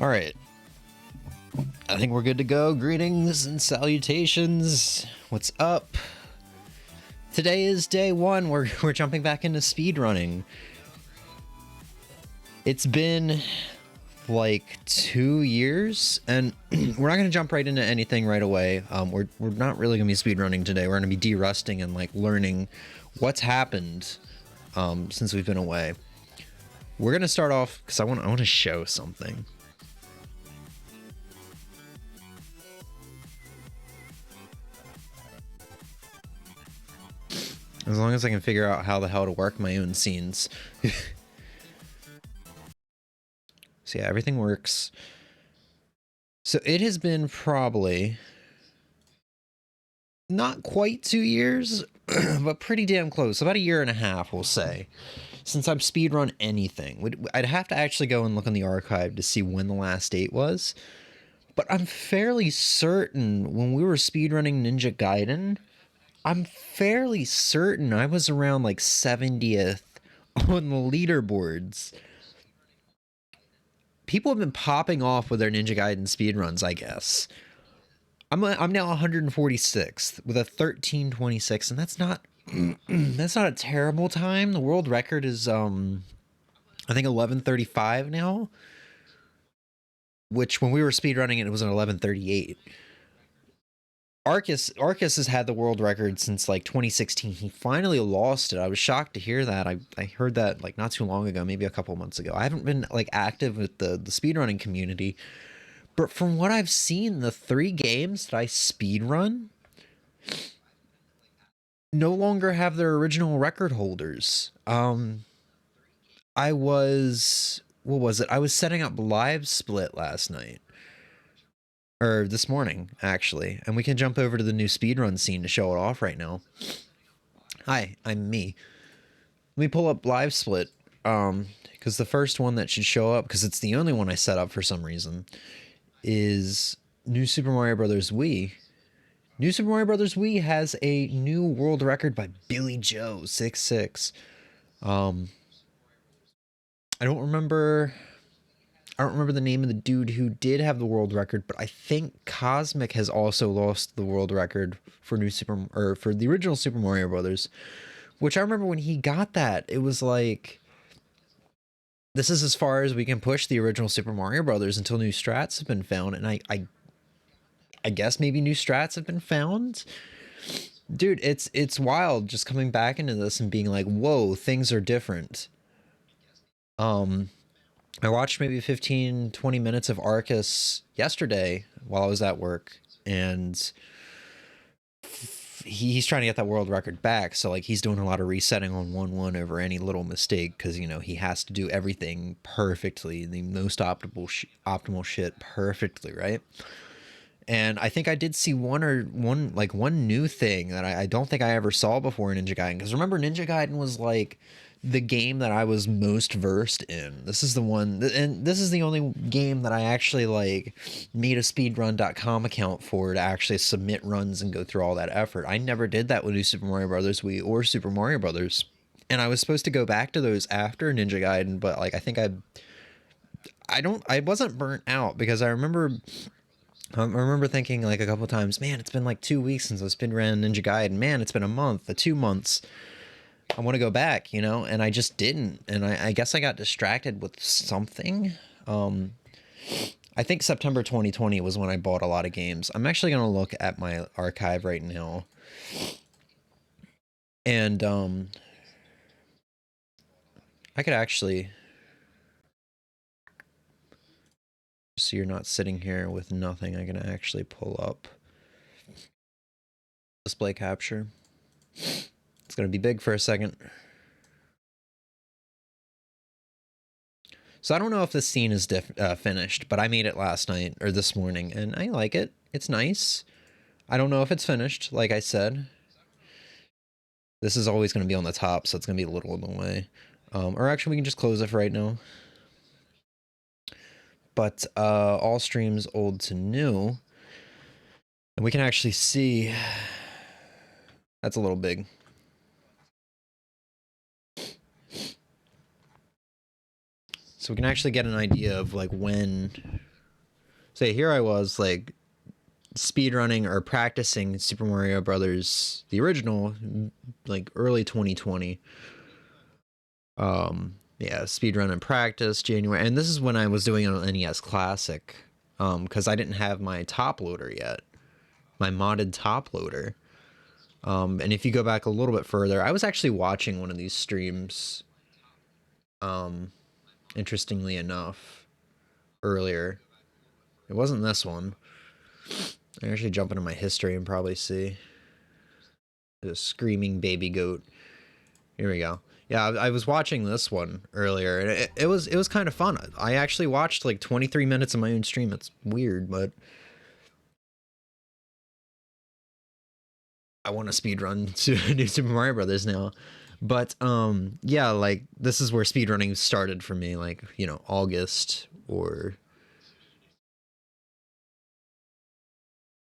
All right, I think we're good to go. Greetings and salutations. What's up? Today is day one. We're jumping back into speedrunning. It's been like 2 years, and we're not gonna jump right into anything right away. We're not really gonna be speedrunning today. We're gonna be de-rusting and like learning what's happened since we've been away. We're gonna start off because I want to show something. As long as I can figure out how the hell to work my own scenes. So yeah, everything works. So it has been probably not quite 2 years, but pretty damn close. About 1.5 years, we'll say, since I've speedrun anything. I'd have to actually go and look in the archive to see when the last date was. But I'm fairly certain when we were speedrunning Ninja Gaiden, I'm fairly certain I was around like 70th on the leaderboards. People have been popping off with their Ninja Gaiden speedruns, I guess. I'm now 146th with a 1326, and that's not that's not a terrible time. The world record is I think 1135 now, which when we were speedrunning it was an 1138. Arcus has had the world record since like 2016. He finally lost it. I was shocked to hear that. I heard that like not too long ago, maybe a couple months ago. I haven't been like active with the speedrunning community, but from what I've seen, the 3 games that I speedrun no longer have their original record holders. I was, what was it? I was setting up Live Split last night. Or this morning, actually. And we can jump over to the new speedrun scene to show it off right now. Hi, I'm me. Let me pull up Live Split. Because the first one that should show up, because it's the only one I set up for some reason, is New Super Mario Bros. Wii. New Super Mario Bros. Wii has a new world record by Billy Joe 66. I don't remember the name of the dude who did have the world record, but I think Cosmic has also lost the world record for for the original Super Mario Brothers, which I remember when he got that, it was like, this is as far as we can push the original Super Mario Brothers until new strats have been found, and I guess maybe new strats have been found. Dude, it's wild just coming back into this and being like, whoa, things are different. I watched maybe 15, 20 minutes of Arcus yesterday while I was at work, and he's trying to get that world record back. So like he's doing a lot of resetting on 1-1 over any little mistake, because you know he has to do everything perfectly, the most optimal shit perfectly, right? And I think I did see one new thing that I don't think I ever saw before in Ninja Gaiden. Because remember, Ninja Gaiden was like the game that I was most versed in. This is the one, and this is the only game that I actually like made a speedrun.com account for to actually submit runs and go through all that effort. I never did that with New Super Mario Bros. Wii or Super Mario Brothers. And I was supposed to go back to those after Ninja Gaiden, but like I think I wasn't burnt out, because I remember thinking like a couple times, man, it's been like 2 weeks since I speedran Ninja Gaiden. Man, it's been a month, 2 months. I want to go back, you know, and I just didn't. And I guess I got distracted with something. I think September 2020 was when I bought a lot of games. I'm actually going to look at my archive right now. And I could actually, so you're not sitting here with nothing, I can actually pull up display capture. It's going to be big for a second. So I don't know if this scene is finished, but I made it last night or this morning, and I like it. It's nice. I don't know if it's finished, like I said. This is always going to be on the top, so it's going to be a little in the way. Or actually, we can just close it for right now. But all streams old to new. And we can actually see, that's a little big. So we can actually get an idea of like when So here I was like speedrunning or practicing Super Mario Brothers, the original, like early 2020. Yeah, speedrun and practice January, and this is when I was doing it on NES Classic, because I didn't have my top loader yet, my modded top loader. And if you go back a little bit further, I was actually watching one of these streams, interestingly enough, earlier. It wasn't this one. I actually jump into my history and probably see the screaming baby goat. Here we go. Yeah, I was watching this one earlier, and it was kind of fun. I actually watched like 23 minutes of my own stream. It's weird, but I want to speedrun to New Super Mario Brothers now. But yeah, like this is where speedrunning started for me, like, you know, August or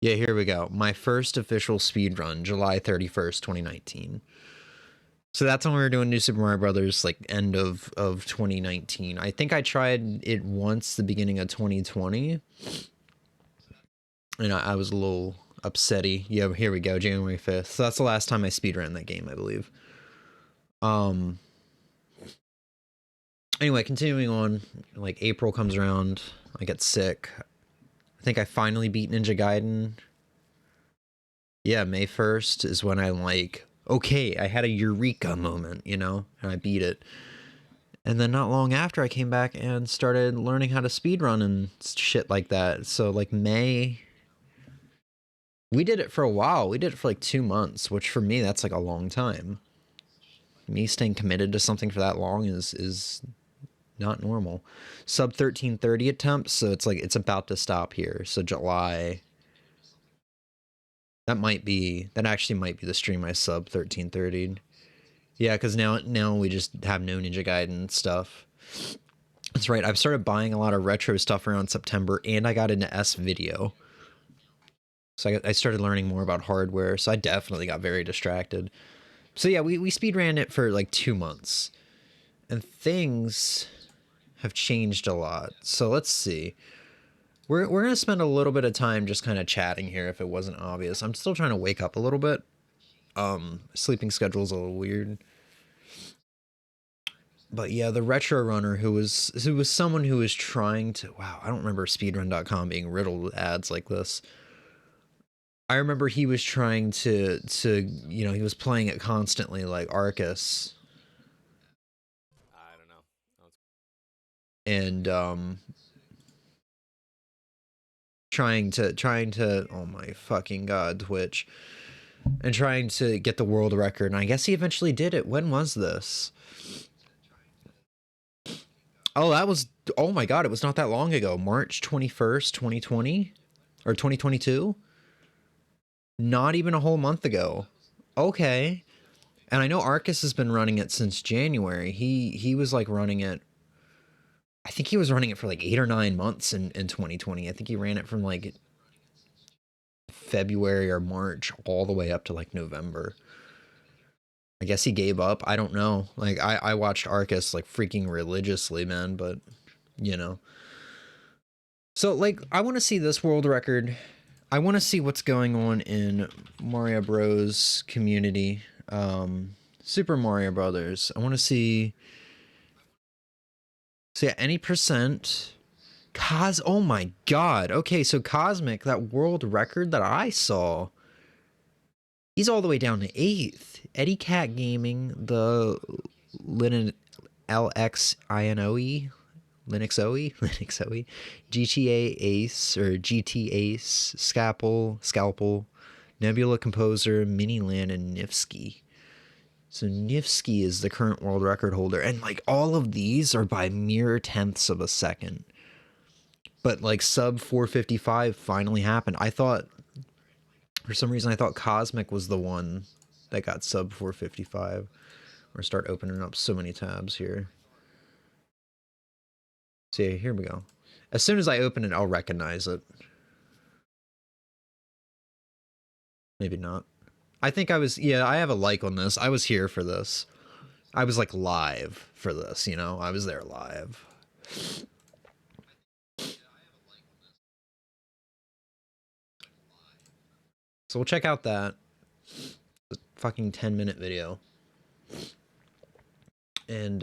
yeah, here we go. My first official speedrun, July 31st, 2019. So that's when we were doing New Super Mario Brothers, like end of 2019. I think I tried it once the beginning of 2020. And I was a little upsetty. Yeah, here we go, January 5th. So that's the last time I speedran that game, I believe. Anyway, continuing on, like April comes around, I get sick. I think I finally beat Ninja Gaiden. Yeah, May 1st is when I'm like, okay, I had a eureka moment, you know, and I beat it. And then not long after, I came back and started learning how to speedrun and shit like that. So like May, we did it for a while. We did it for like 2 months, which for me, that's like a long time. Me staying committed to something for that long is not normal. Sub 1330 attempts, so it's like it's about to stop here. So July, that actually might be the stream I sub 1330. Yeah, because now we just have no Ninja Gaiden stuff. That's right. I've started buying a lot of retro stuff around September, and I got into S video. So I started learning more about hardware, so I definitely got very distracted. So yeah, we speedran it for like 2 months. And things have changed a lot. So let's see. We're going to spend a little bit of time just kind of chatting here if it wasn't obvious. I'm still trying to wake up a little bit. Sleeping schedule's a little weird. But yeah, the retro runner who was someone who was trying to, wow, I don't remember speedrun.com being riddled with ads like this. I remember he was trying to you know, he was playing it constantly like Arcus. I don't know. And trying to oh my fucking god, Twitch. And trying to get the world record, and I guess he eventually did it. When was this? Oh, that was, oh my god, it was not that long ago. March 21st, 2020 or 2022. Not even a whole month ago. Okay. And I know Arcus has been running it since January. He was like running it, I think he was running it for like 8 or 9 months in 2020. I think he ran it from like February or March all the way up to like November. I guess he gave up. I don't know. Like I watched Arcus like freaking religiously, man, but you know. So like I want to see this world record. I want to see what's going on in Mario Bros community. Super Mario Brothers. I want to see any percent. Oh my god. Okay, so Cosmic, that world record that I saw, he's all the way down to 8th. Eddie Cat Gaming, the LXINOE, Linux OE, GTA Ace or GT Ace, Scalpel, Nebula Composer, Miniland, and Nifsky. So Nifsky is the current world record holder, and like all of these are by mere tenths of a second. But like sub 455 finally happened. I thought, for some reason, I thought Cosmic was the one that got sub 455. We're gonna start opening up so many tabs here. So yeah, here we go. As soon as I open it, I'll recognize it. Maybe not. I think I was, yeah, I have a like on this. I was here for this. I was like live for this, you know? I was there live. So we'll check out that. The fucking 10-minute video. And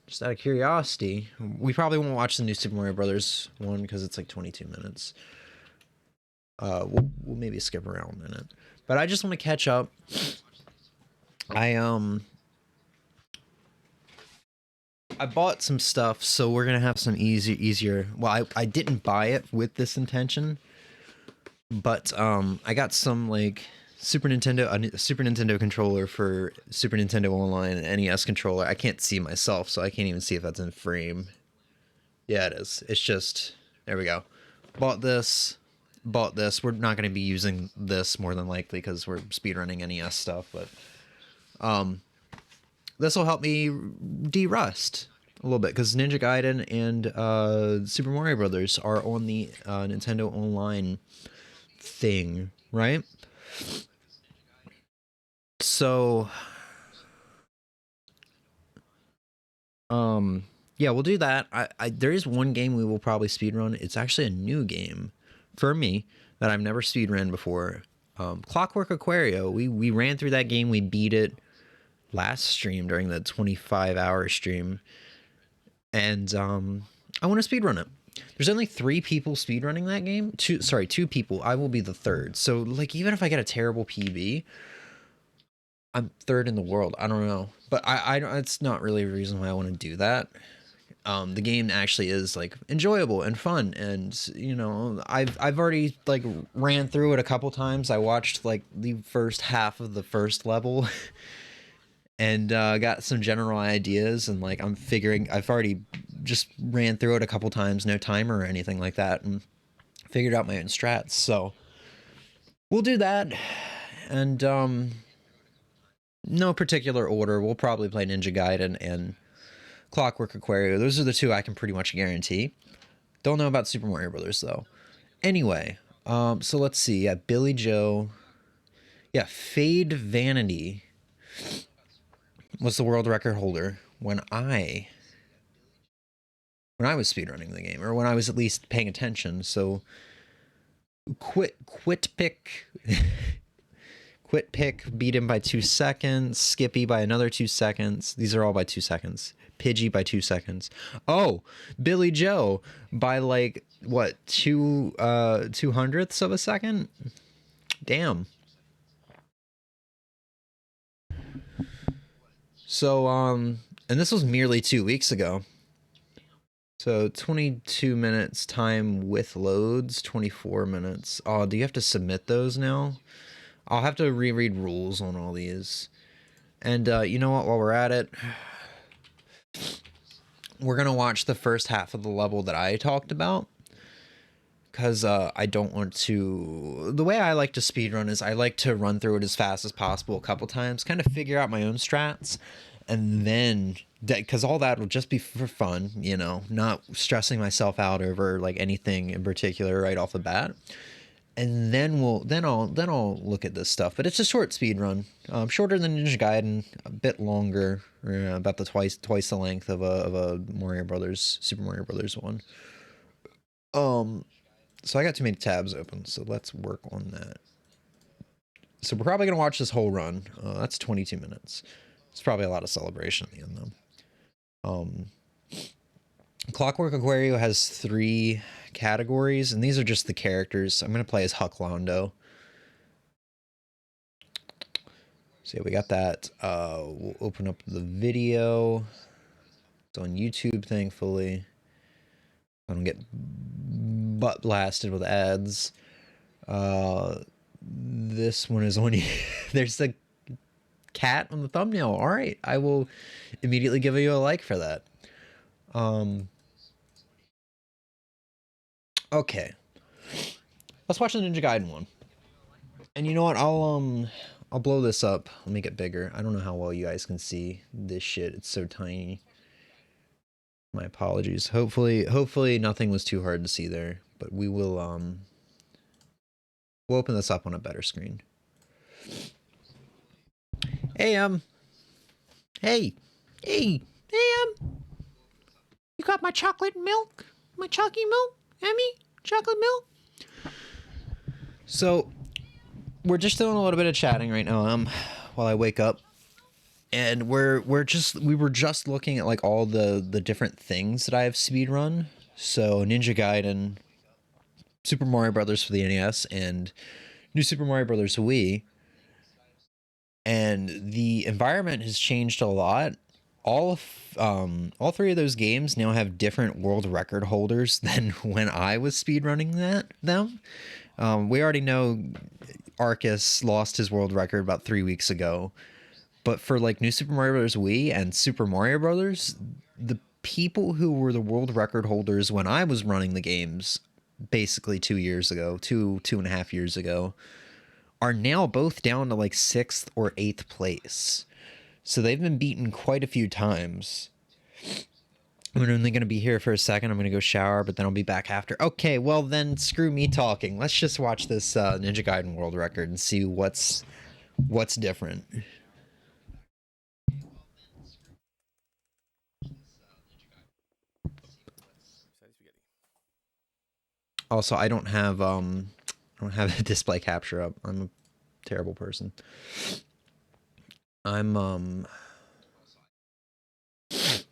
just out of curiosity, we probably won't watch the new Super Mario Brothers one because it's like 22 minutes. We'll maybe skip around in it. But I just want to catch up. I bought some stuff, so we're gonna have some easier. Well, I didn't buy it with this intention, but I got some like a Super Nintendo controller for Super Nintendo Online and NES controller. I can't see myself, so I can't even see if that's in frame. Yeah, it is. It's just, there we go. Bought this. We're not going to be using this more than likely because we're speedrunning NES stuff, but this will help me de-rust a little bit because Ninja Gaiden and Super Mario Brothers are on the Nintendo Online thing, right? So yeah, we'll do that. There is one game we will probably speedrun. It's actually a new game for me that I've never speedrun before. Clockwork Aquario. We ran through that game. We beat it last stream during the 25-hour stream. And I want to speedrun it. There's only 3 people speedrunning that game. 2 people. I will be the 3rd. So like even if I get a terrible PB, I'm 3rd in the world. I don't know. But I it's not really a reason why I want to do that. The game actually is like enjoyable and fun, and you know I've already like ran through it a couple times. I watched like the first half of the first level and got some general ideas, and like I've already just ran through it a couple times, no timer or anything like that, and figured out my own strats. So we'll do that, and no particular order. We'll probably play Ninja Gaiden and Clockwork Aquario. Those are the 2 I can pretty much guarantee. Don't know about Super Mario Brothers though. Anyway, so let's see. Yeah, Billy Joe. Yeah, Fade Vanity was the world record holder when I was speedrunning the game, or when I was at least paying attention. So Quit Pick beat him by 2 seconds. Skippy by another 2 seconds. These are all by 2 seconds. Pidgey by 2 seconds. Oh, Billy Joe by like what, 2/200ths of a second? Damn. So and this was merely 2 weeks ago. So 22 minutes time with loads, 24 minutes. Oh, do you have to submit those now? I'll have to reread rules on all these. And you know what, while we're at it, we're going to watch the first half of the level that I talked about. Because I don't want to... The way I like to speedrun is I like to run through it as fast as possible a couple times, kind of figure out my own strats, and then... Because all that will just be for fun, you know, not stressing myself out over like anything in particular right off the bat. And then I'll look at this stuff. But it's a short speed run, shorter than Ninja Gaiden, a bit longer, about the twice the length of a Super Mario Brothers one. So I got too many tabs open, so let's work on that. So we're probably gonna watch this whole run. That's 22 minutes. It's probably a lot of celebration at the end though. Clockwork Aquario has 3 categories, and these are just the characters. I'm going to play as Huck Londo. So yeah, we got that. We'll open up the video. It's on YouTube, thankfully. I don't get butt blasted with ads. This one is on... There's the cat on the thumbnail. All right, I will immediately give you a like for that. Okay, let's watch the Ninja Gaiden one. And you know what? I'll blow this up. I'll make it bigger. I don't know how well you guys can see this shit. It's so tiny. My apologies. Hopefully nothing was too hard to see there. But we will we'll open this up on a better screen. Hey Hey, you got my chocolate milk? My chalky milk? Emmy? Chocolate milk? So, we're just doing a little bit of chatting right now, while I wake up. And we were just looking at like all the different things that I have speedrun. So Ninja Gaiden, Super Mario Brothers for the NES, and New Super Mario Brothers Wii. And the environment has changed a lot. All three of those games now have different world record holders than when I was speedrunning them. We already know Arcus lost his world record about 3 weeks ago. But for like New Super Mario Bros. Wii and Super Mario Brothers, the people who were the world record holders when I was running the games, basically 2 years ago, two and a half years ago, are now both down to like 6th or 8th place. So they've been beaten quite a few times. I'm only going to be here for a second. I'm going to go shower, but then I'll be back after. Okay, well then screw me talking. Let's just watch this Ninja Gaiden world record and see what's different. Also, I don't have a display capture up. I'm a terrible person.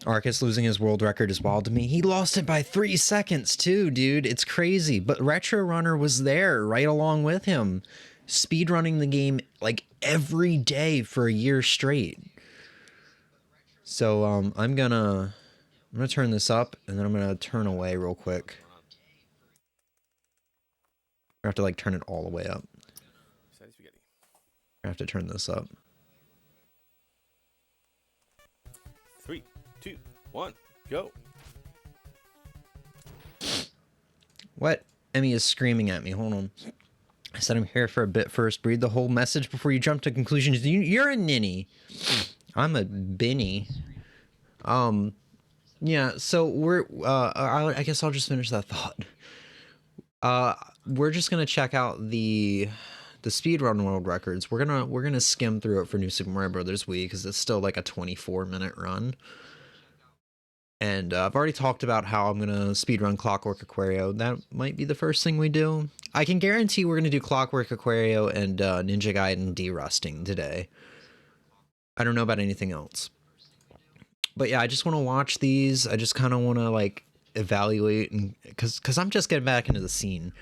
Arcus losing his world record is wild to me. He lost it by 3 seconds too, dude. It's crazy. But Retro Runner was there right along with him, speedrunning the game like every day for a year straight. So I'm gonna turn this up and then I'm gonna turn away real quick. I have to like turn it all the way up. I have to turn this up. 3, 2, 1, go. What? Emmy is screaming at me. Hold on. I said I'm here for a bit first. Read the whole message before you jump to conclusions. You're a ninny. I'm a binny. Yeah, so we're I guess I'll just finish that thought. We're just gonna check out the speedrun world records. We're gonna skim through it for New Super Mario Brothers Wii because it's still like a 24-minute run. And I've already talked about how I'm gonna speedrun Clockwork Aquario. That might be the first thing we do. I can guarantee we're gonna do Clockwork Aquario and Ninja Gaiden derusting today. I don't know about anything else. But yeah, I just want to watch these. I just kind of want to like evaluate, and because I'm just getting back into the scene.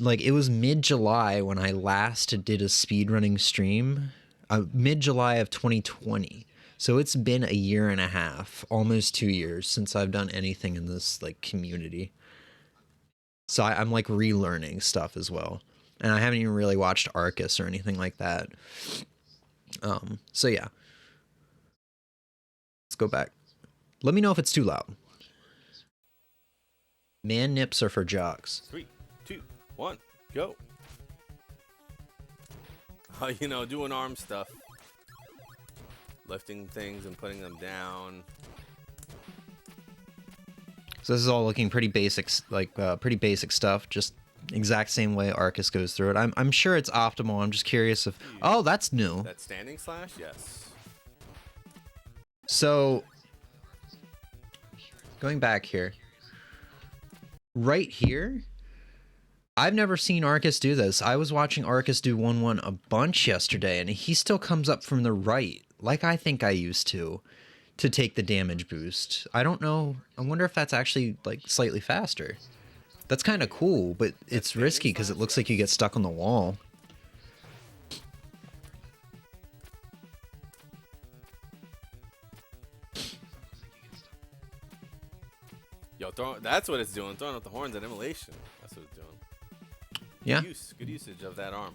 Like, it was mid-July when I last did a speedrunning stream. Mid-July of 2020. So it's been a year and a half, almost 2 years, since I've done anything in this, like, community. So I'm, like, relearning stuff as well. And I haven't even really watched Arcus or anything like that. So yeah. Let's go back. Let me know if it's too loud. Man nips are for jocks. 3, 2, 1, go. You know, doing arm stuff. Lifting things and putting them down. So this is all looking pretty basic, like pretty basic stuff. Just exact same way Arcus goes through it. I'm sure it's optimal. I'm just curious if... Oh, that's new. That standing slash? Yes. So, going back here. Right here, I've never seen Arcus do this. I was watching Arcus do 1-1 a bunch yesterday, and he still comes up from the right, like I think I used to take the damage boost. I don't know. I wonder if that's actually, like, slightly faster. That's kind of cool, but it's risky because it looks like you get stuck on the wall. Yo, that's what it's doing. Throwing up the horns at immolation. That's what it's doing. Yeah. Good usage of that arm.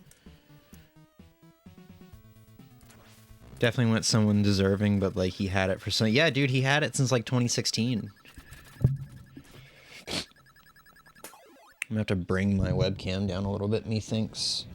Definitely went someone deserving, but like he had it for some... Yeah, dude, he had it since like 2016. I'm gonna have to bring my webcam down a little bit, methinks.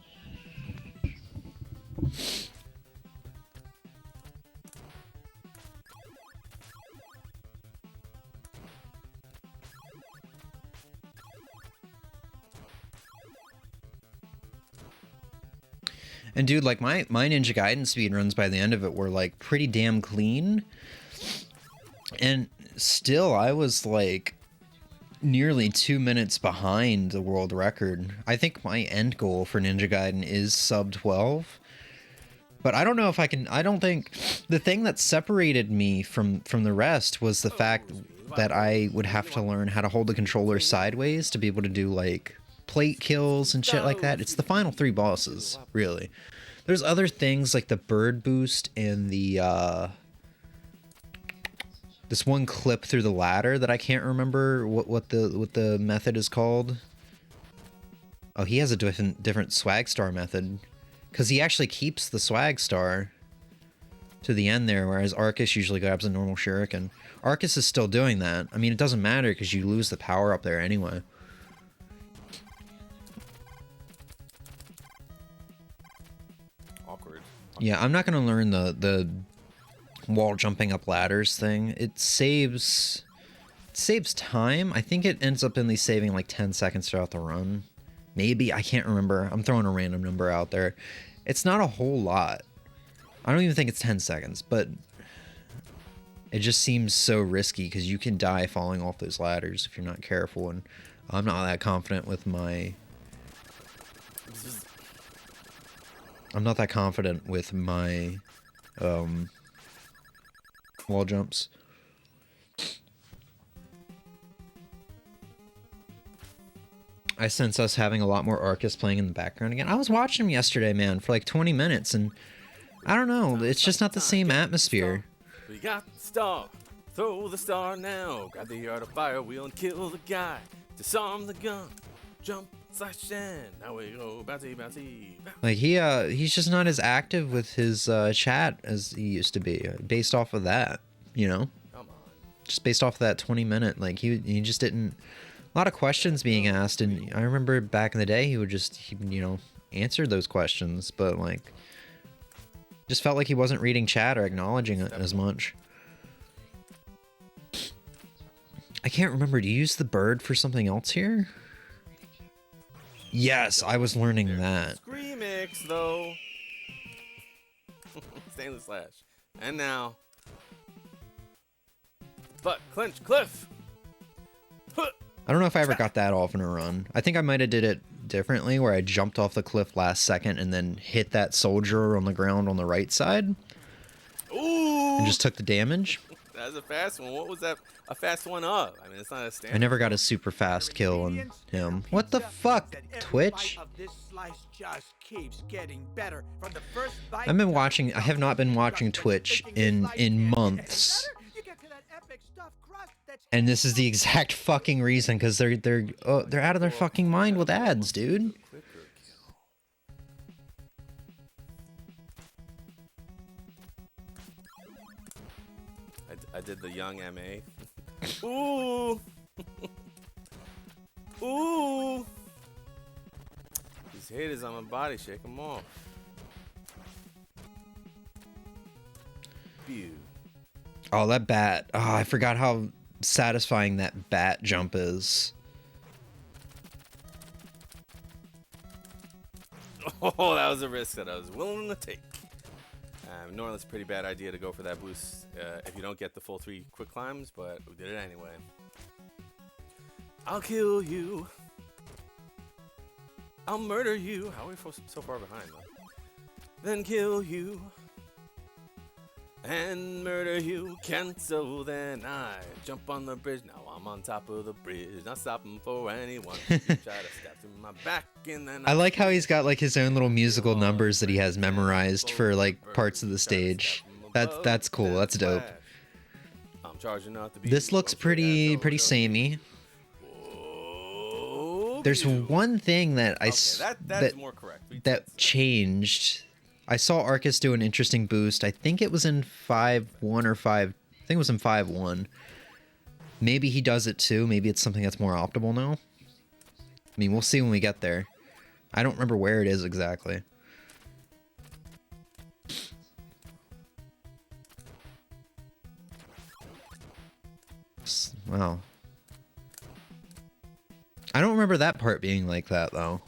And dude, like my Ninja Gaiden speedruns by the end of it were like pretty damn clean. And still I was like nearly 2 minutes behind the world record. I think my end goal for Ninja Gaiden is sub 12. But I don't know if I can. I don't think the thing that separated me from the rest was the fact that I would have to learn how to hold the controller sideways to be able to do like plate kills and shit like that. It's the final 3 bosses, really. There's other things like the bird boost and the this one clip through the ladder that I can't remember what the method is called. Oh, he has a different swag star method, because he actually keeps the swag star to the end there, whereas Arcus usually grabs a normal shuriken. Arcus is still doing that. I mean, it doesn't matter because you lose the power up there anyway. Awkward. Yeah, I'm not gonna learn the wall jumping up ladders thing. It saves time. I think it ends up only saving like 10 seconds throughout the run. Maybe, I can't remember. I'm throwing a random number out there. It's not a whole lot. I don't even think it's 10 seconds, but it just seems so risky because you can die falling off those ladders if you're not careful, and I'm not that confident with my... I'm not that confident with my wall jumps. I sense us having a lot more Arcus playing in the background again. I was watching him yesterday, man, for like 20 minutes, and I don't know, it's just not the same atmosphere. We got the star. Throw the star now. Grab the art of fire wheel and kill the guy. Disarm the gun. Jump, slash, and now we go. Bouncy, bouncy. Like, he's just not as active with his chat as he used to be, based off of that, you know? Come on. Just based off of that 20-minute, like, he just didn't... A lot of questions being asked, and I remember back in the day he would you know, answer those questions, but like, just felt like he wasn't reading chat or acknowledging it as much. I can't remember, do you use the bird for something else here? Yes, I was learning that. Screamix, though. Stainless slash. And now. Butt clench cliff. Huh. I don't know if I ever got that off in a run. I think I might have did it differently, where I jumped off the cliff last second and then hit that soldier on the ground on the right side. Ooh! And just took the damage. That was a fast one. What was that? A fast one up. I mean, it's not a standard. I never got a super fast kill on him. What the fuck, Twitch? I've been watching. I have not been watching Twitch in months. And this is the exact fucking reason, because they're out of their fucking mind with ads, dude. I did the young MA. Ooh! Ooh! These haters on my body, shake them off. Pew. Oh, that bat. Oh, I forgot how satisfying that bat jump is. Oh, that was a risk that I was willing to take. Normally it's a pretty bad idea to go for that boost if you don't get the full 3 quick climbs, but we did it anyway. I'll kill you. I'll murder you. How are we so far behind, though? Then kill you. And murder you. Cancel, then I jump on the bridge. Now I'm on top of the bridge. Not stopping for anyone. You try to stab through my back, and then I like how he's got like his own little musical numbers that he has memorized for like parts of the stage. That's cool. That's dope. I'm charging out the This looks pretty samey. There's one thing that that more correct. that changed. I saw Arcus do an interesting boost. I think it was in 5.1 or 5. I think it was in 5.1. Maybe he does it too. Maybe it's something that's more optimal now. I mean, we'll see when we get there. I don't remember where it is exactly. Wow. I don't remember that part being like that, though.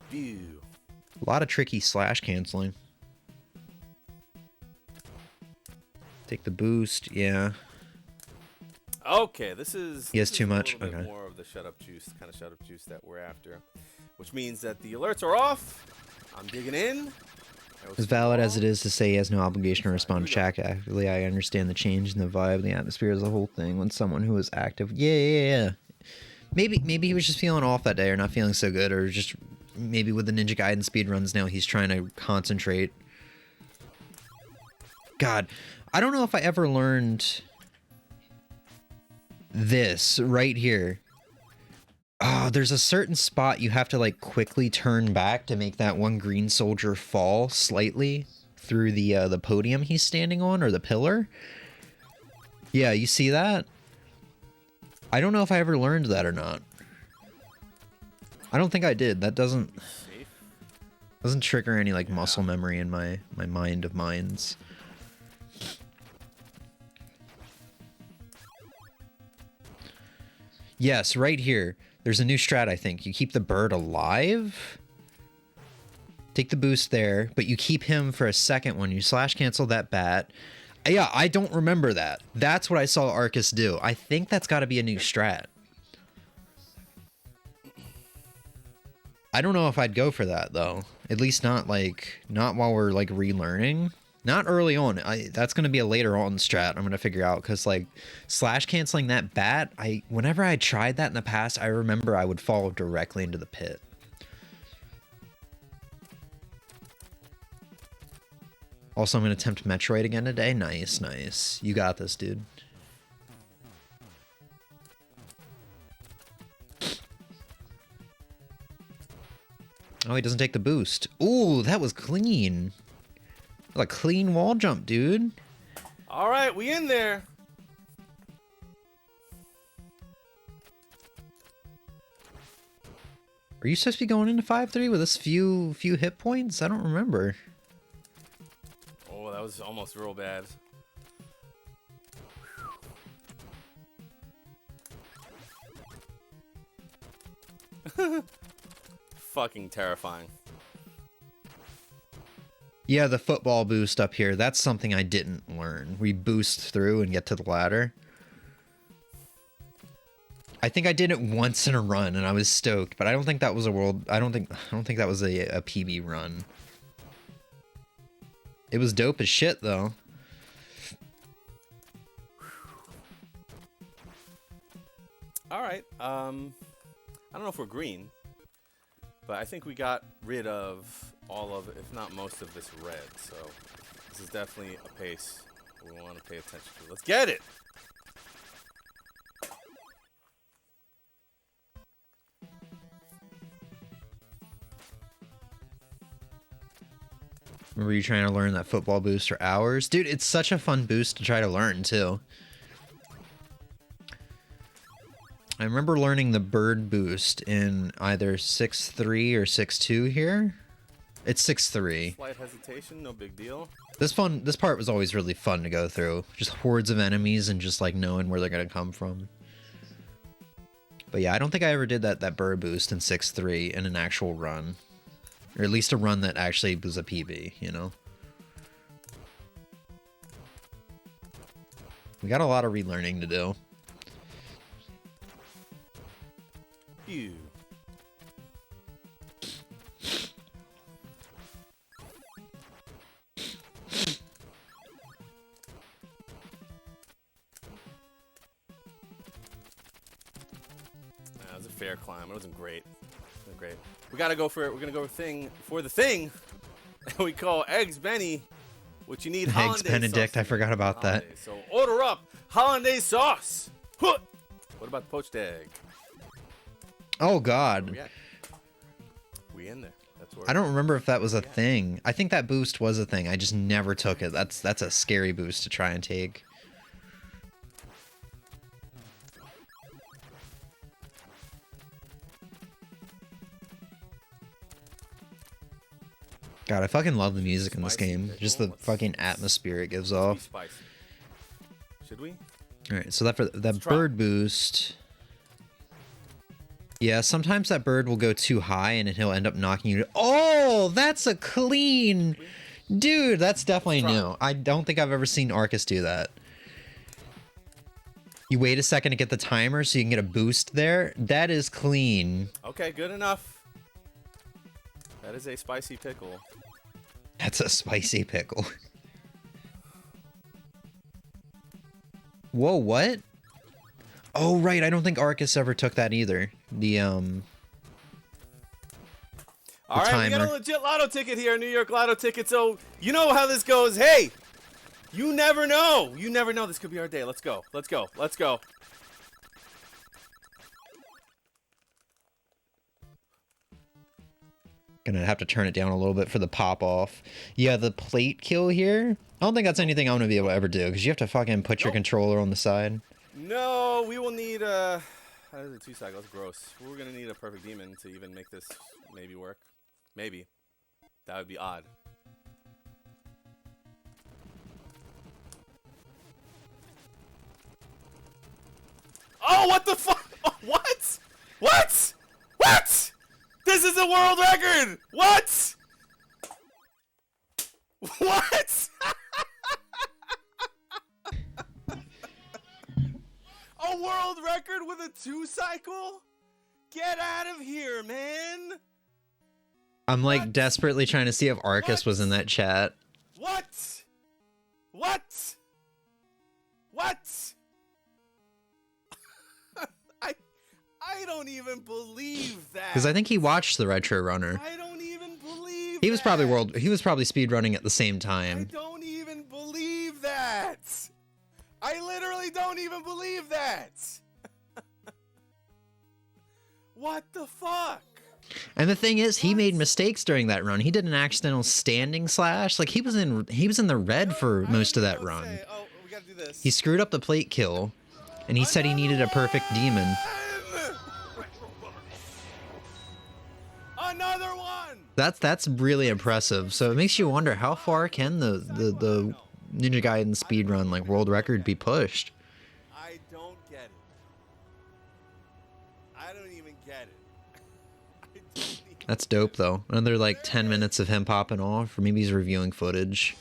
View. A lot of tricky slash canceling. Take the boost, yeah. Okay, this is. He has this too is much? A little bit Okay. more of the shut up juice, kind of shut up juice that we're after, which means that the alerts are off. I'm digging in. As valid as it is to say he has no obligation to respond to chat actively, I understand the change in the vibe, the atmosphere as a whole thing when someone who is active. Yeah. Maybe he was just feeling off that day or not feeling so good, or just maybe with the Ninja Gaiden speedruns now he's trying to concentrate. God, I don't know if I ever learned this right here. Oh, there's a certain spot you have to like quickly turn back to make that one green soldier fall slightly through the podium he's standing on, or the pillar. Yeah, you see that? I don't know if I ever learned that or not. I don't think I did. That doesn't trigger any like muscle memory in my mind of minds. Yes, right here. There's a new strat, I think. You keep the bird alive. Take the boost there, but you keep him for a second when you slash cancel that bat. Yeah, I don't remember that. That's what I saw Arcus do. I think that's got to be a new strat. I don't know if I'd go for that, though. At least not while we're like relearning. Not early on. That's going to be a later on strat I'm going to figure out, because like slash canceling that bat, whenever I tried that in the past, I remember I would fall directly into the pit. Also, I'm going to attempt Metroid again today. Nice, nice. You got this, dude. Oh, he doesn't take the boost. Ooh, that was clean. A clean wall jump, dude. All right, we in there. Are you supposed to be going into 5-3 with this few hit points? I don't remember. Oh, that was almost real bad. Fucking terrifying. Yeah, the football boost up here. That's something I didn't learn. We boost through and get to the ladder. I think I did it once in a run and I was stoked, but I don't think that was a world. I don't think that was a PB run. It was dope as shit though. All right. I don't know if we're green, but I think we got rid of all of, if not most of this red. So this is definitely a pace we want to pay attention to. Let's get it. Remember you trying to learn that football boost for hours? Dude, it's such a fun boost to try to learn too. I remember learning the bird boost in either 6-3 or 6-2 here. It's 6-3. Slight hesitation, no big deal. This part was always really fun to go through. Just hordes of enemies and just like knowing where they're gonna come from. But yeah, I don't think I ever did that bird boost in 6-3 in an actual run. Or at least a run that actually was a PB, you know? We got a lot of relearning to do. Ew. That was a fair climb. It wasn't great. It wasn't great. We gotta go for it. We're gonna go for the thing that we call Eggs Benny, which you need Eggs hollandaise Benedict, sauce I forgot about that. hollandaise. So order up hollandaise sauce. Huh. What about the poached egg? Oh god. Yeah. We in there. That's where I don't remember if that was a thing. I think that boost was a thing. I just never took it. That's a scary boost to try and take. God, I fucking love the music in this game. Just the fucking atmosphere it gives off. Spicy. Should we? All right, so that try. bird boost. Yeah, sometimes that bird will go too high and he'll end up knocking you. Oh, that's a clean, dude. That's definitely new. I don't think I've ever seen Arcus do that. You wait a second to get the timer so you can get a boost there. That is clean. Okay, good enough. That is a spicy pickle. That's a spicy pickle. Whoa, what? Oh, right. I don't think Arcus ever took that either. All right, we got a legit lotto ticket here, New York lotto ticket. So you know how this goes. Hey, you never know. You never know. This could be our day. Let's go. Let's go. Let's go. Gonna have to turn it down a little bit for the pop off. Yeah, the plate kill here. I don't think that's anything I'm gonna be able to ever do because you have to fucking put your controller on the side. No, we will need how does it 2 cycles? Gross. We're gonna need a perfect demon to even make this maybe work. Maybe. That would be odd. Oh, what the fuck? Oh, what? What? What? This is a world record! What? What? A world record with a 2 cycle? Get out of here, man! I'm like desperately trying to see if Arcus was in that chat. What? What? What? I don't even believe that. Because I think he watched the Retro Runner. I don't even believe he was that. He was probably speedrunning at the same time. I don't even believe that. I literally don't even believe that. What the fuck? And the thing is, he made mistakes during that run. He did an accidental standing slash. Like he was in the red for most of that run. Oh, we gotta do this. He screwed up the plate kill, and he said he needed a perfect demon. Another one. That's really impressive. So it makes you wonder how far can the Ninja Gaiden speedrun like world record be pushed? I don't get it. I don't even get it. That's dope though. Another like 10 minutes of him popping off, or maybe he's reviewing footage.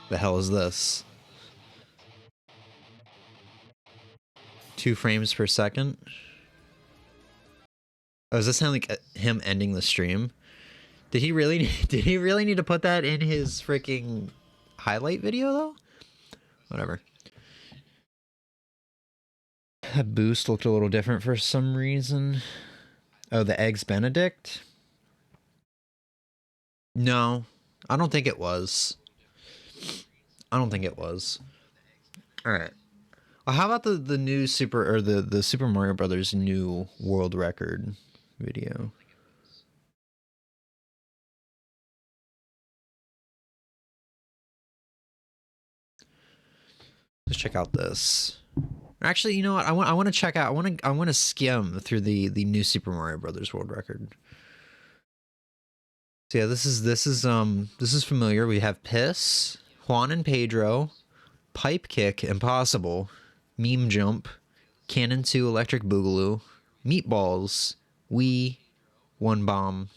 The hell is this? 2 frames per second. Oh, does this sound like him ending the stream? Did he really need to put that in his freaking highlight video though? Whatever. That boost looked a little different for some reason. Oh, the Eggs Benedict? No, I don't think it was. I don't think it was. Alright. Well, how about the new the Super Mario Brothers new world record video? Let's check out this. Actually, you know what? I want to check out. I want to skim through the new Super Mario Brothers world record. So yeah, this is familiar. We have Piss, Juan and Pedro, Pipe Kick, Impossible, Meme Jump, Cannon 2, Electric Boogaloo, Meatballs, Wii, One Bomb,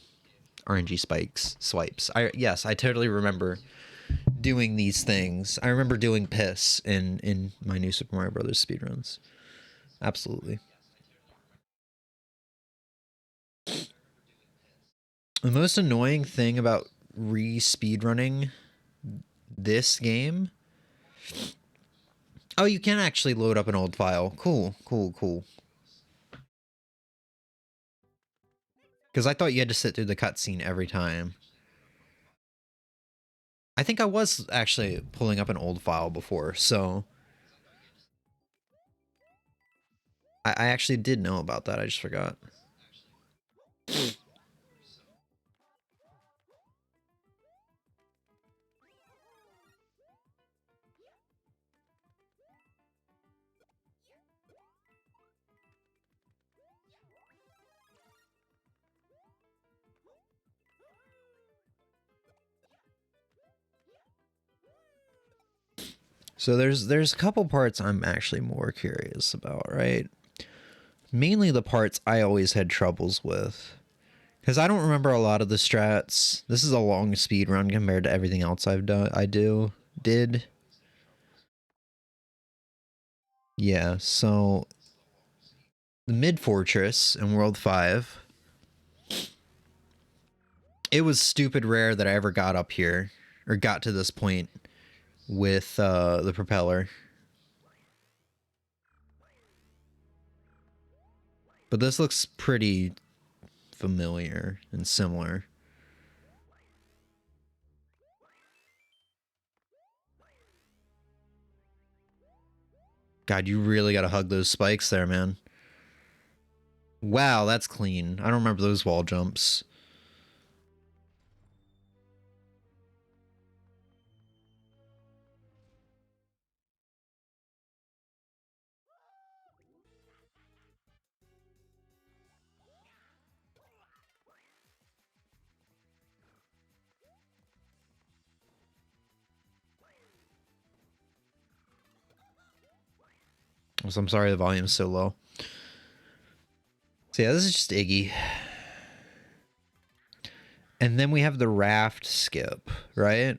RNG Spikes, Swipes. Yes, I totally remember doing these things. I remember doing Piss in my new Super Mario Brothers speedruns. Absolutely. The most annoying thing about re-speedrunning this game... Oh, you can actually load up an old file. Cool, cool, cool. Because I thought you had to sit through the cutscene every time. I think I was actually pulling up an old file before, so... I actually did know about that, I just forgot. So there's a couple parts I'm actually more curious about, right? Mainly the parts I always had troubles with. Because I don't remember a lot of the strats. This is a long speed run compared to everything else did. Yeah, so the mid fortress in World 5. It was stupid rare that I ever got up here or got to this point with the propeller. But this looks pretty familiar and similar. God, you really got to hug those spikes there, man. Wow, that's clean. I don't remember those wall jumps. So I'm sorry the volume's so low. So yeah, this is just Iggy. And then we have the raft skip, right?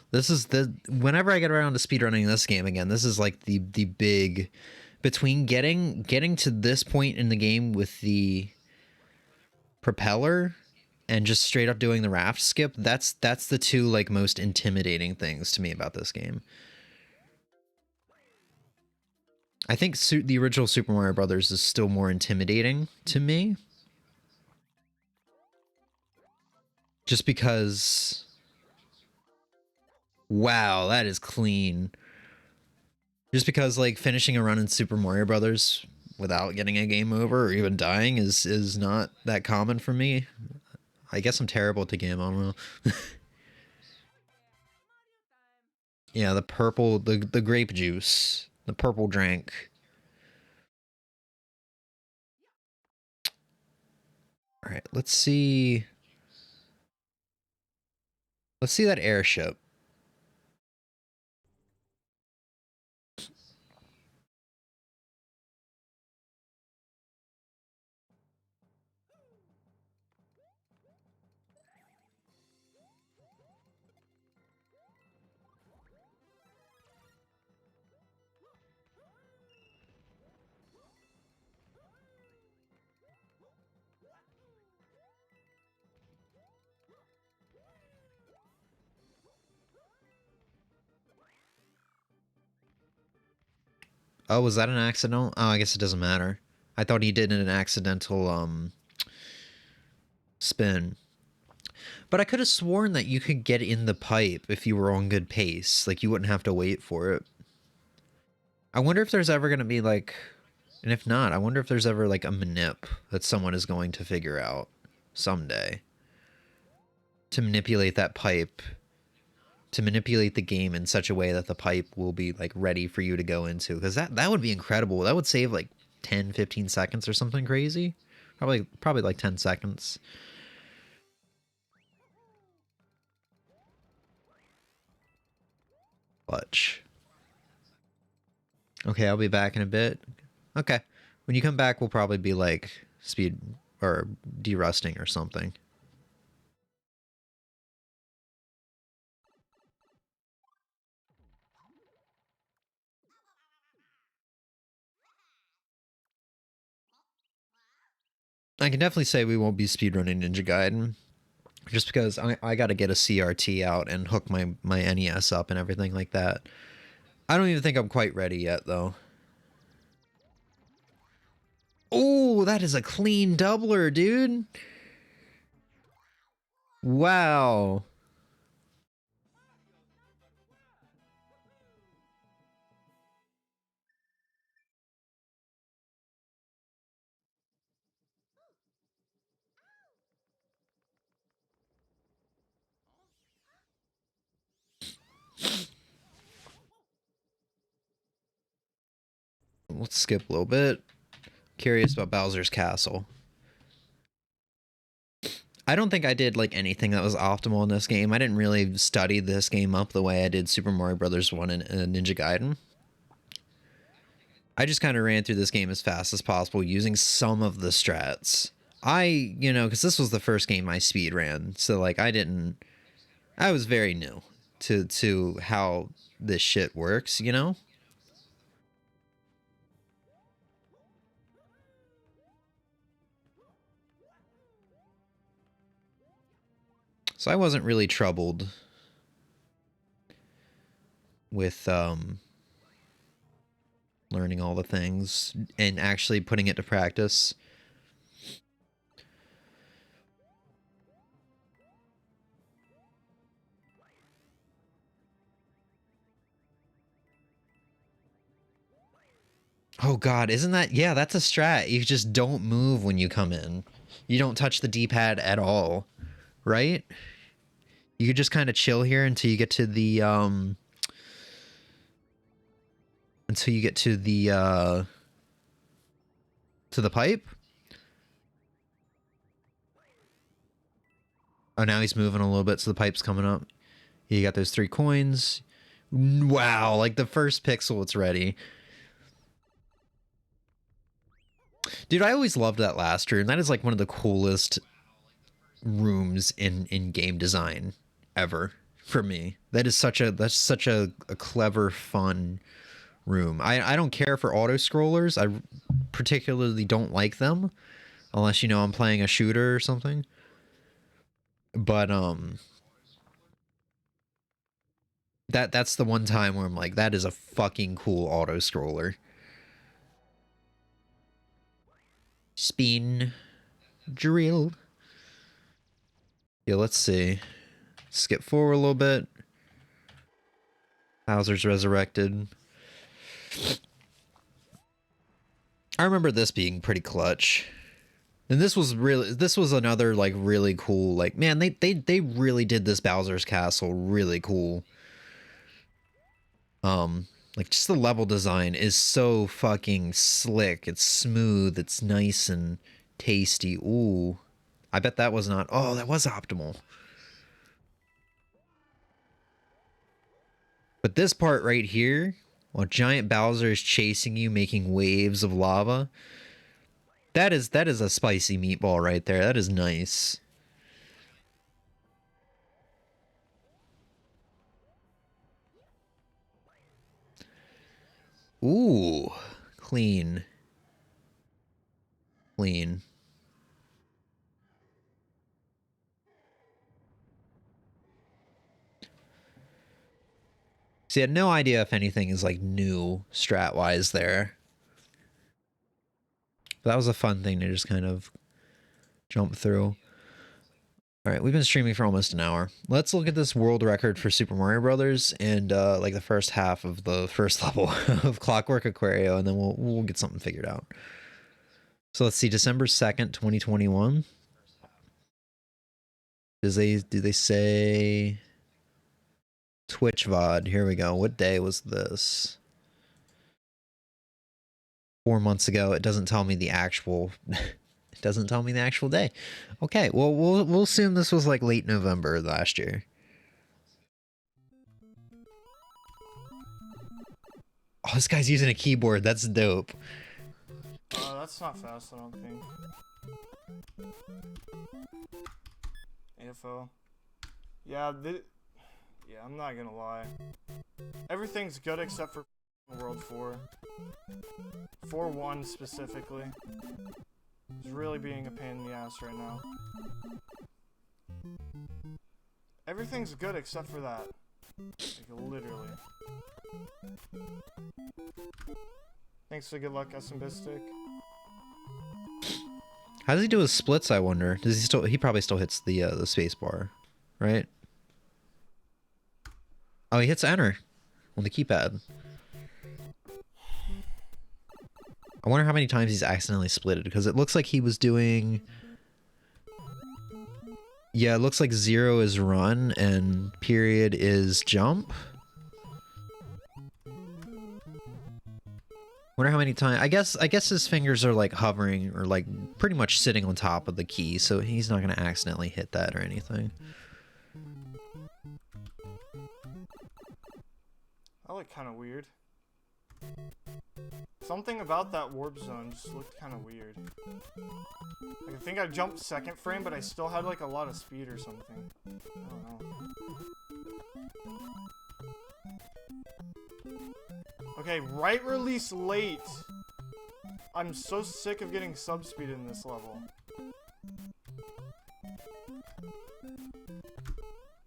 This is whenever I get around to speedrunning this game again, this is like the big between getting to this point in the game with the propeller and just straight up doing the raft skip. That's the two like most intimidating things to me about this game. I think the original Super Mario Brothers is still more intimidating to me. Just because... Wow, that is clean. Just because, like, finishing a run in Super Mario Brothers without getting a game over or even dying is not that common for me. I guess I'm terrible at the game, I don't know. Yeah, the purple, the grape juice. The purple drink. Alright, let's see... Let's see that airship. Oh, was that an accidental? Oh, I guess it doesn't matter. I thought he did an accidental, spin. But I could have sworn that you could get in the pipe if you were on good pace. Like, you wouldn't have to wait for it. I wonder if there's ever going to be, like... And if not, I wonder if there's ever, like, a manip that someone is going to figure out someday. To manipulate that pipe. To manipulate the game in such a way that the pipe will be, like, ready for you to go into. Because that would be incredible. That would save, like, 10, 15 seconds or something crazy. Probably like 10 seconds. Clutch. Okay, I'll be back in a bit. Okay. When you come back, we'll probably be like speed or derusting or something. I can definitely say we won't be speedrunning Ninja Gaiden. Just because I got to get a CRT out and hook my NES up and everything like that. I don't even think I'm quite ready yet, though. Oh, that is a clean doubler, dude. Wow. Let's skip a little bit. Curious about Bowser's Castle. I don't think I did like anything that was optimal in this game. I didn't really study this game up the way I did Super Mario Brothers 1 and Ninja Gaiden. I just kind of ran through this game as fast as possible using some of the strats. Because this was the first game I speed ran, so like I was very new to how this shit works, you know? So I wasn't really troubled with learning all the things and actually putting it to practice. Oh god, isn't that... Yeah, that's a strat. You just don't move when you come in. You don't touch the D-pad at all, right? You could just kind of chill here until you get to the to the pipe. Oh, now he's moving a little bit, so the pipe's coming up. You got those 3 coins. Wow, like the first pixel, it's ready. Dude, I always loved that last room. That is like one of the coolest rooms in game design ever for me. That's such a clever, fun room. I don't care for auto scrollers. I particularly don't like them unless, you know, I'm playing a shooter or something. But that's the one time where I'm like, that is a fucking cool auto scroller. Spin drill. Yeah, let's see. Skip forward a little bit. Bowser's resurrected. I remember this being pretty clutch. And this was another like really cool, like, man, they really did this Bowser's Castle really cool. Like, just the level design is so fucking slick. It's smooth, it's nice and tasty. Ooh. I bet that was not... Oh, that was optimal. But this part right here, while giant Bowser is chasing you, making waves of lava, that is a spicy meatball right there. That is nice. Ooh, clean. Clean. See, I had no idea if anything is like new strat-wise there. But that was a fun thing to just kind of jump through. All right, we've been streaming for almost an hour. Let's look at this world record for Super Mario Brothers and like the first half of the first level of Clockwork Aquario, and then we'll get something figured out. So let's see, December 2nd, 2021. Do they say Twitch VOD? Here we go. What day was this? 4 months ago. It doesn't tell me the actual it doesn't tell me the actual day. Okay, well we'll assume this was like late November last year. Oh, this guy's using a keyboard. That's dope. That's not fast, I don't think. AFO. Yeah, I'm not gonna lie. Everything's good except for World 4. 4-1 specifically. It's really being a pain in the ass right now. Everything's good except for that. Like, literally. Thanks for good luck, Bistic. How does he do his splits, I wonder? Does he probably still hits the space bar, right? Oh, he hits enter on the keypad. I wonder how many times he's accidentally splitted, because it looks like he was doing... Yeah, it looks like 0 is run and period is jump. Wonder how many times... I guess his fingers are like hovering or like pretty much sitting on top of the key, so he's not going to accidentally hit that or anything. That looked kind of weird. Something about that warp zone just looked kind of weird. Like, I think I jumped second frame, but I still had like a lot of speed or something. I don't know. Okay, right release late. I'm so sick of getting subspeed in this level.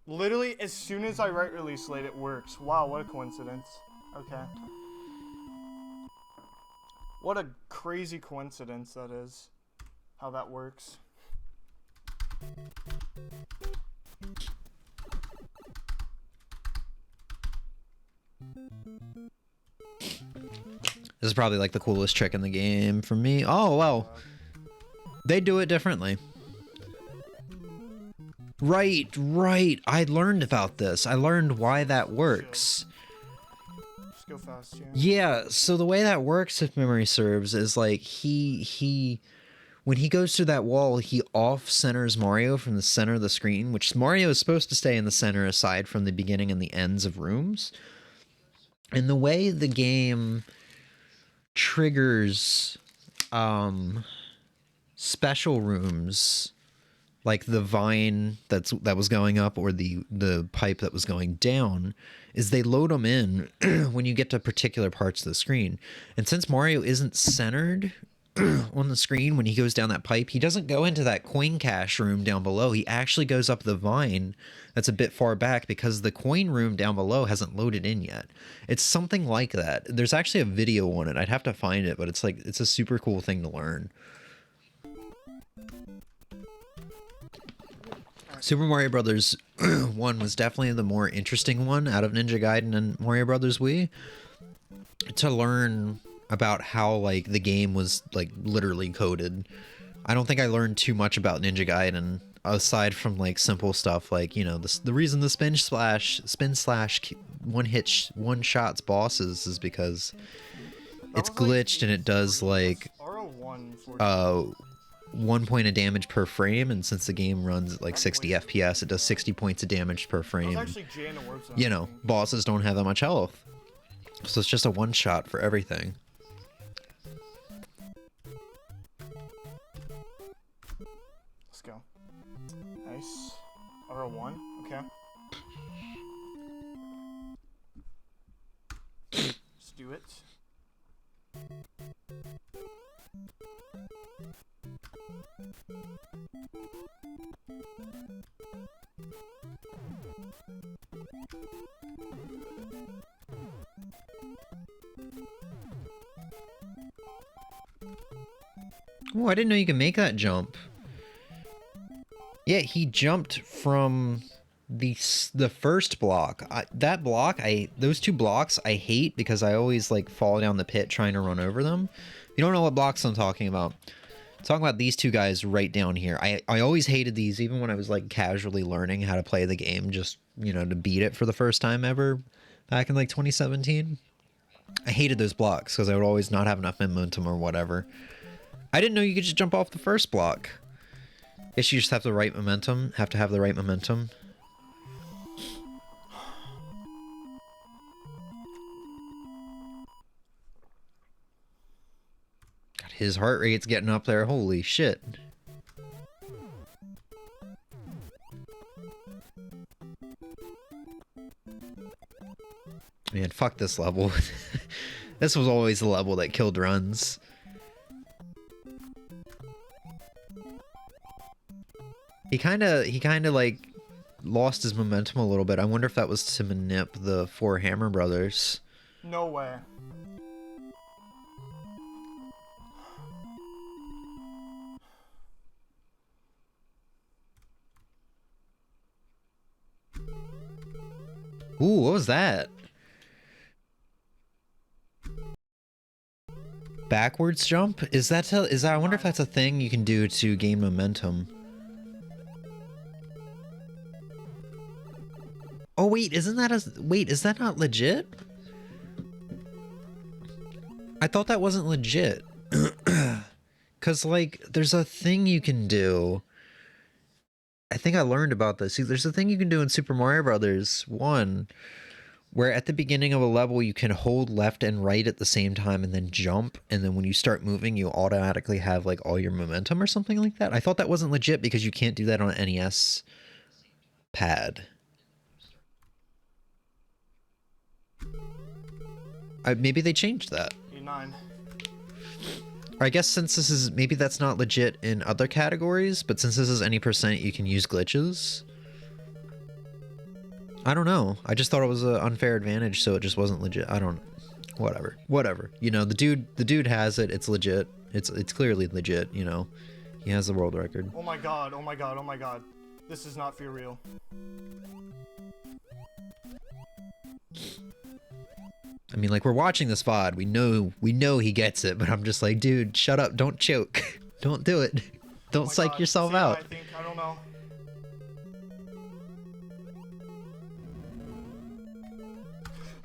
Literally, as soon as I write release late, it works. Wow, what a coincidence. Okay. What a crazy coincidence that is. How that works. This is probably like the coolest trick in the game for me. Oh, well. They do it differently. Right. I learned about this. I learned why that works. Just go fast, yeah. Yeah, so the way that works, if memory serves, is like he when he goes through that wall, he off-centers Mario from the center of the screen, which Mario is supposed to stay in the center aside from the beginning and the ends of rooms. And the way the game triggers special rooms, like the vine that was going up or the pipe that was going down, is they load them in when you get to particular parts of the screen. And since Mario isn't centered on the screen when he goes down that pipe, he doesn't go into that coin cache room down below. He actually goes up the vine that's a bit far back because the coin room down below hasn't loaded in yet. It's something like that. There's actually a video on it. I'd have to find it, but it's like, it's a super cool thing to learn. Super Mario Brothers 1 was definitely the more interesting one out of Ninja Gaiden and Mario Brothers Wii, to learn about how like the game was like literally coded. I don't think I learned too much about Ninja Gaiden aside from like simple stuff like, you know, the reason the spin slash one shots bosses is because it's glitched and it does like 1 point of damage per frame, and since the game runs at like 60 FPS, it does 60 points of damage per frame. You know, bosses don't have that much health, so it's just a one shot for everything. Let's go. Nice. R1, okay. Let's do it. Oh, I didn't know you could make that jump. Yeah, he jumped from the first block. Those two blocks I hate because I always like fall down the pit trying to run over them. You don't know what blocks I'm talking about. I'm talking about these two guys right down here. I always hated these, even when I was like casually learning how to play the game, just, you know, to beat it for the first time ever back in like 2017. I hated those blocks because I would always not have enough momentum or whatever. I didn't know you could just jump off the first block. Guess you just have the right momentum. Have to have the right momentum. God, his heart rate's getting up there. Holy shit. Man, fuck this level. This was always the level that killed runs. He kind of like lost his momentum a little bit. I wonder if that was to manip the 4 Hammer Brothers. No way. Ooh, what was that? Backwards jump? I wonder if that's a thing you can do to gain momentum. Oh wait, is that not legit? I thought that wasn't legit. Cause like, there's a thing you can do. I think I learned about this. See, there's a thing you can do in Super Mario Brothers 1, where at the beginning of a level you can hold left and right at the same time and then jump, and then when you start moving you automatically have like all your momentum or something like that. I thought that wasn't legit because you can't do that on an NES pad. Maybe they changed that. E9. Or I guess since this is, maybe that's not legit in other categories, but since this is any percent, you can use glitches. I don't know. I just thought it was an unfair advantage, so it just wasn't legit. I don't. Whatever. You know, the dude has it. It's legit. It's clearly legit. You know, he has the world record. Oh my god, oh my god, oh my god. This does not feel real. I mean, like, we're watching this VOD. We know he gets it, but I'm just like, dude, shut up. Don't choke. Don't do it. Don't Oh my psych god. yourself See, out. I don't know.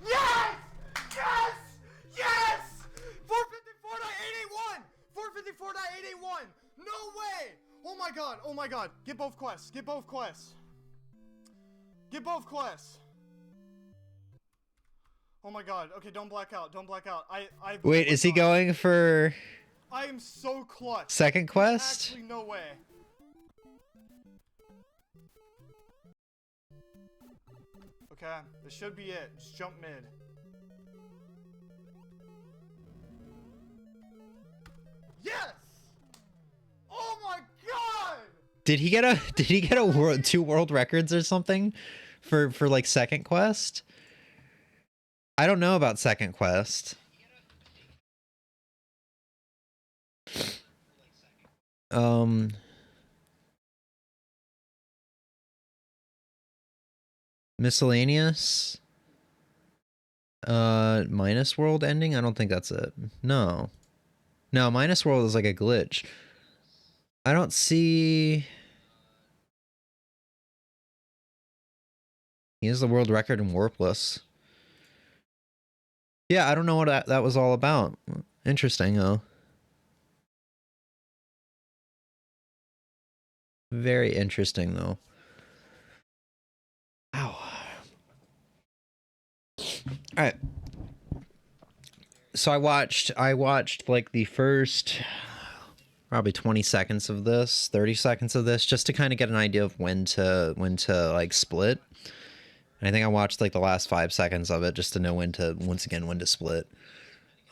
Yes! Yes! Yes! 454.881! 454.881! No way! Oh my god, oh my god. Get both quests. Get both quests. Get both quests. Oh my god. Okay, don't black out. Don't black out. Wait, is he going for I am so clutch. second quest? Actually, no way. Okay, this should be it. Just jump mid. Yes! Oh my god! Did he get a world, 2 world records or something for like second quest? I don't know about second quest. Miscellaneous? Minus world ending? I don't think that's it. No. No, minus world is like a glitch. I don't see... He has the world record in warpless. Yeah, I don't know what that was all about. Interesting, though. Very interesting, though. Ow. Alright. So I watched like the first probably 20 seconds of this, 30 seconds of this, just to kind of get an idea of when to like split. And I think I watched like the last 5 seconds of it just to know when to split.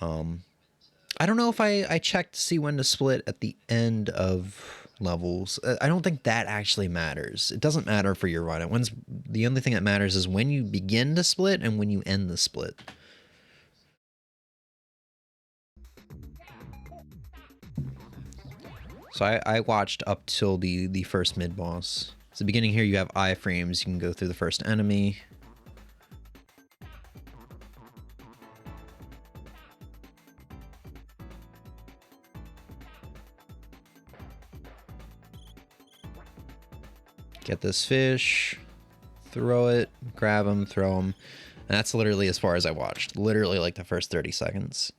I don't know if I checked to see when to split at the end of levels. I don't think that actually matters. It doesn't matter for your run. The only thing that matters is when you begin to split and when you end the split. So I watched up till the first mid boss. So beginning here you have iframes. You can go through the first enemy. Get this fish, throw it, grab him, throw him. And that's literally as far as I watched. Literally like the first 30 seconds.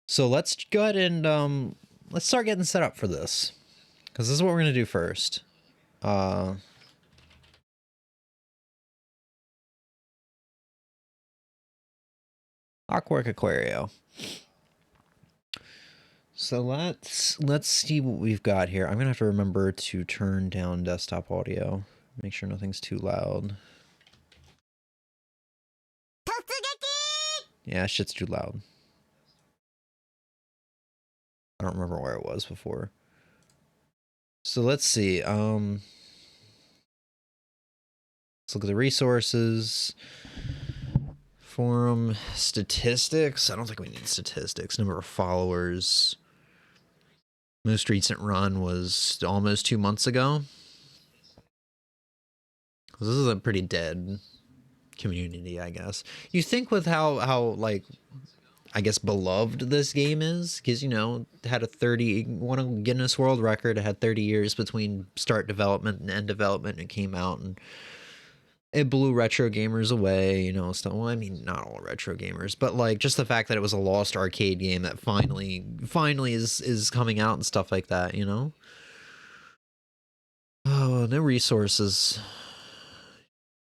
So let's go ahead and let's start getting set up for this. Because this is what we're going to do first. Clockwork Aquario. So let's see what we've got here. I'm gonna have to remember to turn down desktop audio. Make sure nothing's too loud. Yeah, shit's too loud. I don't remember where it was before. So let's see. Let's look at the resources. Forum statistics. I don't think we need statistics. Number of followers. Most recent run was almost 2 months ago. This is a pretty dead community, I guess. You think with how like, I guess, beloved this game is, because, you know, it had won a Guinness World Record. It had 30 years between start development and end development, and it came out, and it blew retro gamers away, you know, stuff. Well, I mean, not all retro gamers, but like just the fact that it was a lost arcade game that finally is coming out and stuff like that, you know? Oh, no resources.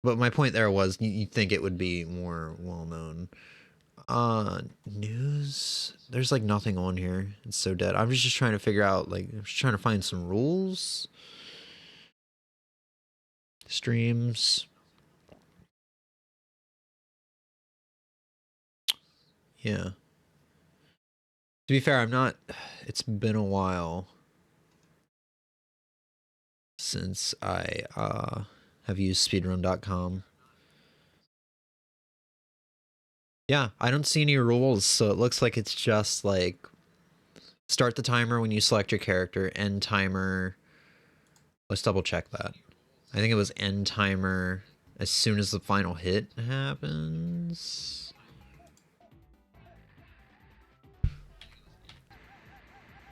But my point there was you'd think it would be more well-known. News? There's like nothing on here. It's so dead. I'm just trying to figure out, like, I'm just trying to find some rules. Streams. Yeah. To be fair, it's been a while since I have used speedrun.com. Yeah, I don't see any rules, so it looks like it's just like start the timer when you select your character, end timer. Let's double check that. I think it was end timer as soon as the final hit happens.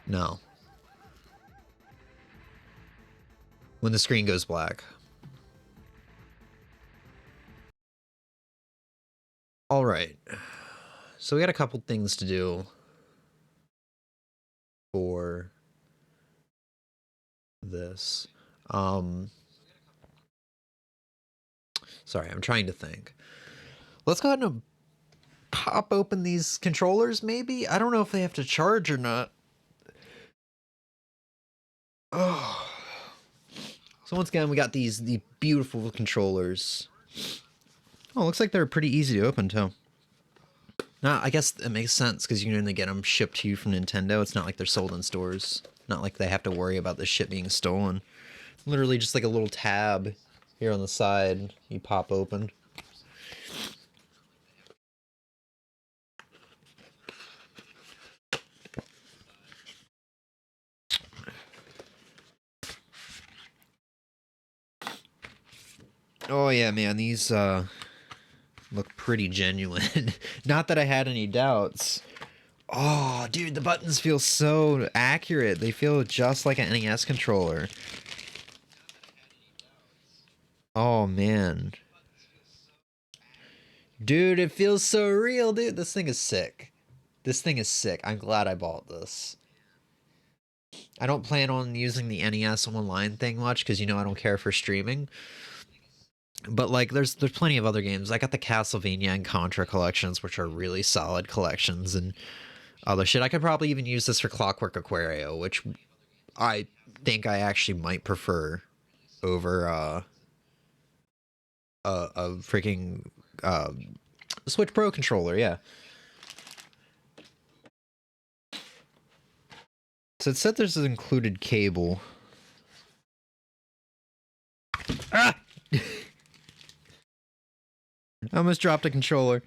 No. When the screen goes black. All right. So we got a couple things to do for this. Sorry, I'm trying to think. Let's go ahead and pop open these controllers, maybe? I don't know if they have to charge or not. Oh. So once again, we got the beautiful controllers. Oh, looks like they're pretty easy to open, too. Nah, I guess it makes sense, because you can only get them shipped to you from Nintendo. It's not like they're sold in stores. Not like they have to worry about this shit being stolen. Literally just like a little tab here on the side you pop open. Oh yeah, man, these look pretty genuine. Not that I had any doubts. Oh, dude, the buttons feel so accurate. They feel just like an NES controller. Oh, man. Dude, it feels so real, dude. This thing is sick. This thing is sick. I'm glad I bought this. I don't plan on using the NES online thing much because, you know, I don't care for streaming. But, like, there's plenty of other games. I got the Castlevania and Contra collections, which are really solid collections, and other shit. I could probably even use this for Clockwork Aquario, which I think I actually might prefer over a freaking Switch Pro controller. Yeah. So it said there's an included cable. Ah! I almost dropped a controller.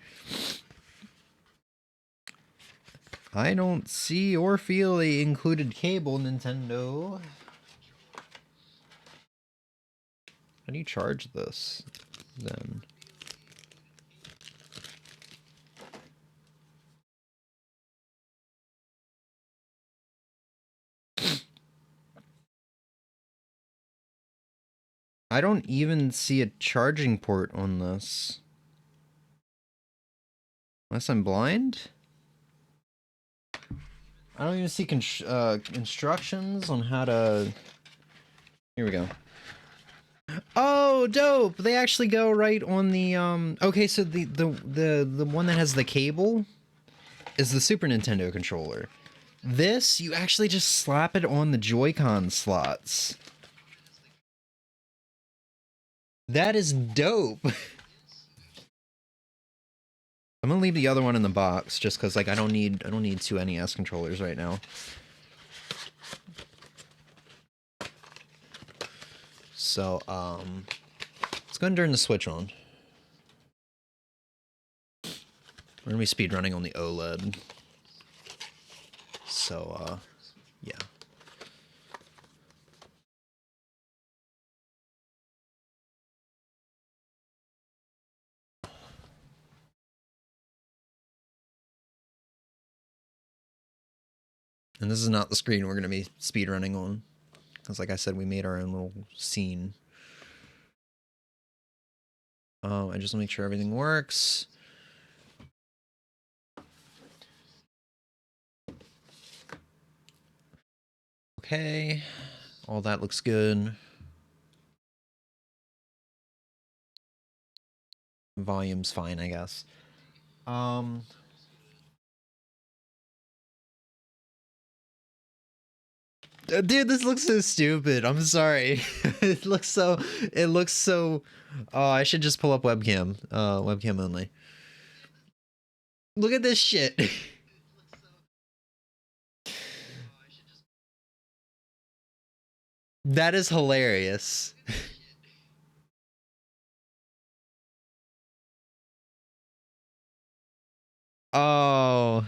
I don't see or feel a included cable, Nintendo. How do you charge this, then? I don't even see a charging port on this. Unless I'm blind? I don't even see instructions on how to... Here we go. Oh, dope! They actually go right on the, Okay, so the one that has the cable is the Super Nintendo controller. This, you actually just slap it on the Joy-Con slots. That is dope! I'm gonna leave the other one in the box, just because, like, I don't need two NES controllers right now. So, let's go ahead and turn the Switch on. We're gonna be speedrunning on the OLED. So, yeah. And this is not the screen we're gonna be speedrunning on. Because, like I said, we made our own little scene. I just want to make sure everything works. Okay. All that looks good. Volume's fine, I guess. Dude, this looks so stupid. I'm sorry. It looks so... Oh, I should just pull up webcam. Webcam only. Look at this shit. That is hilarious. Oh,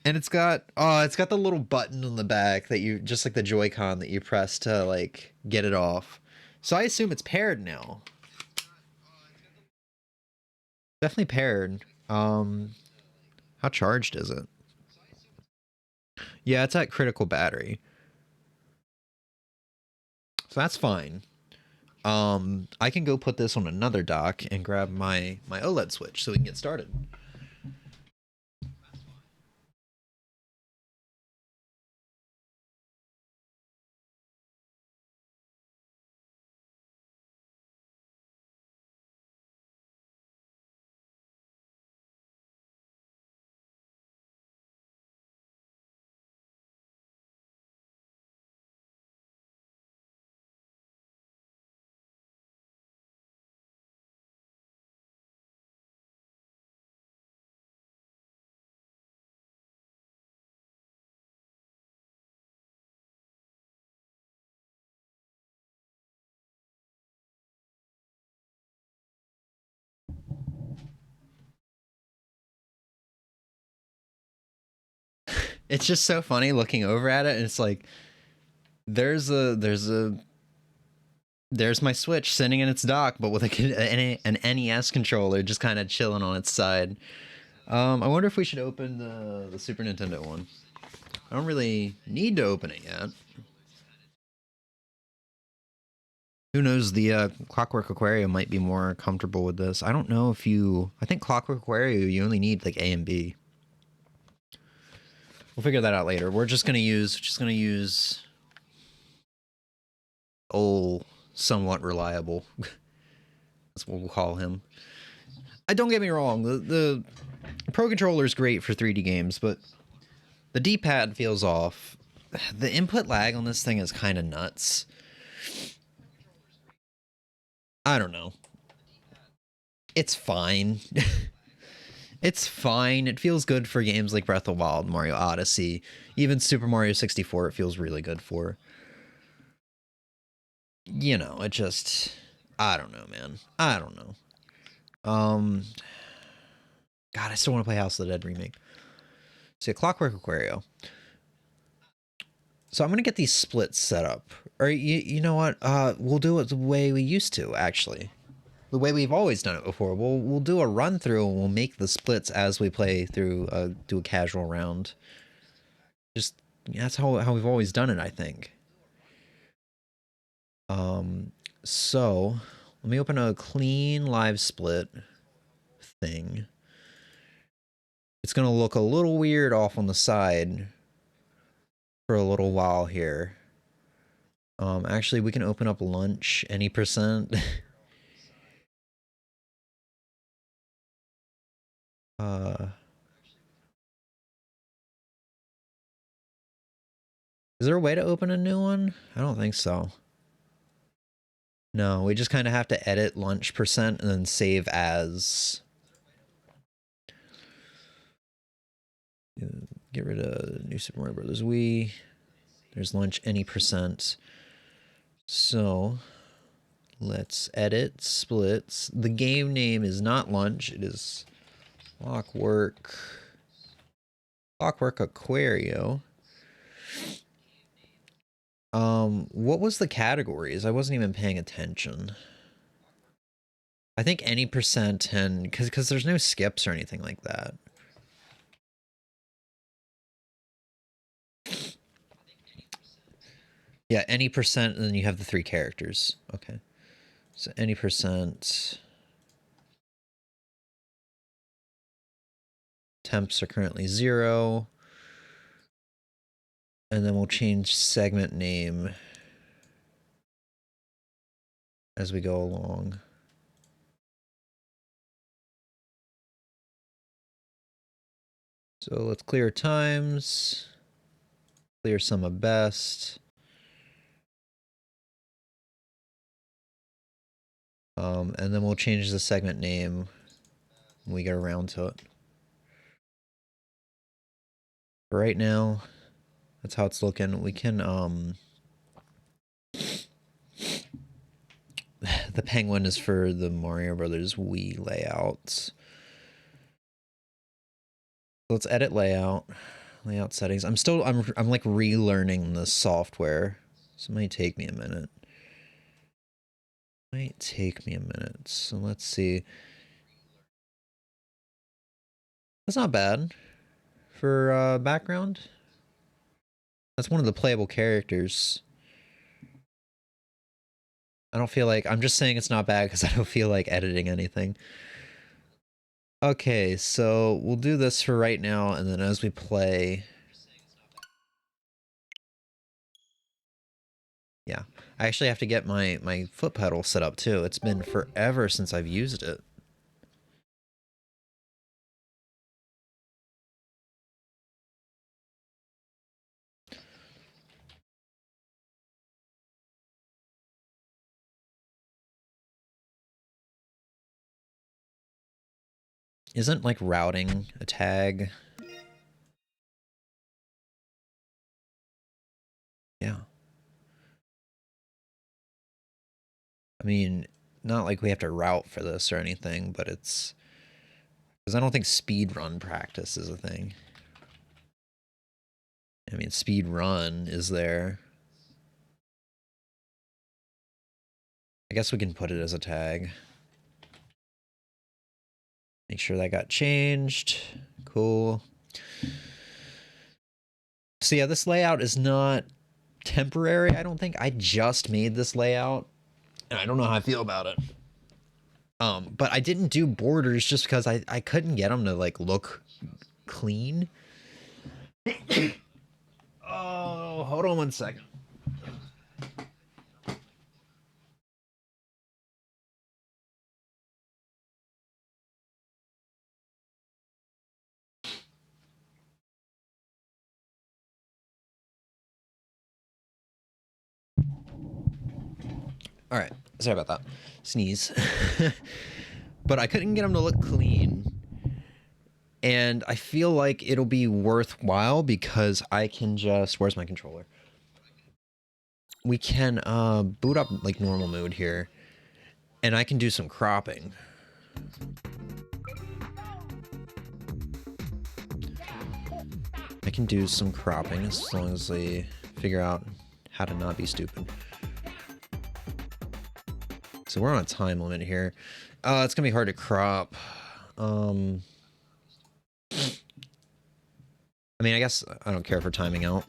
and it's got the little button on the back that you just like the Joy-Con that you press to like get it off. So I assume it's paired now. Definitely paired. How charged is it? Yeah, it's at critical battery. So that's fine. I can go put this on another dock and grab my OLED switch so we can get started. It's just so funny looking over at it, and it's like there's my Switch sitting in its dock, but with an NES controller just kind of chilling on its side. I wonder if we should open the Super Nintendo one. I don't really need to open it yet. Who knows? The Clockwork Aquario might be more comfortable with this. I don't know if you. I think Clockwork Aquario you only need like A and B. We'll figure that out later. We're just gonna use old, somewhat reliable. That's what we'll call him. Don't get me wrong. The Pro Controller is great for 3D games, but the D-pad feels off. The input lag on this thing is kind of nuts. I don't know. It's fine. It's fine. It feels good for games like Breath of the Wild, Mario Odyssey, even Super Mario 64 it feels really good for. You know, it just... I don't know, man. I don't know. God, I still want to play House of the Dead remake. See, Clockwork Aquario. So I'm going to get these splits set up. Or you know what? We'll do it the way we used to, actually. The way we've always done it before. We'll do a run through and we'll make the splits as we play through do a casual round. Just that's how we've always done it, I think. So let me open a clean live split thing. It's gonna look a little weird off on the side for a little while here. Actually we can open up lunch any percent. Is there a way to open a new one? I don't think so. No, we just kind of have to edit lunch percent and then save as. Get rid of New Super Mario Brothers Wii. There's lunch any percent. So let's edit splits. The game name is not lunch. It is Clockwork Aquario. What was the categories? I wasn't even paying attention. I think any percent and because there's no skips or anything like that. Yeah, any percent, and then you have the 3 characters. Okay. So any percent. Temps are currently 0. And then we'll change segment name as we go along. So let's clear times. Clear sum of best. And then we'll change the segment name when we get around to it. For right now, that's how it's looking. We can, the penguin is for the Mario Brothers Wii layouts. Let's edit layout settings. I'm like relearning the software, so it might take me a minute. So let's see. That's not bad for background. That's one of the playable characters. I don't feel like, I'm just saying it's not bad because I don't feel like editing anything. Okay, so we'll do this for right now, and then as we play... Yeah, I actually have to get my foot pedal set up too. It's been forever since I've used it. Isn't like routing a tag? Yeah. I mean, not like we have to route for this or anything, but it's... Because I don't think speedrun practice is a thing. I mean, speedrun is there. I guess we can put it as a tag. Make sure that got changed. Cool. So yeah, this layout is not temporary, I don't think. I just made this layout, and I don't know how I feel about it. But I didn't do borders just because I couldn't get them to, like, look clean. Oh, hold on one second. All right, sorry about that. Sneeze. But I couldn't get them to look clean. And I feel like it'll be worthwhile because I can just... Where's my controller? We can boot up like normal mode here. And I can do some cropping. I can do some cropping as long as they figure out how to not be stupid. So we're on a time limit here. It's gonna be hard to crop. I mean, I guess I don't care for timing out.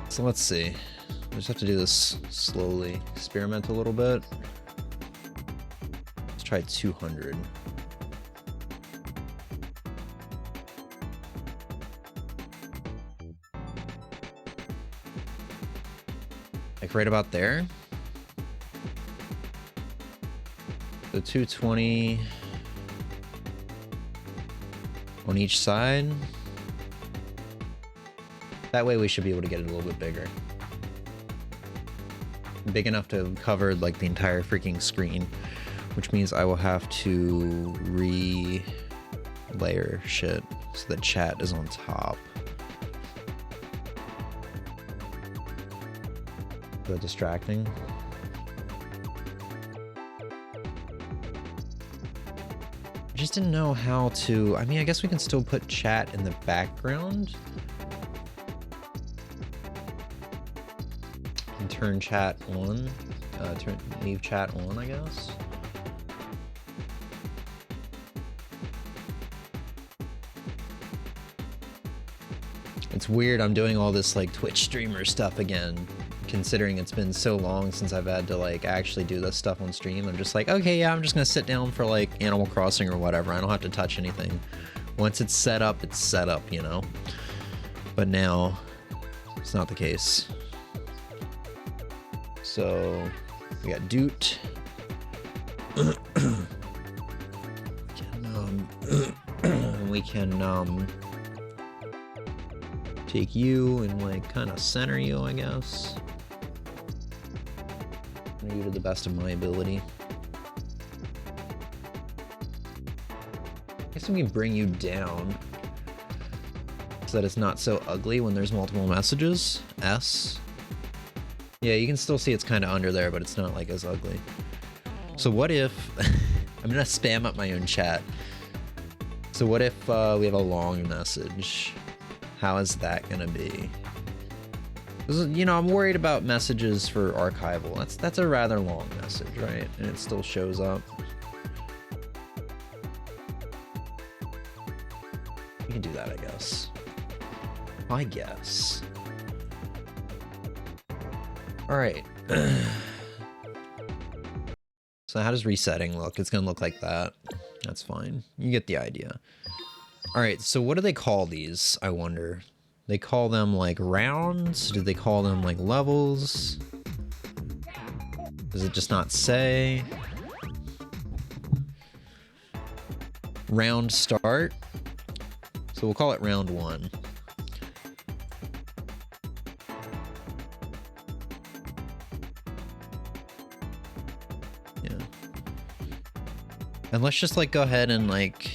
So let's see. We just have to do this slowly. Experiment a little bit. Let's try 200. Like right about there. So 220 on each side. That way we should be able to get it a little bit bigger. Big enough to cover like the entire freaking screen, which means I will have to re-layer shit so the chat is on top. Is that distracting? I just didn't know how to... I mean, I guess we can still put chat in the background. And turn chat on. Leave chat on, I guess. It's weird I'm doing all this like Twitch streamer stuff again, considering it's been so long since I've had to like actually do this stuff on stream. I'm just like, okay, yeah, I'm just gonna sit down for like Animal Crossing or whatever. I don't have to touch anything. Once it's set up, you know? But now, it's not the case. So, we got Doot. We can take you and like kind of center you, I guess. You to the best of my ability. I guess we can bring you down so that it's not so ugly when there's multiple messages. S. Yeah, you can still see it's kind of under there, but it's not like as ugly. So what if I'm gonna spam up my own chat. So what if we have a long message? How is that gonna be? You know, I'm worried about messages for archival. That's a rather long message, right? And it still shows up. We can do that, I guess. I guess. All right. So how does resetting look? It's gonna look like that. That's fine. You get the idea. All right, so what do they call these, I wonder? They call them like rounds? Do they call them like levels? Does it just not say? Round start. So we'll call it round 1. Yeah. And let's just like go ahead and like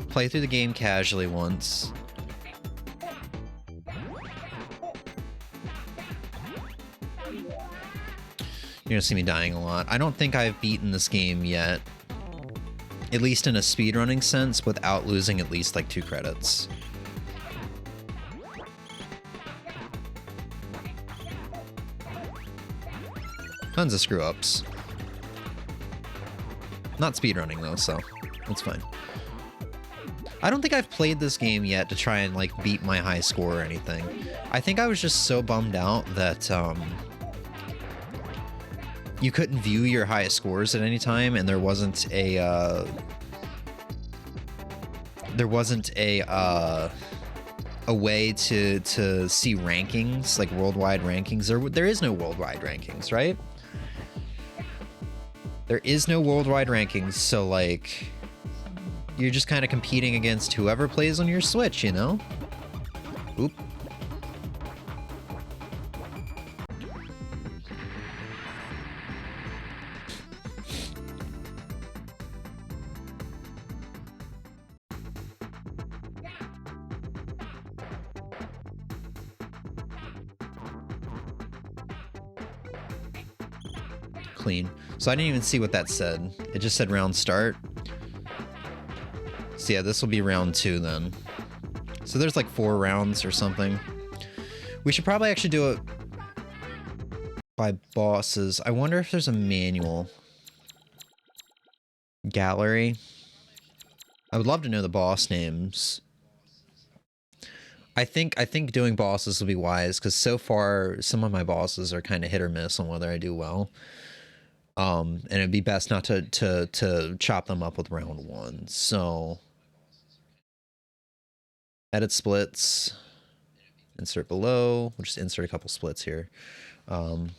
play through the game casually once. You're gonna see me dying a lot. I don't think I've beaten this game yet, at least in a speedrunning sense, without losing at least like 2 credits. Tons of screw ups. Not speedrunning though, so it's fine. I don't think I've played this game yet to try and like beat my high score or anything. I think I was just so bummed out that you couldn't view your highest scores at any time, and there wasn't a way to see rankings, like worldwide rankings. There is no worldwide rankings, right? There is no worldwide rankings, so like you're just kind of competing against whoever plays on your Switch, you know? Oop. Clean. So I didn't even see what that said. It just said round start. So yeah, this will be round 2 then. So there's like 4 rounds or something. We should probably actually do it by bosses. I wonder if there's a manual. Gallery. I would love to know the boss names. I think doing bosses will be wise, because so far some of my bosses are kind of hit or miss on whether I do well. And it'd be best not to chop them up with round 1. So edit splits, insert below. We'll just insert a couple splits here. And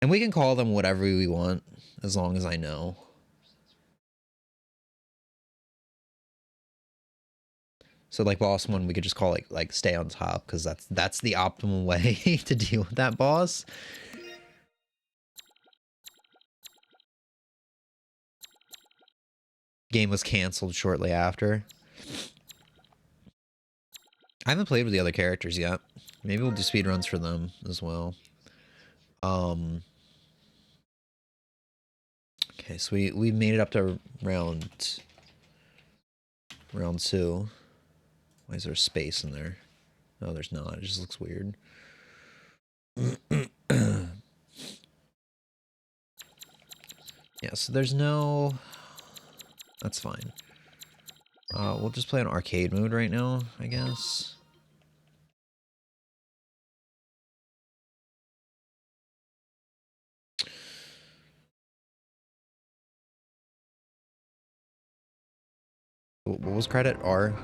we can call them whatever we want, as long as I know. So like boss 1, we could just call it like stay on top, because that's the optimal way to deal with that boss. Game was canceled shortly after. I haven't played with the other characters yet. Maybe we'll do speedruns for them as well. Okay, so we made it up to round 2. Why is there space in there? No, there's not. It just looks weird. Yeah, so there's no... That's fine. We'll just play on arcade mode right now, I guess. What was credit? R?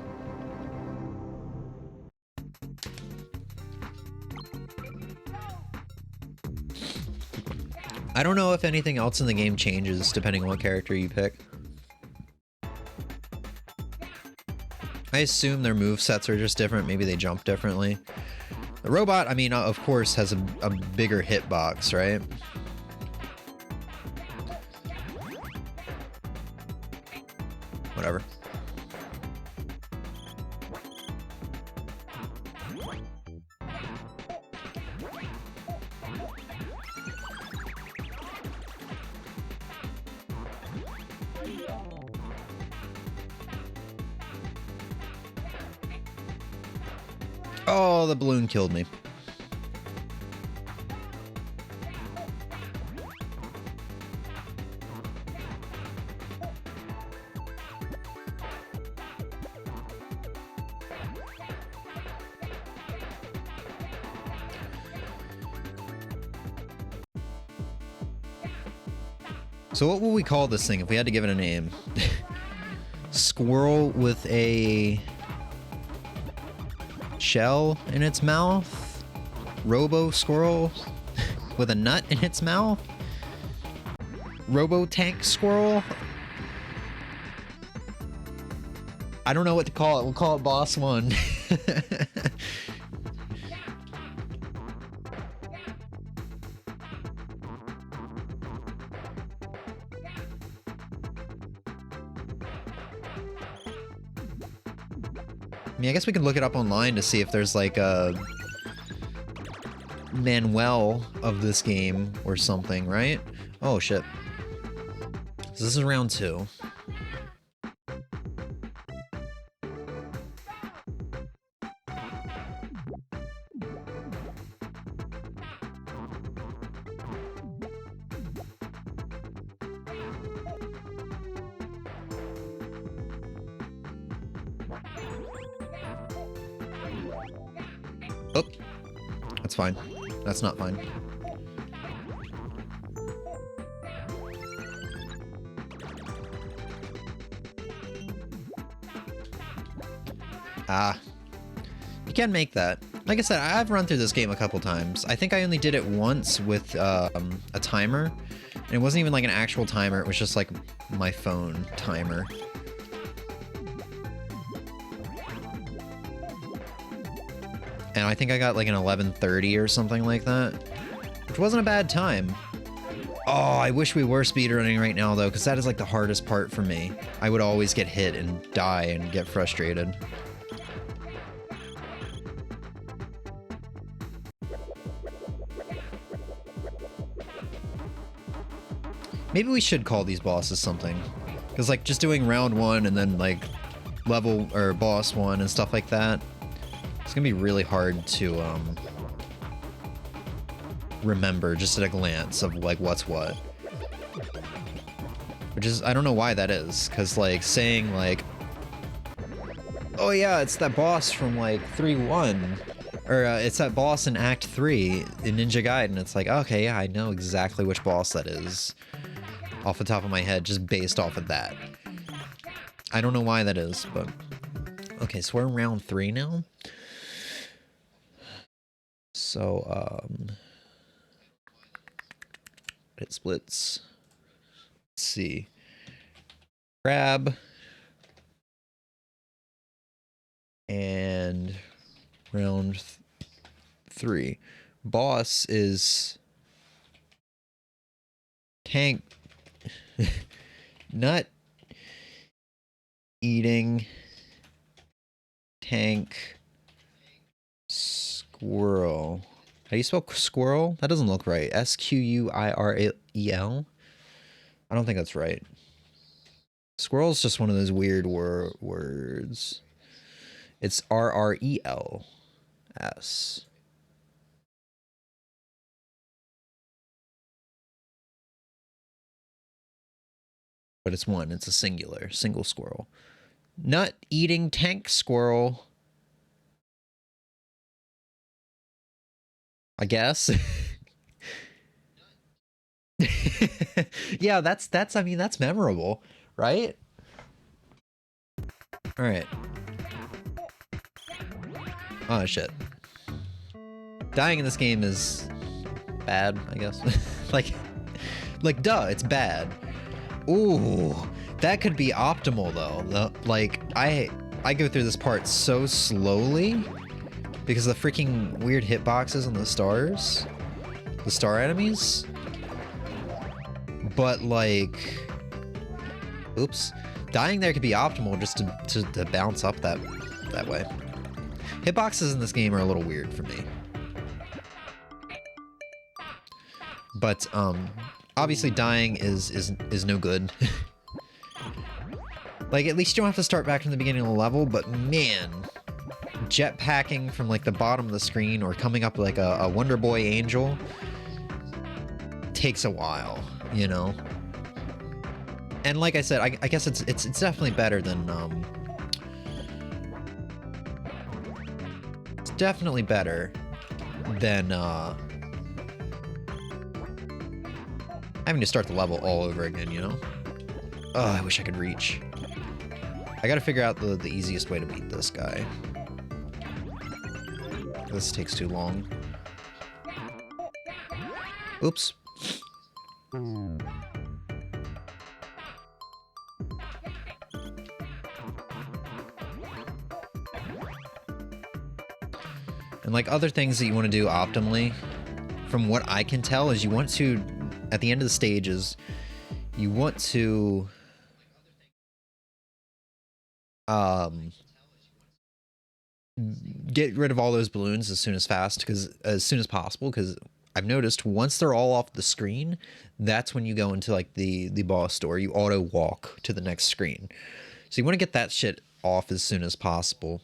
I don't know if anything else in the game changes depending on what character you pick. I assume their movesets are just different. Maybe they jump differently. The robot, I mean, of course, has a bigger hitbox, right? Whatever. Oh, the balloon killed me. So what will we call this thing if we had to give it a name? Squirrel with a shell in its mouth? Robo squirrel with a nut in its mouth? Robo tank squirrel? I don't know what to call it. We'll call it Boss 1. I mean, I guess we can look it up online to see if there's like a manual of this game or something, right? Oh, shit. So this is round 2. Oh, that's fine. That's not fine. Ah, you can make that. Like I said, I've run through this game a couple times. I think I only did it once with a timer, and it wasn't even like an actual timer. It was just like my phone timer. And I think I got like an 11:30 or something like that, which wasn't a bad time. Oh, I wish we were speedrunning right now though, because that is like the hardest part for me. I would always get hit and die and get frustrated. Maybe we should call these bosses something. Because like just doing round 1 and then like level or boss 1 and stuff like that, it's gonna be really hard to remember just at a glance of like what's what. Which is, I don't know why that is, because like saying like, oh yeah, it's that boss from like 3-1, or it's that boss in Act 3 in Ninja Gaiden, it's like, okay, yeah, I know exactly which boss that is off the top of my head, just based off of that. I don't know why that is, but... Okay, so we're in round 3 now. So, it splits. Let's see. Crab. And round 3. Boss is tank. Nut eating tank squirrel. How do you spell squirrel? That doesn't look right. S-Q-U-I-R-E-L? I don't think that's right. Squirrel is just one of those weird words. It's R-R-E-L-S. But it's one. It's a single squirrel. Nut eating tank squirrel. I guess. Yeah, I mean, that's memorable, right? All right. Oh, shit. Dying in this game is bad, I guess. like, duh, it's bad. Ooh, that could be optimal, though. Like, I go through this part so slowly because of the freaking weird hitboxes on the stars. The star enemies. But, like... Oops. Dying there could be optimal just to bounce up that way. Hitboxes in this game are a little weird for me. But, obviously dying is no good. Like, at least you don't have to start back from the beginning of the level, but man, jetpacking from like the bottom of the screen or coming up like a Wonder Boy angel takes a while, you know. And like I said, I guess it's definitely better than it's definitely better than having to start the level all over again, you know. Oh, I wish I could reach. I gotta figure out the easiest way to beat this guy. This takes too long. Oops. And like other things that you want to do optimally, from what I can tell, is you want to, at the end of the stages, you want to get rid of all those balloons as soon as possible, because I've noticed once they're all off the screen, that's when you go into like the boss door. You auto walk to the next screen. So you want to get that shit off as soon as possible.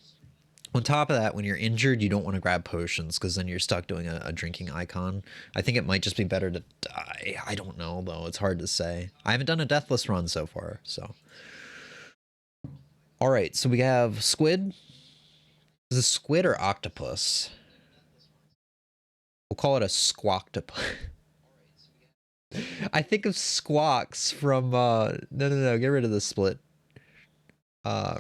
On top of that, when you're injured, you don't want to grab potions, because then you're stuck doing a drinking icon. I think it might just be better to die. I don't know, though. It's hard to say. I haven't done a deathless run so far, so. Alright, so we have squid. Is it squid or octopus? We'll call it a squawktopus. I think of squawks from, no, get rid of the split.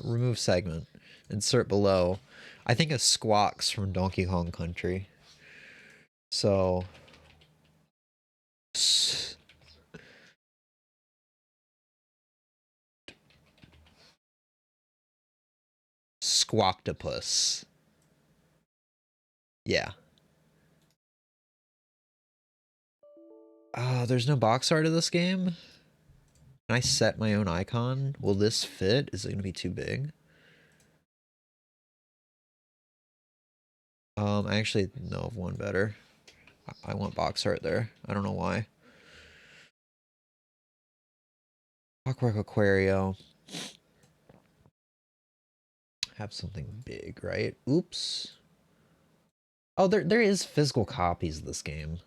Remove segment. Insert below. I think of squawks from Donkey Kong Country. So... Squawktopus. Yeah. There's no box art of this game? Can I set my own icon? Will this fit? Is it going to be too big? I actually know of one better. I want box art there. I don't know why. Clockwork Aquario. Have something big, right? Oops. Oh, there is physical copies of this game.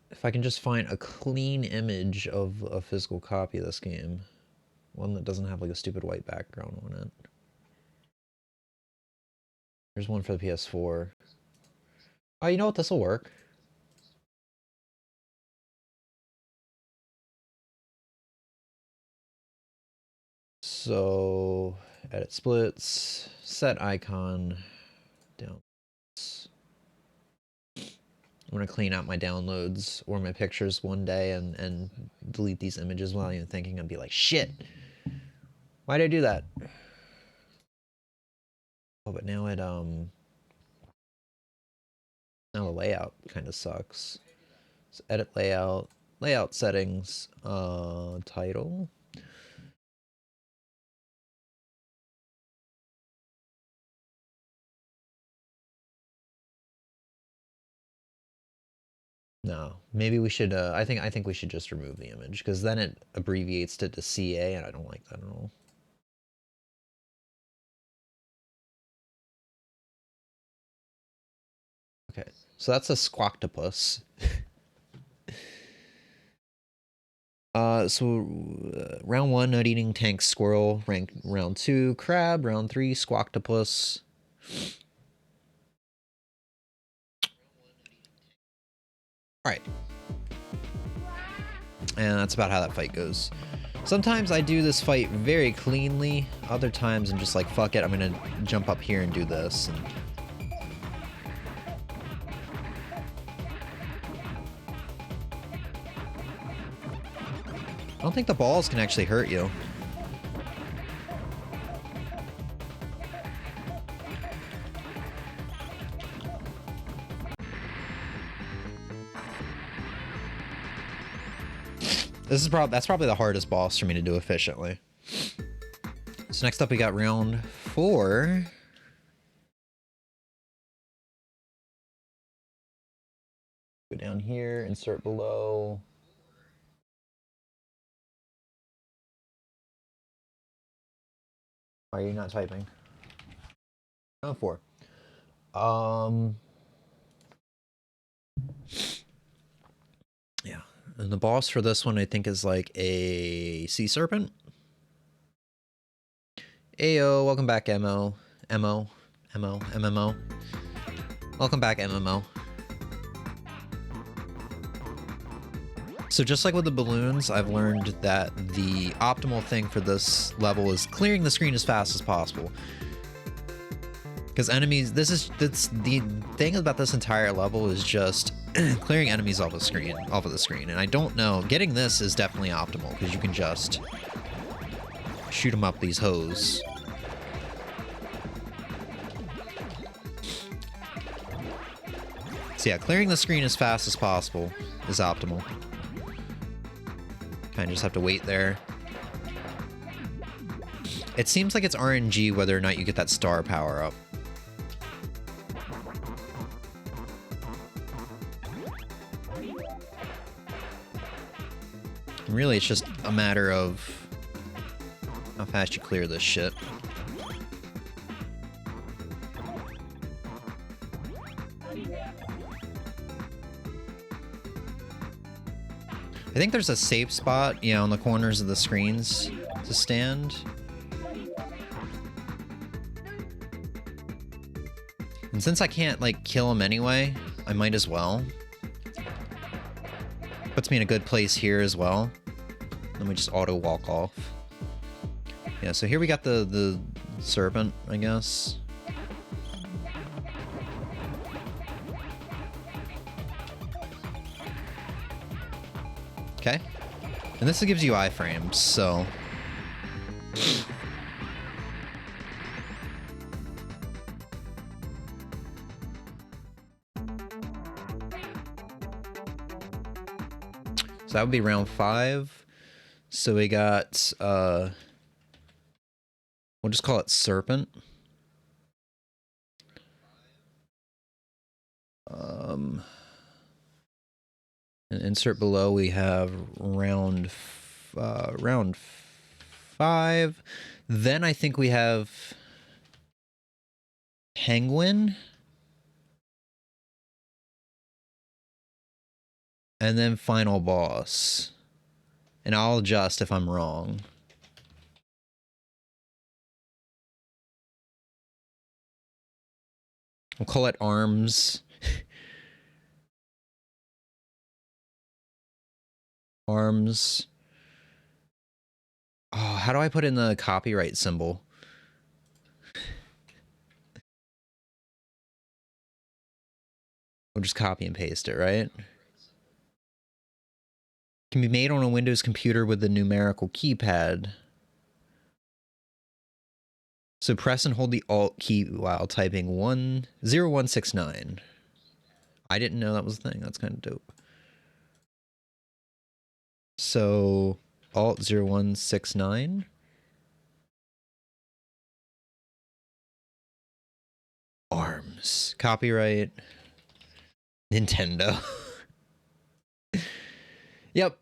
If I can just find a clean image of a physical copy of this game. One that doesn't have like a stupid white background on it. There's one for the PS4. Oh, you know what? This will work. So, edit splits, set icon, down. I'm gonna clean out my downloads or my pictures one day and delete these images without even thinking and be like, shit, why did I do that? Oh, but now it, now the layout kind of sucks. So edit layout, layout settings, title. No, maybe we should, I think we should just remove the image, because then it abbreviates to CA, and I don't like that at all. Okay, so that's a squawktopus. Round 1, nut-eating tank squirrel. Round 2, crab. Round 3, squawktopus. Alright. And that's about how that fight goes. Sometimes I do this fight very cleanly. Other times I'm just like, fuck it, I'm gonna jump up here and do this. And I don't think the balls can actually hurt you. That's probably the hardest boss for me to do efficiently. So next up we got round 4. Go down here, insert below. Why are you not typing? Oh, 4. Yeah. And the boss for this one, I think, is like a sea serpent. Ayo, welcome back, MMO. Welcome back, MMO. So just like with the balloons, I've learned that the optimal thing for this level is clearing the screen as fast as possible. Because enemies, that's the thing about this entire level is just clearing enemies off of the screen. And I don't know, getting this is definitely optimal because you can just shoot them up these hoes. So yeah, clearing the screen as fast as possible is optimal. Kind of just have to wait there. It seems like it's RNG whether or not you get that star power up. And really, it's just a matter of how fast you clear this shit. I think there's a safe spot, you know, on the corners of the screens to stand. And since I can't, like, kill him anyway, I might as well. Puts me in a good place here as well. Then we just auto walk off. Yeah, so here we got the serpent, I guess. Okay. And this gives you iframes, so... So that would be round 5. So we got, we'll just call it Serpent. And insert below we have round 5. Then I think we have Penguin. And then final boss. And I'll adjust if I'm wrong. We'll call it Arms. Arms. Oh, how do I put in the copyright symbol? We'll just copy and paste it, right? Can be made on a Windows computer with the numerical keypad. So press and hold the Alt key while typing 0169. I didn't know that was a thing. That's kind of dope. So Alt 0169. Arms. Copyright. Nintendo. Yep.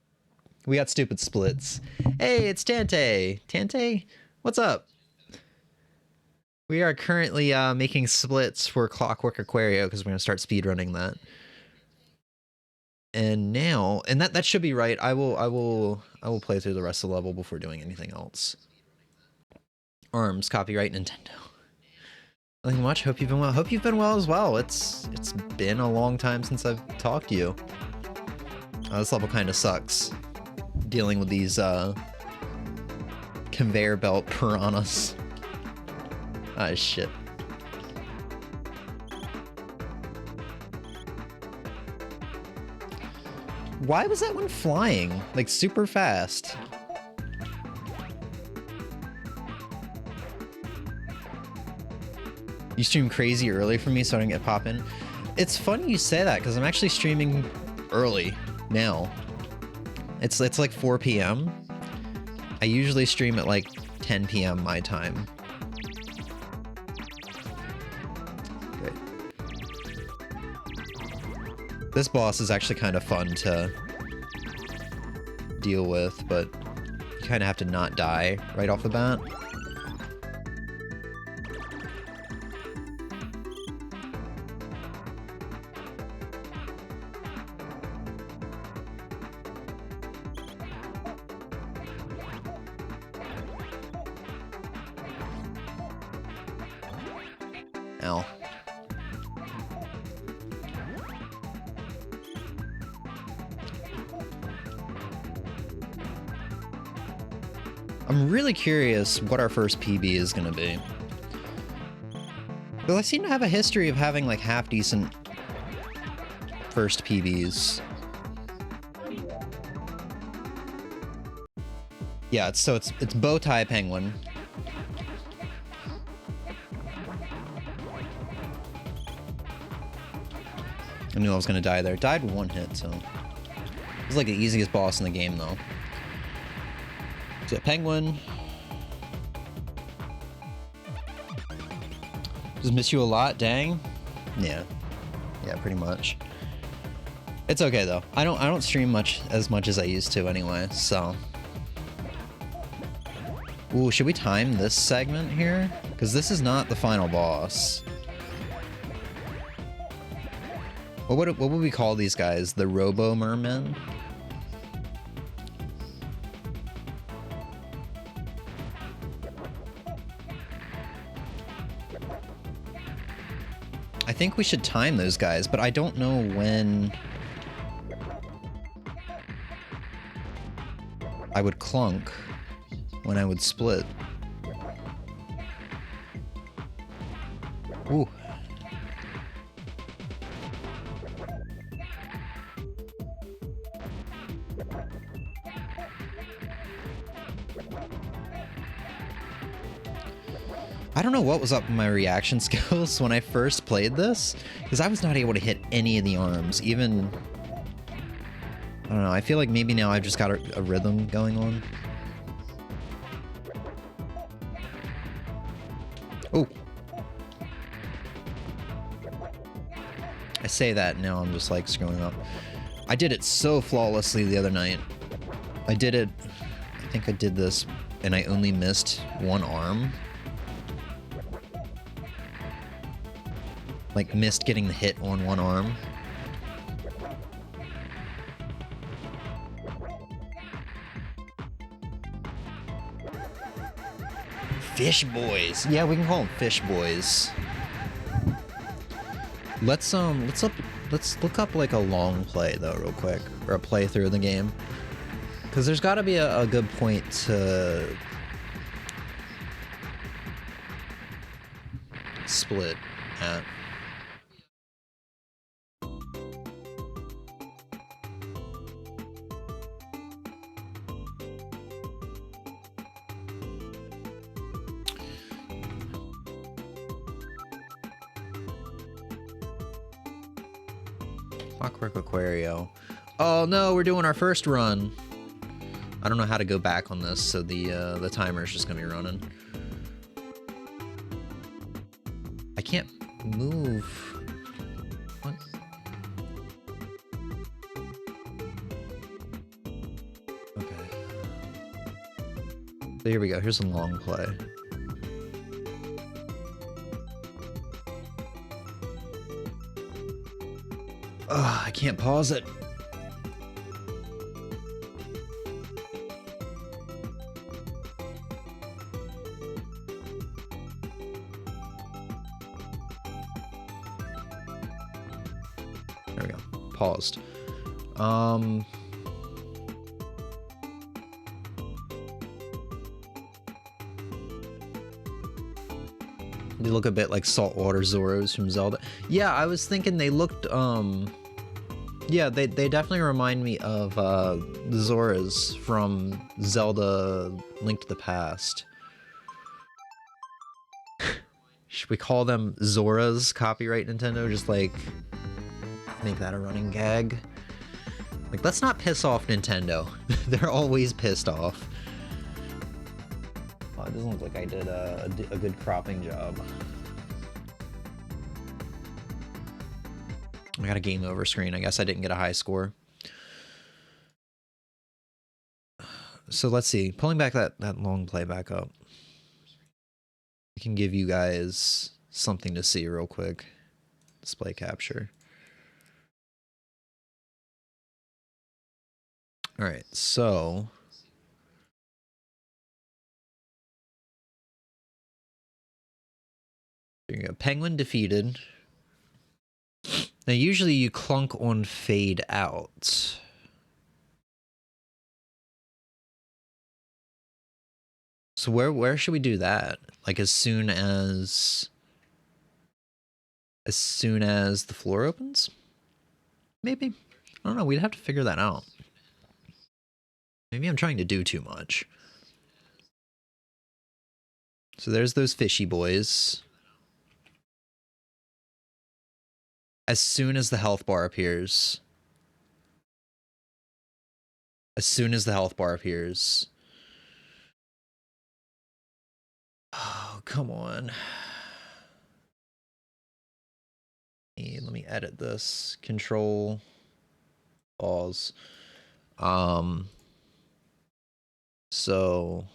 We got stupid splits. Hey, it's Tante. Tante, what's up? We are currently making splits for Clockwork Aquario because we're going to start speedrunning that. And now, and that should be right. I will play through the rest of the level before doing anything else. Arms, copyright Nintendo. Nothing much. Hope you've been well. Hope you've been well as well. It's been a long time since I've talked to you. This level kind of sucks. Dealing with these conveyor belt piranhas. Ah, shit. Why was that one flying? Like, super fast. You stream crazy early for me so I don't get pop in. It's funny you say that, because I'm actually streaming early now. It's like 4 p.m. I usually stream at like 10 p.m. my time. This boss is actually kind of fun to deal with, but you kind of have to not die right off the bat. Ow. I'm really curious what our first PB is going to be. Because I seem to have a history of having like half-decent first PBs. Yeah, it's Bowtie Penguin. I knew I was gonna die there. Died with one hit, so... It was like the easiest boss in the game, though. So, Penguin. Just miss you a lot, dang. Yeah. Yeah, pretty much. It's okay, though. I don't stream as much as I used to anyway, so... Ooh, should we time this segment here? Because this is not the final boss. What would we call these guys? The Robo Mermen? I think we should time those guys, but I don't know when I would clunk, when I would split. Ooh. I don't know what was up with my reaction skills when I first played this, because I was not able to hit any of the arms, even... I don't know, I feel like maybe now I've just got a rhythm going on. Oh! I say that, now I'm just like screwing up. I did it so flawlessly the other night. I think I did this, and I only missed one arm. Like, missed getting the hit on one arm. Fish boys. Yeah, we can call them fish boys. Let's look up like a long play though, real quick, or a playthrough of the game, because there's got to be a good point to split at. Clockwork Aquario. Oh no, we're doing our first run. I don't know how to go back on this, so the timer is just gonna be running. I can't move. What? Okay. So here we go. Here's a long play. Ugh, I can't pause it. There we go. Paused. They look a bit like saltwater Zoros from Zelda. Yeah, I was thinking they looked, yeah, they definitely remind me of the Zoras from Zelda Link to the Past. Should we call them Zoras? Copyright Nintendo? Just like make that a running gag? Like, let's not piss off Nintendo. They're always pissed off. Oh, it doesn't look like I did a good cropping job. I got a game over screen. I guess I didn't get a high score. So let's see. Pulling back that long play back up. I can give you guys something to see real quick. Display capture. All right, so there you go. Penguin defeated. Now usually you clunk on fade out. So where should we do that? Like as soon as the floor opens? Maybe. I don't know, we'd have to figure that out. Maybe I'm trying to do too much. So there's those fishy boys. As soon as the health bar appears. As soon as the health bar appears. Oh, come on. Let me edit this. Control. Pause. So.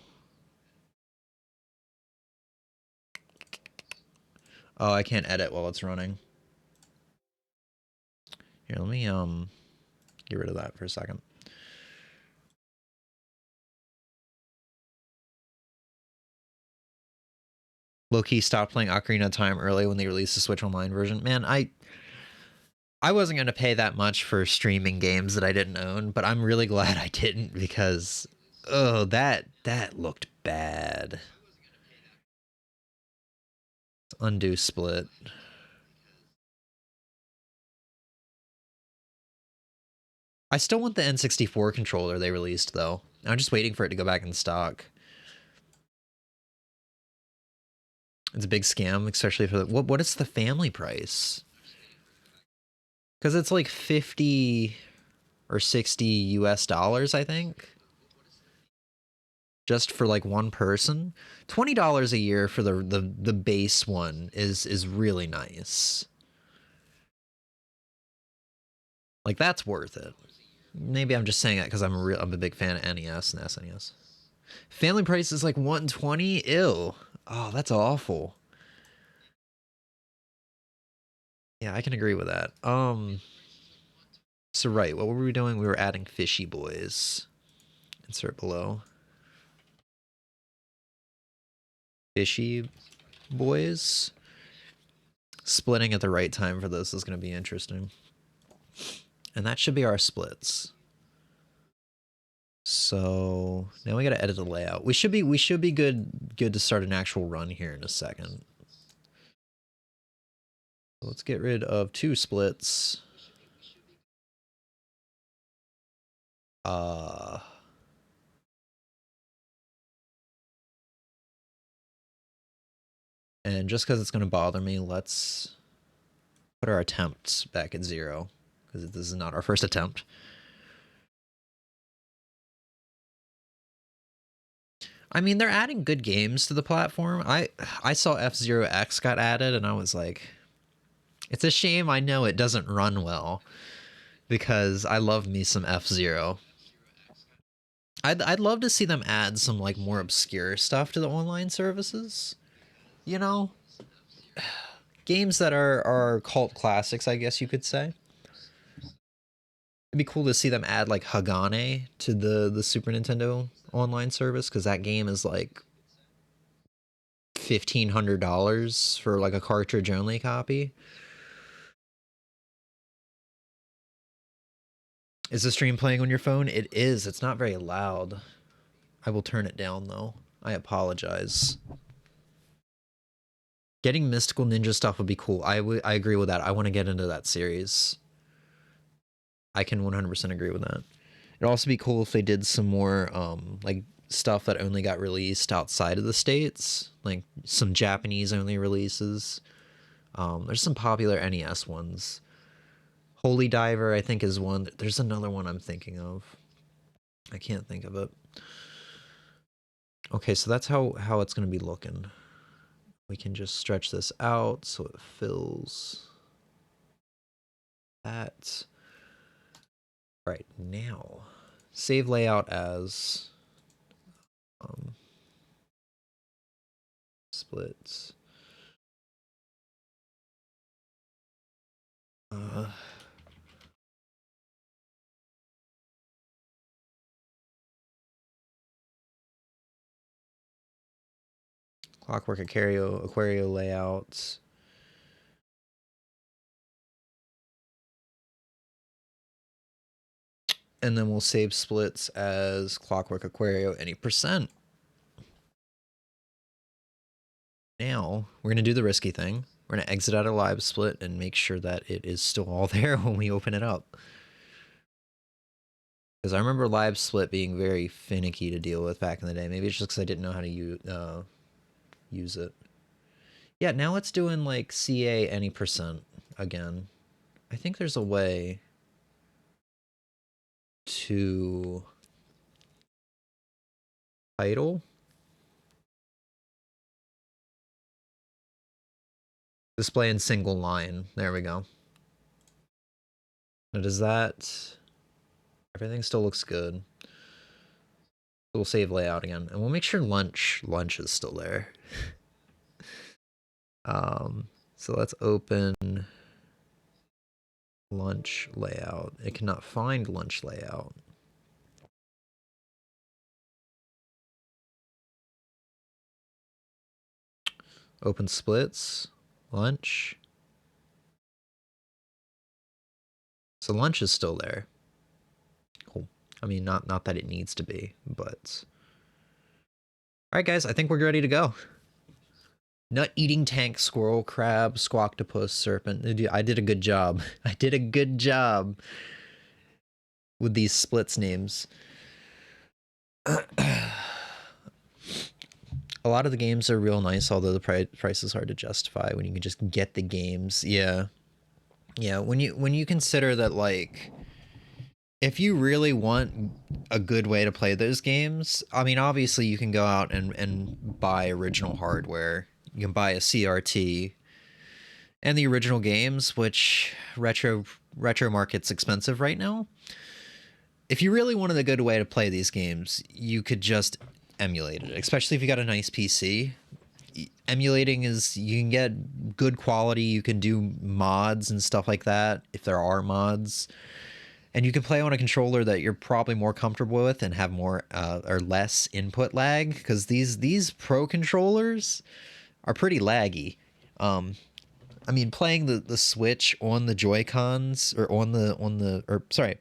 Oh, I can't edit while it's running. Here, let me get rid of that for a second. Low-key stopped playing Ocarina of Time early when they released the Switch Online version. Man, I wasn't going to pay that much for streaming games that I didn't own, but I'm really glad I didn't because, oh, that looked bad. Undo split. I still want the N64 controller they released, though. I'm just waiting for it to go back in stock. It's a big scam, especially for the... What is the family price? Because it's like 50 or 60 US dollars, I think. Just for like one person. $20 a year for the base one is really nice. Like, that's worth it. Maybe I'm just saying that because I'm a big fan of NES and SNES. Family price is like $120. Ew. Oh, that's awful. Yeah, I can agree with that. So right, what were we doing? We were adding fishy boys. Insert below. Fishy boys. Splitting at the right time for this is going to be interesting. And that should be our splits. So now we got to edit the layout. We should be good to start an actual run here in a second. Let's get rid of 2 splits. And just because it's going to bother me, let's put our attempts back at 0, because this is not our first attempt. I mean, they're adding good games to the platform. I saw F-Zero X got added, and I was like, it's a shame I know it doesn't run well, because I love me some F-Zero. I'd love to see them add some like more obscure stuff to the online services. You know? Games that are cult classics, I guess you could say. It'd be cool to see them add like Hagane to the Super Nintendo online service, because that game is like $1,500 for like a cartridge only copy. Is the stream playing on your phone? It is. It's not very loud. I will turn it down though. I apologize. Getting Mystical Ninja stuff would be cool. I agree with that. I want to get into that series. I can 100% agree with that. It'd also be cool if they did some more like stuff that only got released outside of the States, like some Japanese only releases. There's some popular NES ones. Holy Diver, I think, is one. There's another one I'm thinking of. I can't think of it. Okay, so that's how it's going to be looking. We can just stretch this out so it fills. that. Right now, save layout as splits. Clockwork Aquario layouts. And then we'll save splits as Clockwork Aquario any percent. Now, we're going to do the risky thing. We're going to exit out a live split and make sure that it is still all there when we open it up. Because I remember live split being very finicky to deal with back in the day. Maybe it's just because I didn't know how to use it. Yeah, now it's doing like CA any percent again. I think there's a way to title. Display in single line. There we go. Now does that... Everything still looks good. We'll save layout again. And we'll make sure lunch is still there. So let's open lunch layout. It cannot find lunch layout. Open splits, lunch. So lunch is still there. Cool. I mean, not that it needs to be, but... All right, guys, I think we're ready to go. Nut-eating tank, squirrel, crab, squawktopus, serpent. I did a good job. I did a good job with these splits names. A lot of the games are real nice, although the price is hard to justify when you can just get the games. Yeah. Yeah, when you consider that, like, if you really want a good way to play those games, I mean, obviously you can go out and buy original hardware. You can buy a CRT and the original games, which retro market's expensive right now. If you really wanted a good way to play these games, you could just emulate it, especially if you got a nice PC. Emulating is, you can get good quality, you can do mods and stuff like that, if there are mods. And you can play on a controller that you're probably more comfortable with and have more or less input lag, because these pro controllers are pretty laggy. I mean, playing the Switch on the Joy-Cons or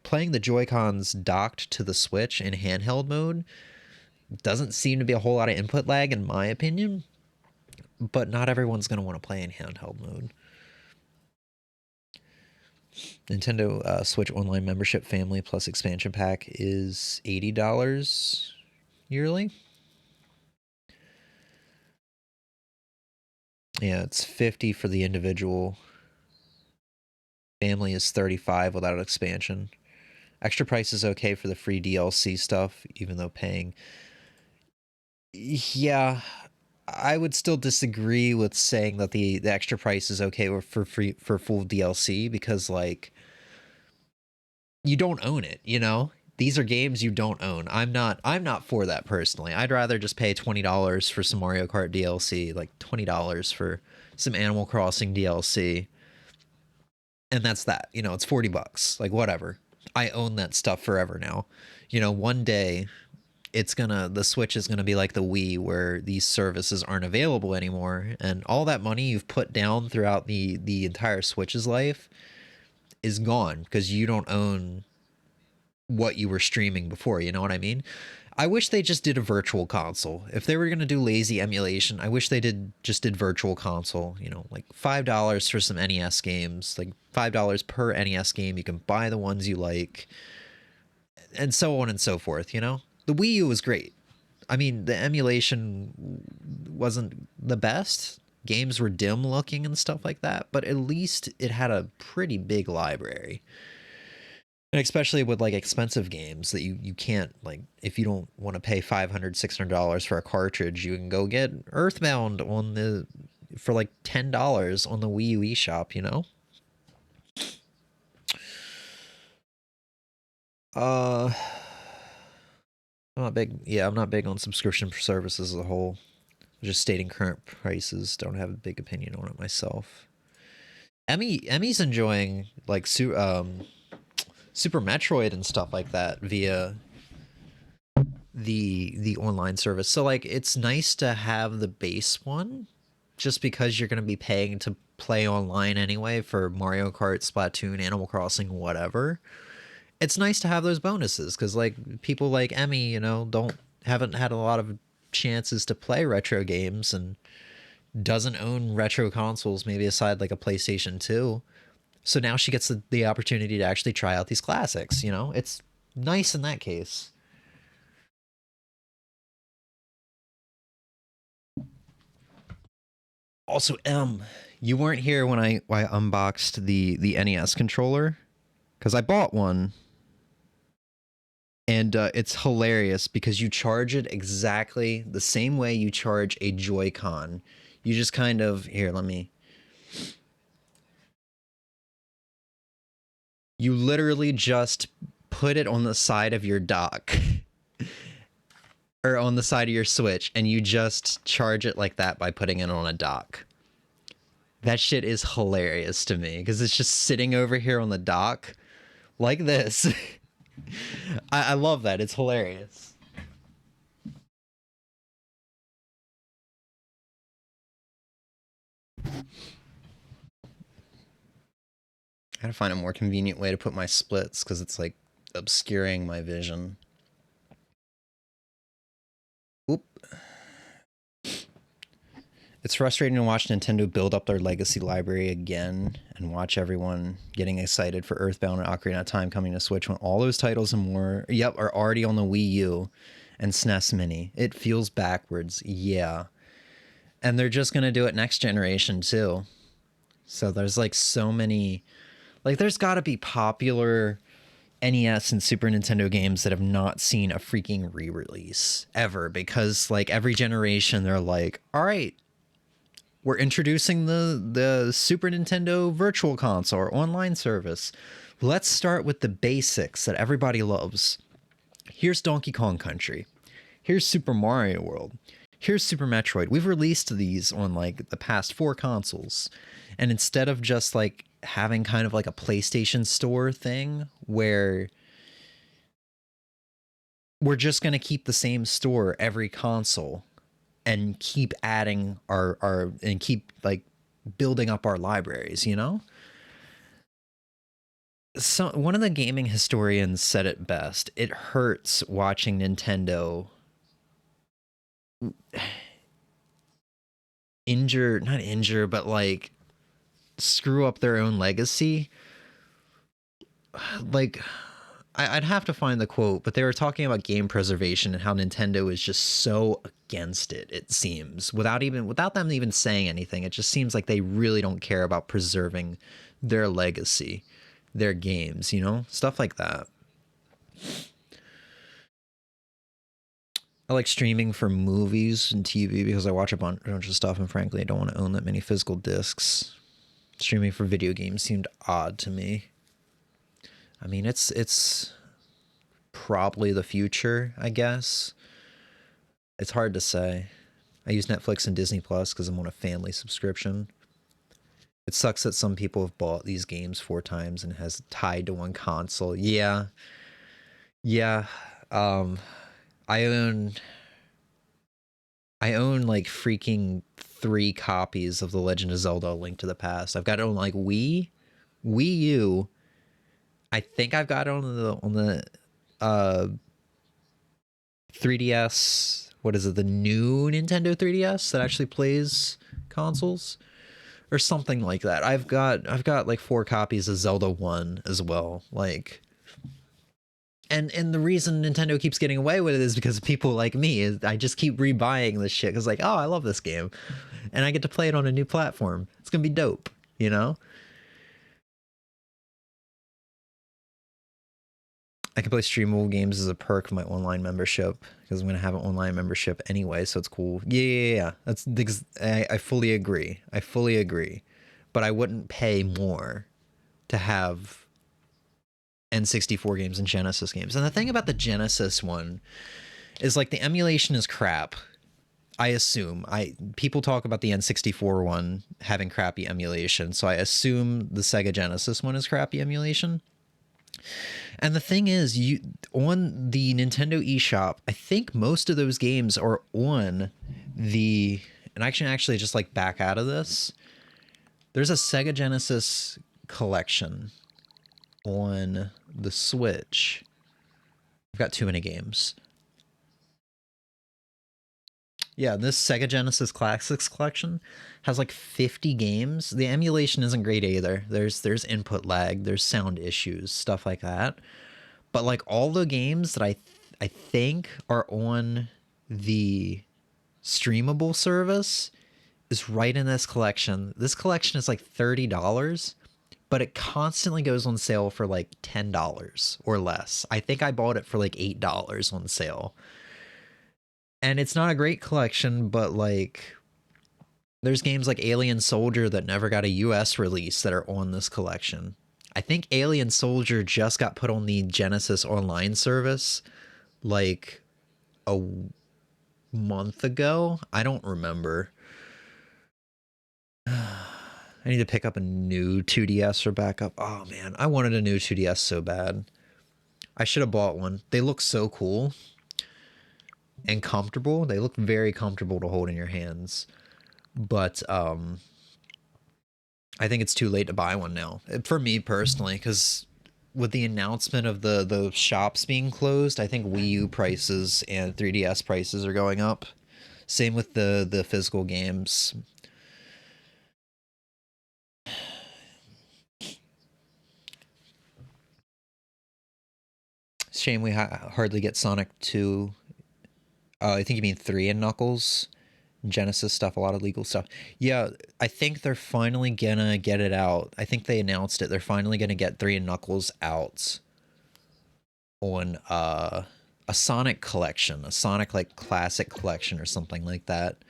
playing the Joy-Cons docked to the Switch in handheld mode doesn't seem to be a whole lot of input lag in my opinion, but not everyone's going to want to play in handheld mode. Nintendo Switch Online Membership Family Plus Expansion Pack is $80 yearly. Yeah, it's $50 for the individual. Family is $35 without an expansion. Extra price is okay for the free DLC stuff, even though paying... Yeah, I would still disagree with saying that the extra price is okay for full DLC, because, like, you don't own it, you know? These are games you don't own. I'm not for that personally. I'd rather just pay $20 for some Mario Kart DLC, like $20 for some Animal Crossing DLC. And that's that. You know, it's $40. Like, whatever. I own that stuff forever now. You know, one day the Switch is gonna be like the Wii, where these services aren't available anymore, and all that money you've put down throughout the entire Switch's life is gone because you don't own what you were streaming before, you know what I mean? I wish they just did a virtual console. If they were going to do lazy emulation, I wish they just did virtual console, you know, like $5 for some NES games, like $5 per NES game. You can buy the ones you like, and so on and so forth, you know? The Wii U was great. I mean, the emulation wasn't the best. Games were dim looking and stuff like that, but at least it had a pretty big library. And especially with, like, expensive games that you can't, like, if you don't want to pay $500, $600 for a cartridge, you can go get Earthbound for like $10 on the Wii U eShop, you know? I'm not big. Yeah, I'm not big on subscription services as a whole. Just stating current prices. Don't have a big opinion on it myself. Emmy's enjoying like Super Metroid and stuff like that via the online service. So like it's nice to have the base one just because you're going to be paying to play online anyway for Mario Kart, Splatoon, Animal Crossing, whatever. It's nice to have those bonuses cuz like people like Emmy, you know, haven't had a lot of chances to play retro games and doesn't own retro consoles maybe aside like a PlayStation 2. So now she gets the opportunity to actually try out these classics, you know? It's nice in that case. Also, you weren't here when I unboxed the NES controller because I bought one, and it's hilarious because you charge it exactly the same way you charge a Joy-Con. You just kind of here. You literally just put it on the side of your dock. Or on the side of your Switch, and you just charge it like that by putting it on a dock. That shit is hilarious to me because it's just sitting over here on the dock like this. I love that. It's hilarious. I gotta find a more convenient way to put my splits because it's like obscuring my vision. Oop. It's frustrating to watch Nintendo build up their legacy library again and watch everyone getting excited for Earthbound and Ocarina of Time coming to Switch when all those titles and more, are already on the Wii U and SNES Mini. It feels backwards, yeah. And they're just going to do it next generation too. So there's like so many, like there's got to be popular NES and Super Nintendo games that have not seen a freaking re-release ever because like every generation they're like, all right, we're introducing the Super Nintendo Virtual Console or online service. Let's start with the basics that everybody loves. Here's Donkey Kong Country. Here's Super Mario World. Here's Super Metroid. We've released these on like the past 4 consoles. And instead of just like having kind of like a PlayStation Store thing where we're just going to keep the same store every console and keep adding our and keep like building up our libraries, you know? So one of the gaming historians said it best. It hurts watching Nintendo not injure, but like screw up their own legacy. Like I'd have to find the quote, but they were talking about game preservation and how Nintendo is just so against it, it seems. Without them even saying anything, it just seems like they really don't care about preserving their legacy, their games, you know? Stuff like that. I like streaming for movies and TV because I watch a bunch of stuff, and frankly, I don't want to own that many physical discs. Streaming for video games seemed odd to me. I mean, it's probably the future, I guess. It's hard to say. I use Netflix and Disney Plus because I'm on a family subscription. It sucks that some people have bought these games 4 times and has tied to one console. Yeah. I own like freaking 3 copies of The Legend of Zelda: A Link to the Past. I've got it on like Wii U. I think I've got it on the 3DS. What is it? The new Nintendo 3DS that actually plays consoles or something like that. I've got like 4 copies of Zelda 1 as well. Like, and the reason Nintendo keeps getting away with it is because of people like me. I just keep rebuying this shit because like, oh, I love this game, and I get to play it on a new platform. It's gonna be dope, you know. I can play streamable games as a perk of my online membership because I'm going to have an online membership anyway, so it's cool. Yeah. I fully agree. But I wouldn't pay more to have N64 games and Genesis games. And the thing about the Genesis one is like the emulation is crap. I assume people talk about the N64 one having crappy emulation, so I assume the Sega Genesis one is crappy emulation. And the thing is, you on the Nintendo eShop, I think most of those games are on the, and I can actually just like back out of this. There's a Sega Genesis collection on the Switch. I've got too many games. Yeah, this Sega Genesis Classics collection has like 50 games. The emulation isn't great either. There's input lag, there's sound issues, stuff like that. But like all the games that I think are on the streamable service is right in this collection. This collection is like $30, but it constantly goes on sale for like $10 or less. I think I bought it for like $8 on sale. And it's not a great collection, but like there's games like Alien Soldier that never got a US release that are on this collection. I think Alien Soldier just got put on the Genesis online service like a month ago. I don't remember. I need to pick up a new 2DS for backup. Oh man, I wanted a new 2DS so bad. I should have bought one. They look so cool and comfortable. They look very comfortable to hold in your hands. But I think it's too late to buy one now. For me personally, because with the announcement of the shops being closed, I think Wii U prices and 3DS prices are going up. Same with the physical games. Shame we hardly get Sonic 2. I think you mean 3 and Knuckles. Genesis stuff, a lot of legal stuff. Yeah, I think they're finally gonna get it out. I think they announced it. They're finally gonna get 3 and Knuckles out on a Sonic collection, a Sonic like classic collection or something like that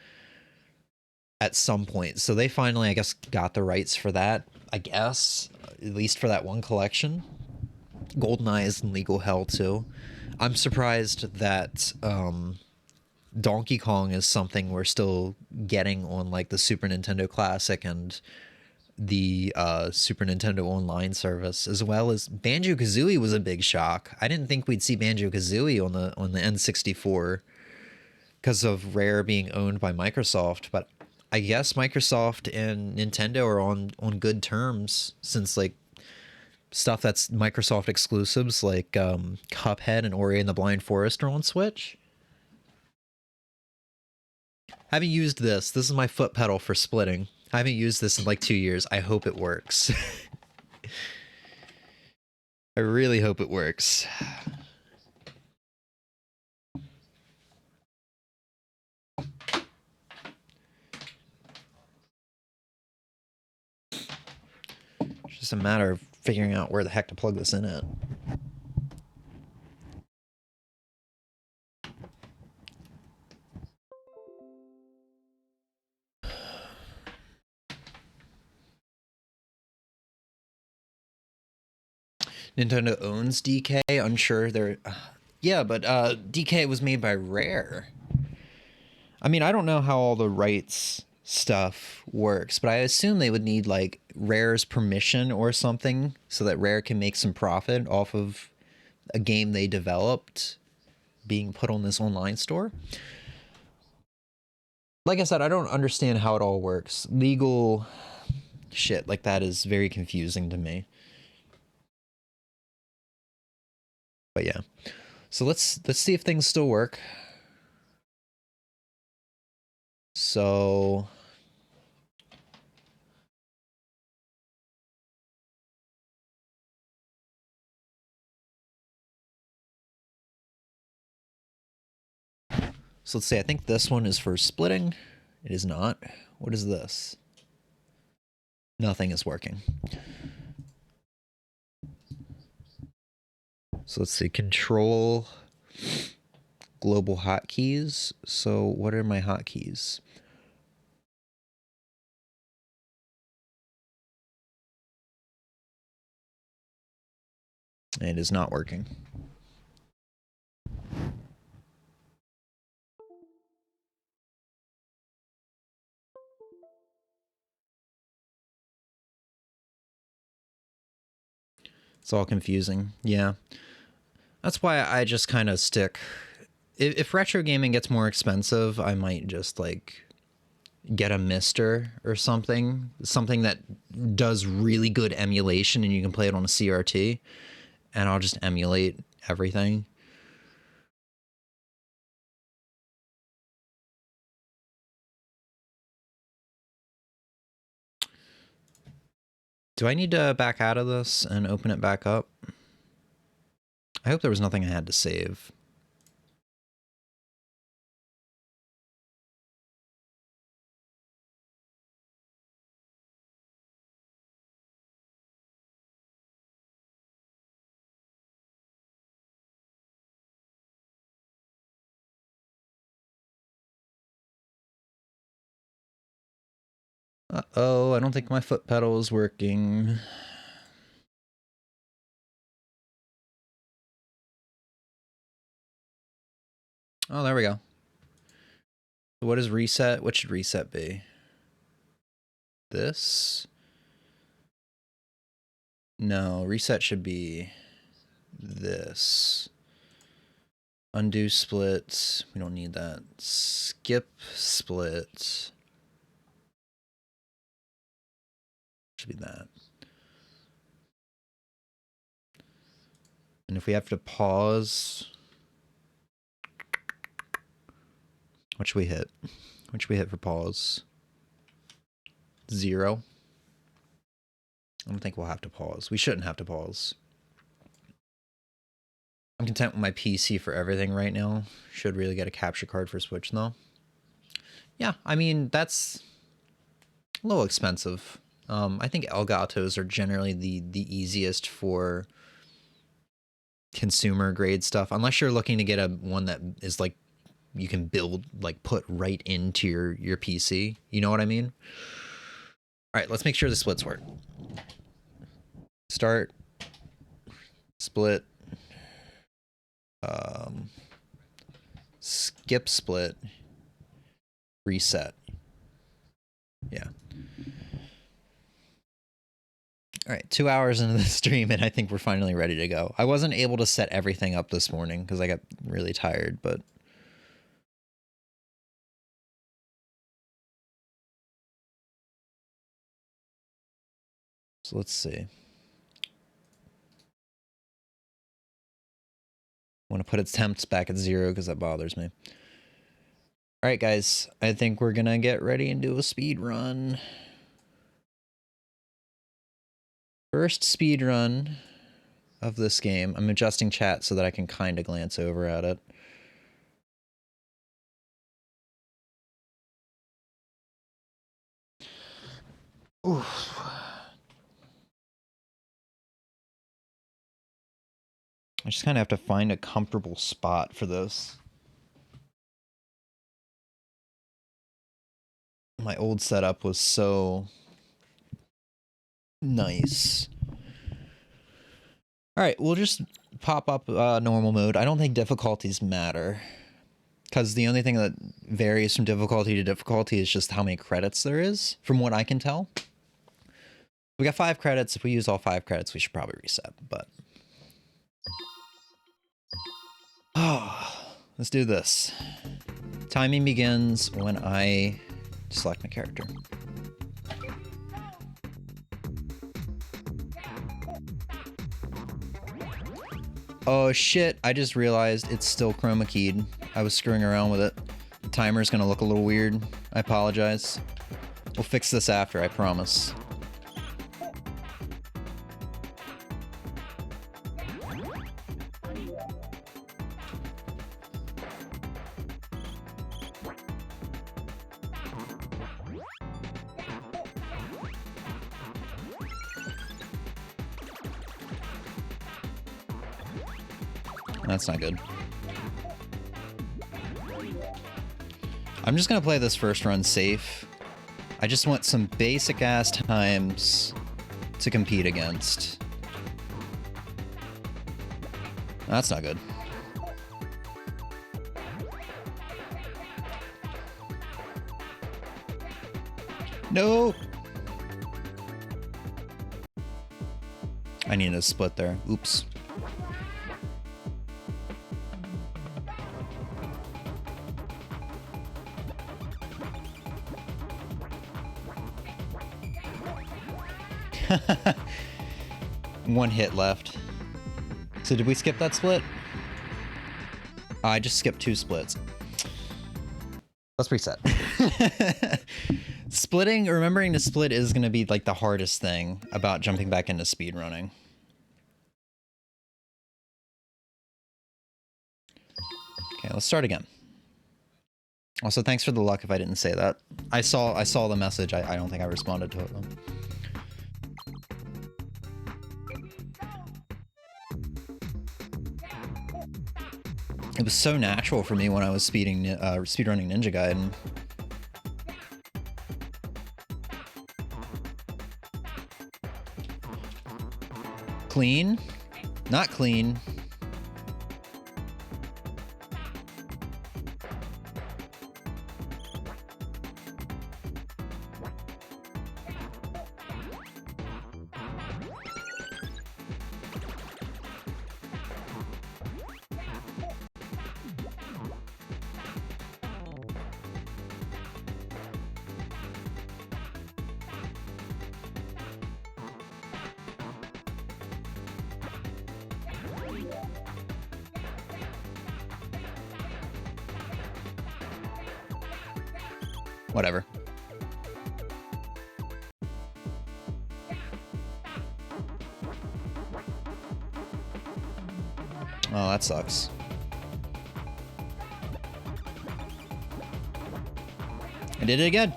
at some point. So they finally, I guess, got the rights for that, I guess, at least for that one collection. GoldenEye is in legal hell too. I'm surprised that Donkey Kong is something we're still getting on like the Super Nintendo Classic and the Super Nintendo Online service, as well as Banjo-Kazooie was a big shock. I didn't think we'd see Banjo-Kazooie on the N64 because of Rare being owned by Microsoft, but I guess Microsoft and Nintendo are on good terms, since like stuff that's Microsoft exclusives like Cuphead and Ori and the Blind Forest are on Switch. I haven't used this. This is my foot pedal for splitting. I haven't used this in like 2 years. I hope it works. I really hope it works. It's just a matter of figuring out where the heck to plug this in at. Nintendo owns DK. Unsure they're... yeah, but DK was made by Rare. I mean, I don't know how all the rights stuff works, but I assume they would need like Rare's permission or something so that Rare can make some profit off of a game they developed being put on this online store. Like I said, I don't understand how it all works. Legal shit like that is very confusing to me. But yeah. So let's see if things still work. So let's see, I think this one is for splitting. It is not. What is this? Nothing is working. So let's see, control global hotkeys. So what are my hotkeys? It is not working. It's all confusing. Yeah. That's why I just kind of stick. If retro gaming gets more expensive, I might just like get a Mister or something that does really good emulation and you can play it on a CRT, and I'll just emulate everything. Do I need to back out of this and open it back up? I hope there was nothing I had to save. Uh-oh, I don't think my foot pedal is working. Oh, there we go. So what is reset? What should reset be? This? No, reset should be this. Undo split. We don't need that. Skip split. Should be that. And if we have to pause, what should we hit? What should we hit for pause? 0. I don't think we'll have to pause. We shouldn't have to pause. I'm content with my PC for everything right now. Should really get a capture card for Switch though. Yeah, I mean, that's a little expensive. I think Elgatos are generally the easiest for consumer grade stuff, unless you're looking to get a one that is like you can build, like put right into your PC. You know what I mean? All right, let's make sure the splits work. Start, split, skip split, reset. Yeah. All right, 2 hours into the stream, and I think we're finally ready to go. I wasn't able to set everything up this morning because I got really tired, but... So let's see. I want to put its temps back at 0 because that bothers me. All right, guys, I think we're going to get ready and do a speed run. First speed run of this game. I'm adjusting chat so that I can kind of glance over at it. Oof. I just kind of have to find a comfortable spot for this. My old setup was so nice. All right, we'll just pop up normal mode. I don't think difficulties matter, because the only thing that varies from difficulty to difficulty is just how many credits there is, from what I can tell. We got 5 credits. If we use all 5 credits, we should probably reset, but... Oh, let's do this. Timing begins when I select my character. Oh shit, I just realized it's still chroma keyed. I was screwing around with it. The timer's gonna look a little weird. I apologize. We'll fix this after, I promise. That's not good. I'm just gonna play this first run safe. I just want some basic ass times to compete against. That's not good. No! I needed a split there. Oops. One hit left. So did we skip that split? I just skipped 2 splits. Let's reset. Splitting, remembering to split is going to be like the hardest thing about jumping back into speedrunning. Okay, let's start again. Also, thanks for the luck if I didn't say that. I saw the message. I don't think I responded to it though. It was so natural for me when I was speedrunning Ninja Gaiden. Clean? Not clean. Whatever. Oh, that sucks. I did it again.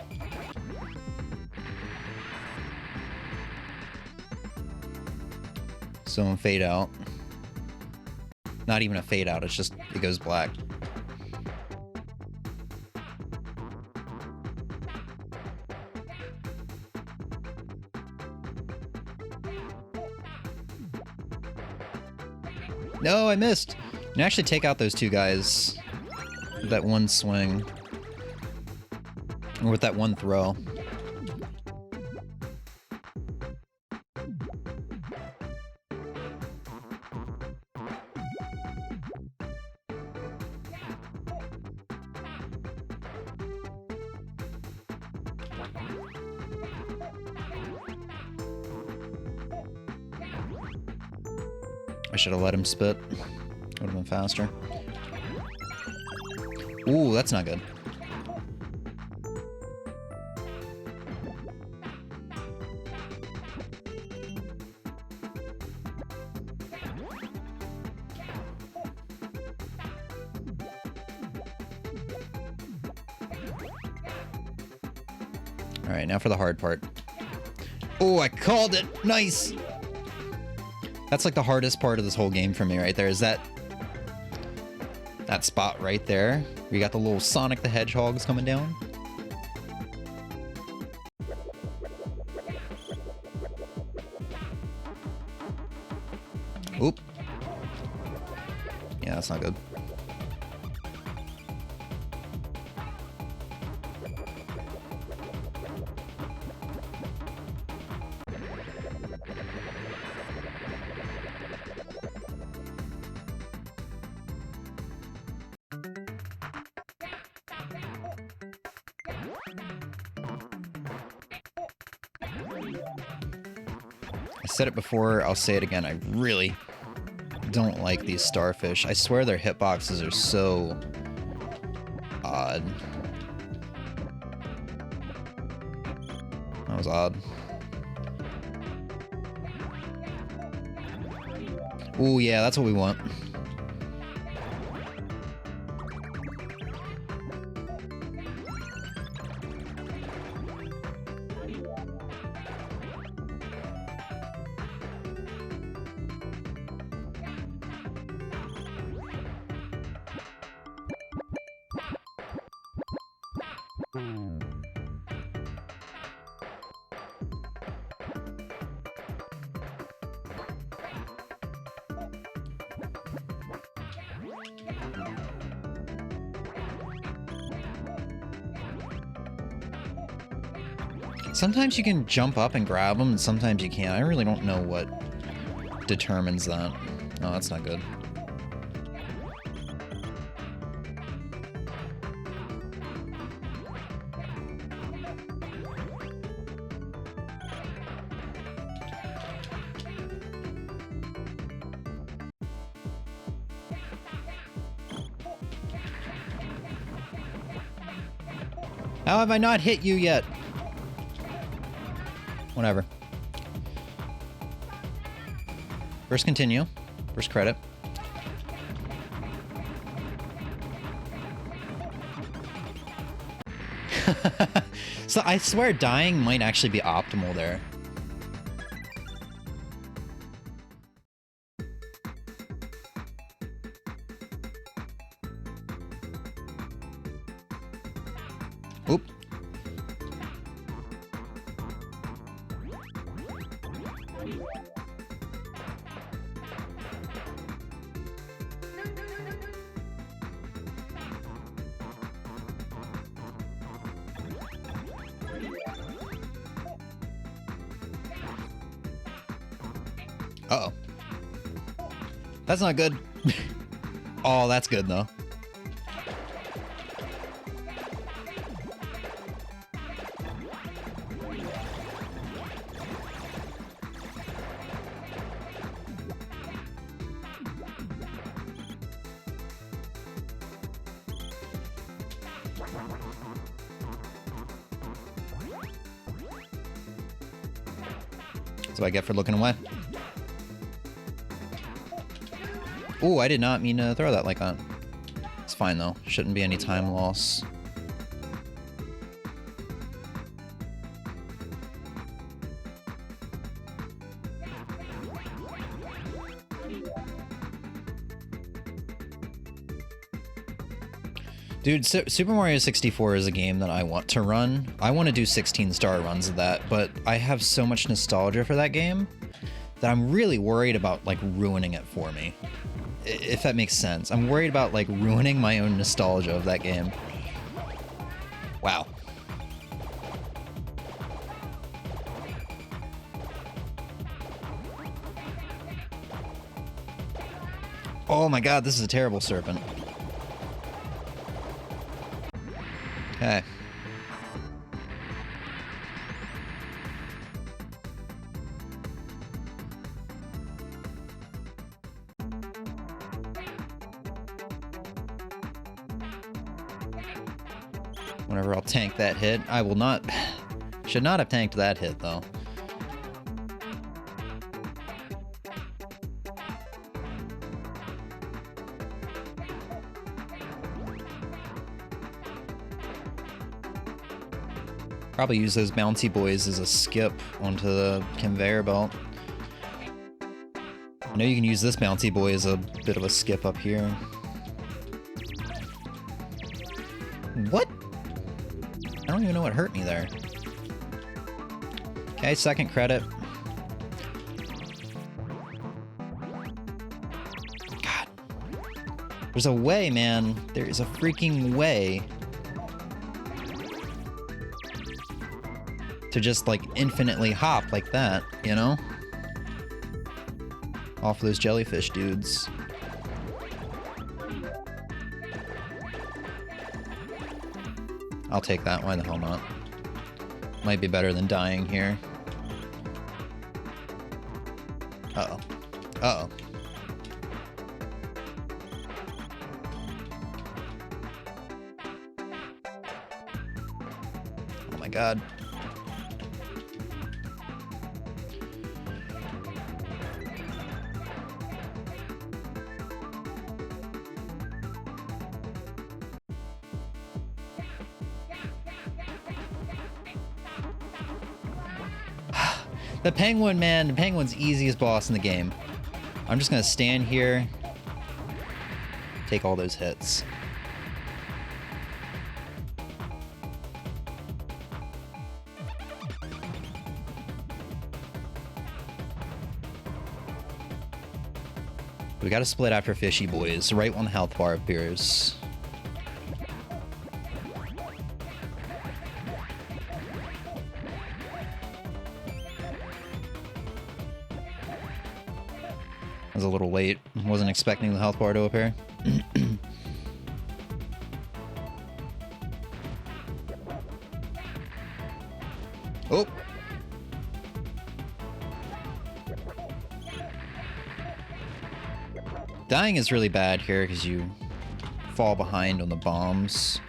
So fade out. Not even a fade out, it's just, it goes black. No, I missed. You can actually take out those 2 guys with that one swing. Or with that one throw. I should have let him spit. Would have been faster. Ooh, that's not good. All right, now for the hard part. Oh, I called it. Nice. That's like the hardest part of this whole game for me right there, is that spot right there. We got the little Sonic the Hedgehogs coming down. Oop. Yeah, that's not good. I said it before, I'll say it again. I really don't like these starfish. I swear their hitboxes are so odd. That was odd. Ooh, yeah, that's what we want. Sometimes you can jump up and grab them, and sometimes you can't. I really don't know what determines that. Oh, that's not good. How have I not hit you yet? Whatever. First continue. First credit. So I swear dying might actually be optimal there. Oop. Uh-oh. That's not good. Oh, that's good, though. That's what I get for looking away. Ooh, I did not mean to throw that like that. It's fine though. Shouldn't be any time loss. Dude, Super Mario 64 is a game that I want to run. I want to do 16-star runs of that, but I have so much nostalgia for that game that I'm really worried about, like, ruining it for me. If that makes sense. I'm worried about, like, ruining my own nostalgia of that game. Wow. Oh my god, this is a terrible serpent. Okay. Whenever I'll tank that hit. I will not... Should not have tanked that hit, though. Probably use those bouncy boys as a skip onto the conveyor belt. I know you can use this bouncy boy as a bit of a skip up here. What? I don't even know what hurt me there. Okay, second credit. God. There's a way, man. There is a freaking way to just, like, infinitely hop like that, you know? Off those jellyfish dudes. I'll take that. Why the hell not? Might be better than dying here. Uh-oh. Uh-oh. Oh my god. The penguin, man, the penguin's easiest boss in the game. I'm just gonna stand here, take all those hits. We gotta split after fishy boys, right when the health bar appears. I was a little late. Wasn't expecting the health bar to appear. Oh! Dying is really bad here because you fall behind on the bombs.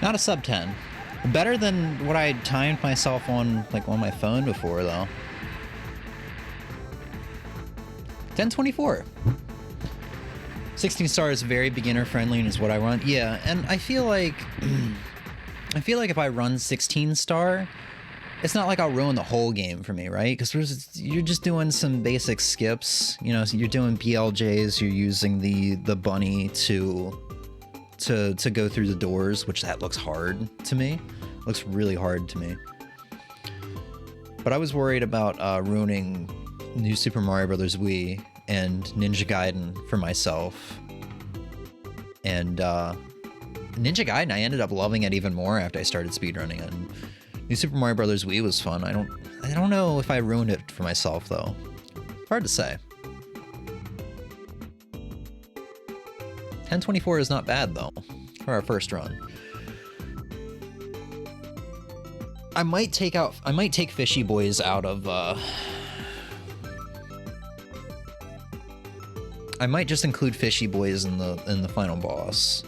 Not a sub 10. Better than what I timed myself on, like, on my phone before, though. 1024. 16 stars, very beginner friendly, and is what I run. Yeah, and I feel like if I run 16 star, it's not like I'll ruin the whole game for me, right? Because you're just doing some basic skips. You know, so you're doing BLJs. You're using the bunny to go through the doors, which that looks hard to me. Looks really hard to me. But I was worried about ruining New Super Mario Bros. Wii and Ninja Gaiden for myself. And Ninja Gaiden, I ended up loving it even more after I started speedrunning it. And New Super Mario Bros. Wii was fun. I don't know if I ruined it for myself though. Hard to say. 1024 is not bad though for our first run. I might take Fishy Boys out of I might just include Fishy Boys in the final boss.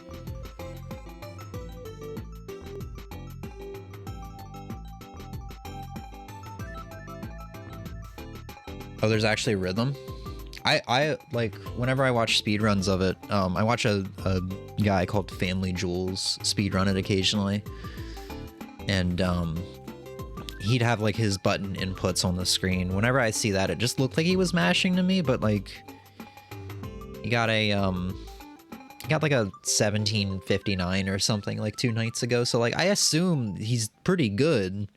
Oh, there's actually a rhythm? I like, whenever I watch speedruns of it, I watch a guy called Family Jules speedrun it occasionally. And he'd have like his button inputs on the screen. Whenever I see that, it just looked like he was mashing to me, but like he got like a 1759 or something like 2 nights ago. So like I assume he's pretty good.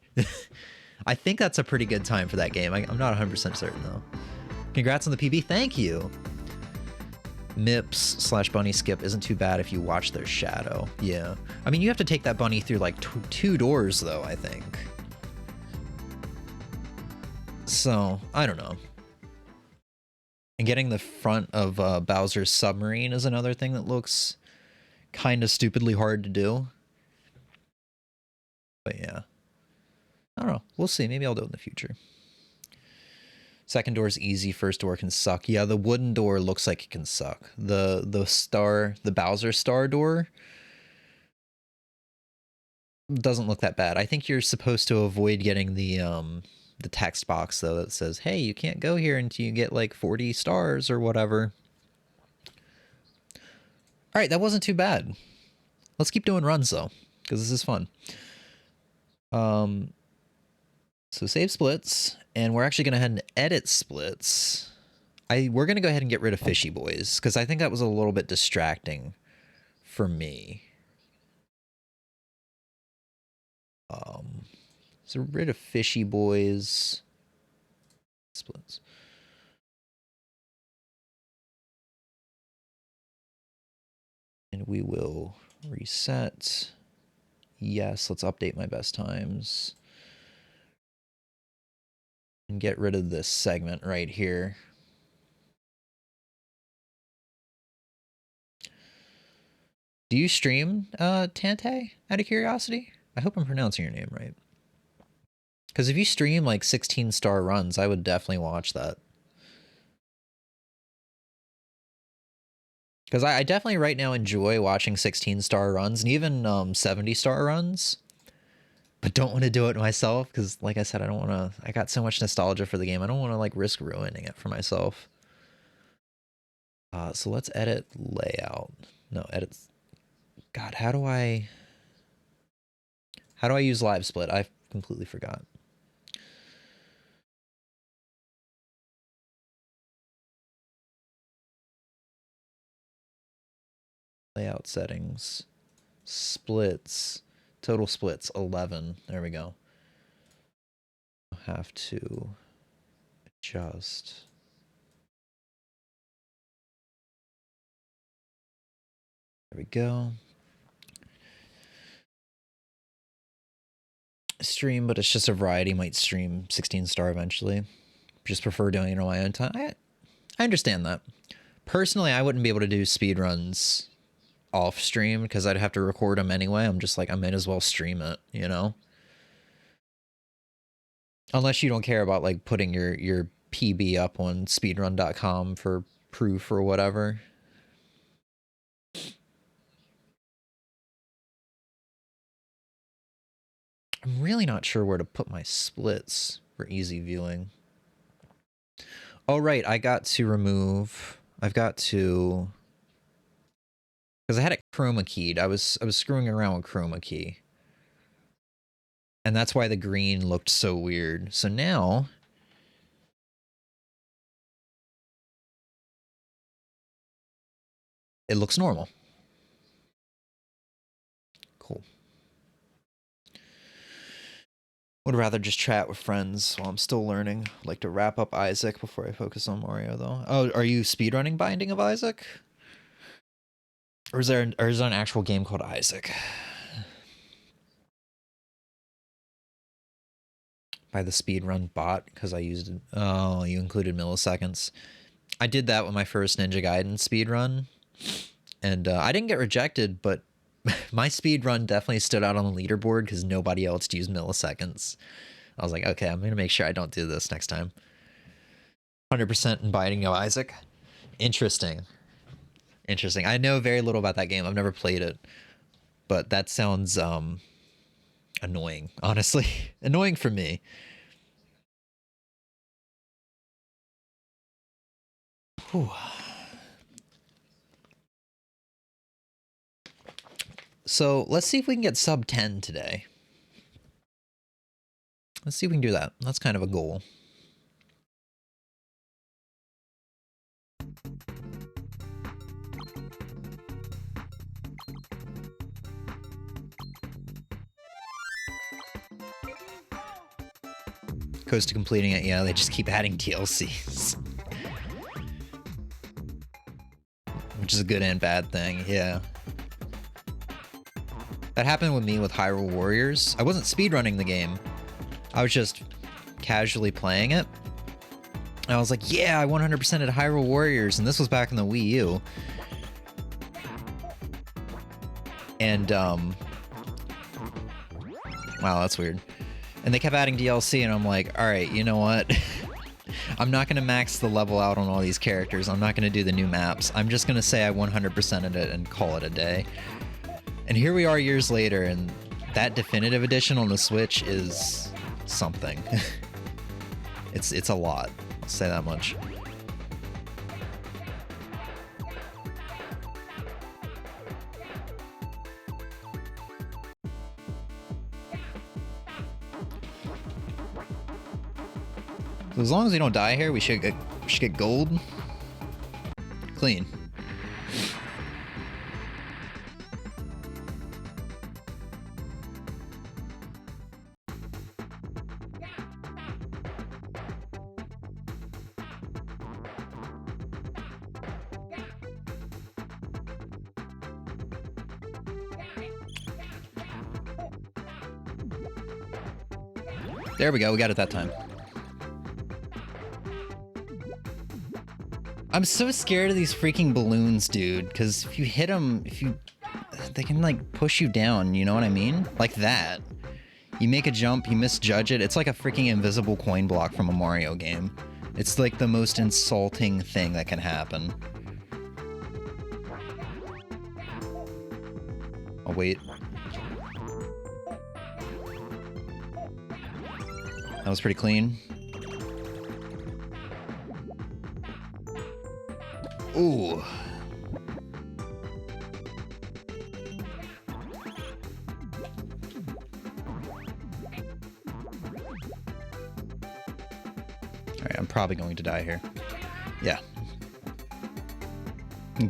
I think that's a pretty good time for that game. I'm not 100% certain though. Congrats on the PB, thank you. Mips / bunny skip isn't too bad if you watch their shadow. Yeah. I mean, you have to take that bunny through like two doors though, I think. So, I don't know. And getting the front of Bowser's submarine is another thing that looks kind of stupidly hard to do. But yeah. I don't know. We'll see. Maybe I'll do it in the future. Second door's easy, first door can suck. Yeah, the wooden door looks like it can suck. The Bowser star door doesn't look that bad. I think you're supposed to avoid getting the text box though that says, "Hey, you can't go here until you get like 40 stars or whatever." All right, that wasn't too bad. Let's keep doing runs though, because this is fun. So save splits, and we're actually going to head and edit splits. We're going to go ahead and get rid of Fishy Boys, because I think that was a little bit distracting for me. So rid of Fishy Boys. Splits. And we will reset. Yes, let's update my best times. And get rid of this segment right here. Do you stream, Tante, out of curiosity? I hope I'm pronouncing your name right. Because if you stream like 16-star runs, I would definitely watch that. Because I definitely right now enjoy watching 16-star runs and even 70-star runs. But don't want to do it myself because, like I said, I got so much nostalgia for the game. I don't want to like risk ruining it for myself. So let's edit layout. No, edit God, how do I use live split? I completely forgot. Layout settings, splits, total splits 11. There we go. I'll have to adjust. There we go. Stream, but it's just a variety. Might stream 16-star eventually. Just prefer doing it on my own time. I understand that. Personally, I wouldn't be able to do speedruns off stream because I'd have to record them anyway. I'm just like, I might as well stream it, you know? Unless you don't care about like putting your PB up on speedrun.com for proof or whatever. I'm really not sure where to put my splits for easy viewing. Oh, right. I've got to, because I had it chroma keyed. I was screwing around with chroma key. And that's why the green looked so weird. So now it looks normal. Cool. Would rather just chat with friends while I'm still learning. I'd like to wrap up Isaac before I focus on Mario, though. Oh, are you speedrunning Binding of Isaac? Or is there an actual game called Isaac? By the speedrun bot, because I used it. Oh, you included milliseconds. I did that with my first Ninja Gaiden speedrun. And I didn't get rejected, but my speed run definitely stood out on the leaderboard because nobody else used milliseconds. I was like, okay, I'm going to make sure I don't do this next time. 100% in Binding of Isaac. Interesting. Interesting. I know very little about that game. I've never played it. But that sounds annoying, honestly. Annoying for me. Whew. So let's see if we can get sub 10 today. Let's see if we can do that. That's kind of a goal. Close to completing it, yeah, they just keep adding DLCs. Which is a good and bad thing, yeah. That happened with me with Hyrule Warriors. I wasn't speedrunning the game. I was just casually playing it. And I was like, yeah, I 100%ed Hyrule Warriors, and this was back in the Wii U. And, wow, that's weird. And they kept adding DLC, and I'm like, alright, you know what? I'm not going to max the level out on all these characters. I'm not going to do the new maps. I'm just going to say I 100%ed it and call it a day. And here we are years later, and that definitive edition on the Switch is something. It's a lot, I'll say that much. So as long as we don't die here, we should get gold. Clean. There we go, we got it that time. I'm so scared of these freaking balloons, dude, because if you hit them, they can, like, push you down, you know what I mean? Like that. You make a jump, you misjudge it, it's like a freaking invisible coin block from a Mario game. It's like the most insulting thing that can happen. Oh, wait. That was pretty clean. Ooh. Alright, I'm probably going to die here. Yeah.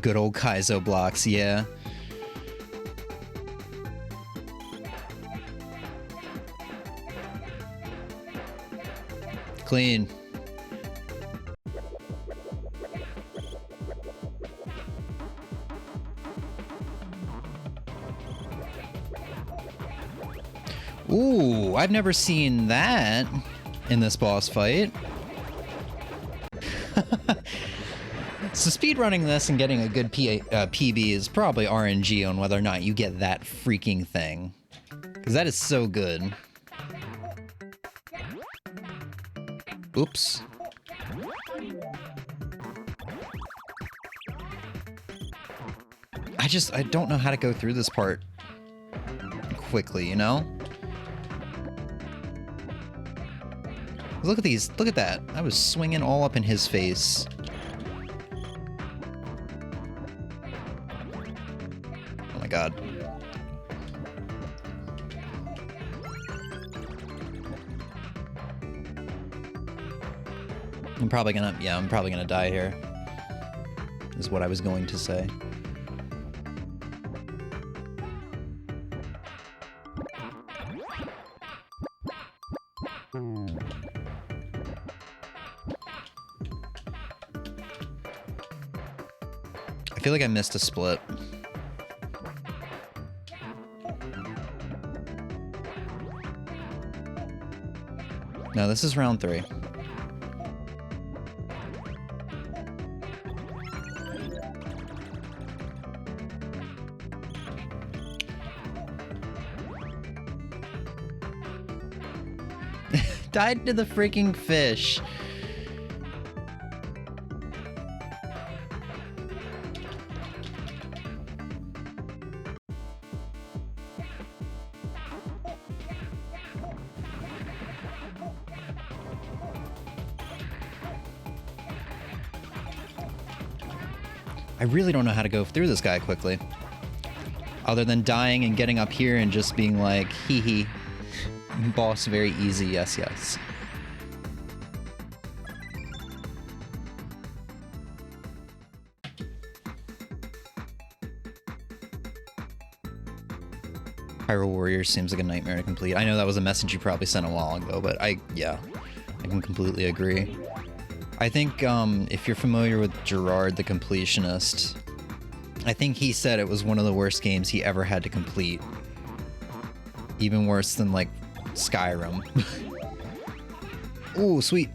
Good old Kaizo blocks, yeah. Clean. Ooh, I've never seen that in this boss fight. So speedrunning this and getting a good PB is probably RNG on whether or not you get that freaking thing. Because that is so good. Oops. I don't know how to go through this part quickly, you know? Look at these, look at that. I was swinging all up in his face. Oh my god. I'm probably gonna die here, is what I was going to say. I feel like I missed a split. No, this is round 3. Died to the freaking fish. I really don't know how to go through this guy quickly. Other than dying and getting up here and just being like, hee hee. Boss very easy, yes, yes. Pyro Warrior seems like a nightmare to complete. I know that was a message you probably sent a while ago, but yeah, I can completely agree. I think if you're familiar with Gerard the Completionist, I think he said it was one of the worst games he ever had to complete. Even worse than, like, Skyrim. Ooh, sweet.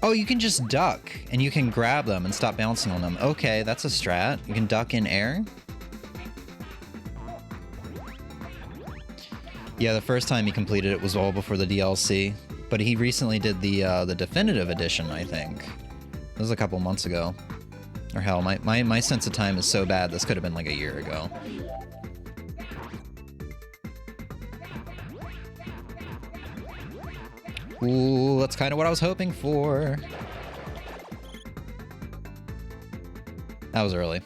Oh, you can just duck, and you can grab them and stop bouncing on them. Okay, that's a strat. You can duck in air. Yeah, the first time he completed it was all before the DLC, but he recently did the definitive edition, I think. It was a couple months ago. Or hell, my sense of time is so bad, this could have been like a year ago. Ooh, that's kind of what I was hoping for. That was early.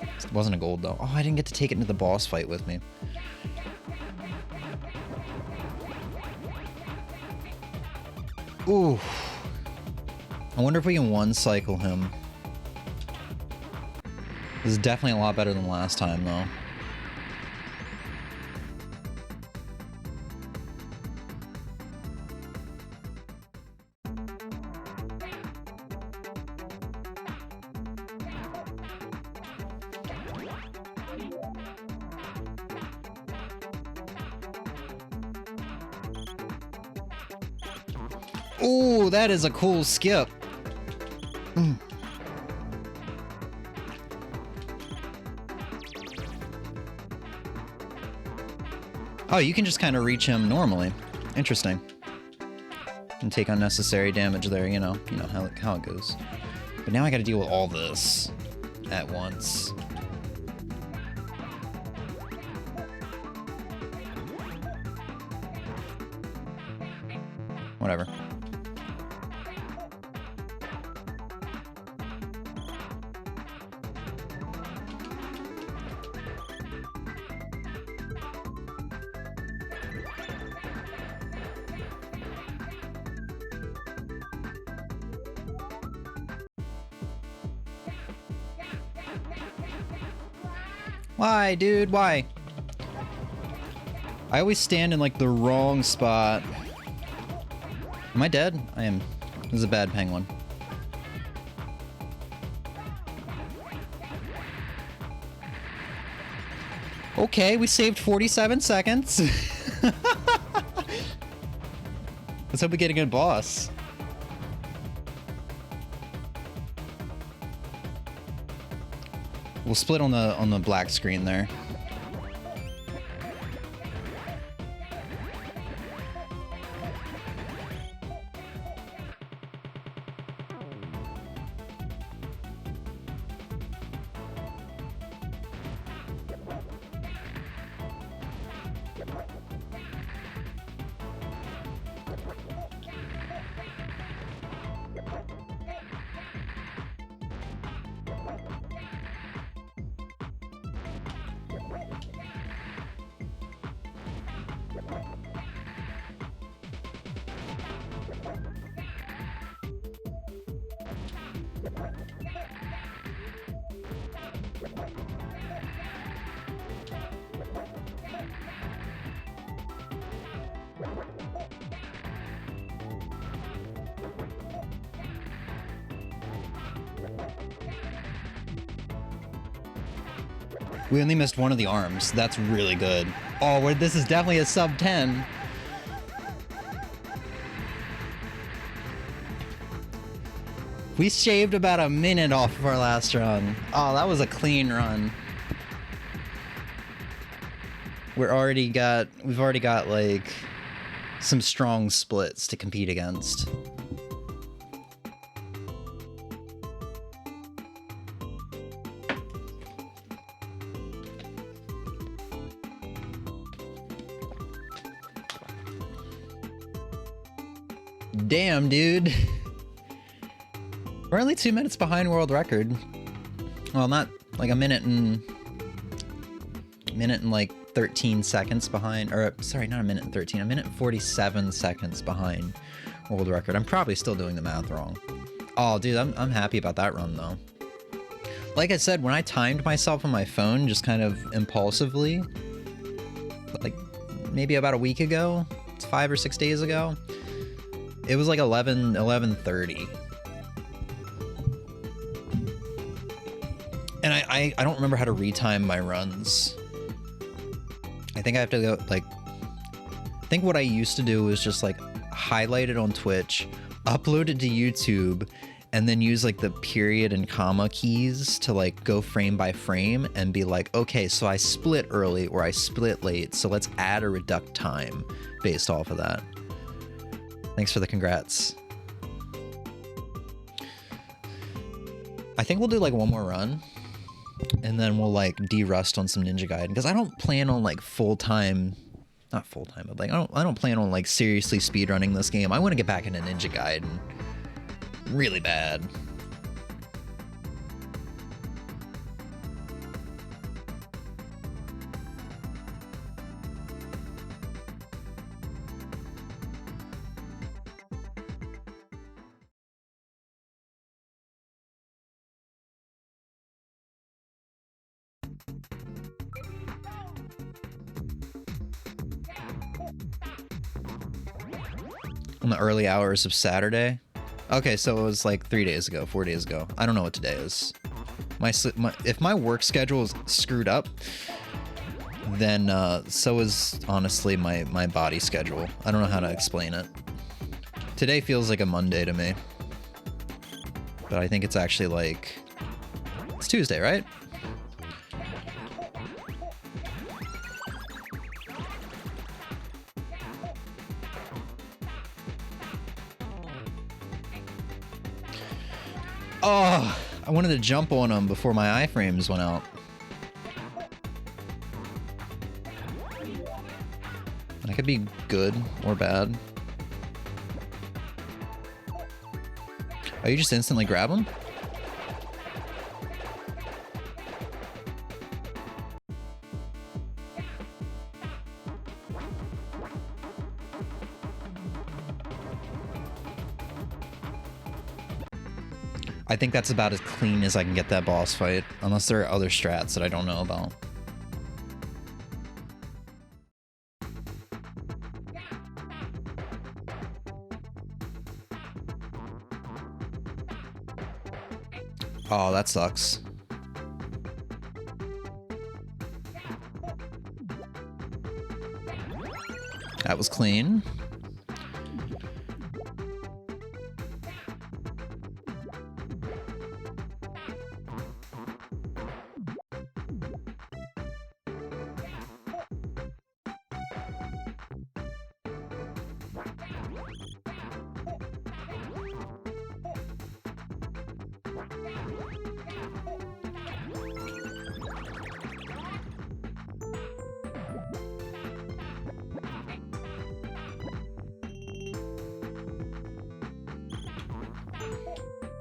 It wasn't a gold, though. Oh, I didn't get to take it into the boss fight with me. Ooh. I wonder if we can one-cycle him. This is definitely a lot better than last time, though. Ooh, that is a cool skip. Mm. Oh, you can just kind of reach him normally. Interesting. and take unnecessary damage there, you know how it goes. But now I gotta deal with all this at once. Whatever. Why, dude? Why? I always stand in, like, the wrong spot. Am I dead? I am. This is a bad penguin. Okay, we saved 47 seconds. Let's hope we get a good boss. We'll split on the black screen there. We only missed one of the arms. That's really good. Oh, this is definitely a sub 10. We shaved about a minute off of our last run. Oh, that was a clean run. We've already got like some strong splits to compete against. Damn, dude. We're only 2 minutes behind world record. Well, not like a minute and like 13 seconds behind, or sorry, not a minute and 13, a minute and 47 seconds behind world record. I'm probably still doing the math wrong. Oh, dude, I'm happy about that run though. Like I said, when I timed myself on my phone, just kind of impulsively, like maybe about a week ago, it's 5 or 6 days ago, it was like 11:30. And I don't remember how to retime my runs. I think I have to go, like, I think what I used to do was just like highlight it on Twitch, upload it to YouTube, and then use like the period and comma keys to like go frame by frame and be like, okay, so I split early or I split late, so let's add or reduct time based off of that. Thanks for the congrats. I think we'll do like one more run and then we'll like de-rust on some Ninja Gaiden, because I don't plan on like full-time, not full-time, but like I don't plan on like seriously speedrunning this game. I want to get back into Ninja Gaiden really bad. On the early hours of Saturday. Okay, so it was like 3 days ago, 4 days ago. I don't know what today is. If my work schedule is screwed up, then so is honestly my body schedule. I don't know how to explain it. Today feels like a Monday to me. But I think it's actually like, it's Tuesday, right? Oh, I wanted to jump on him before my iframes went out. That could be good or bad. Oh, you just instantly grab him? I think that's about as clean as I can get that boss fight, unless there are other strats that I don't know about. Oh, that sucks. That was clean.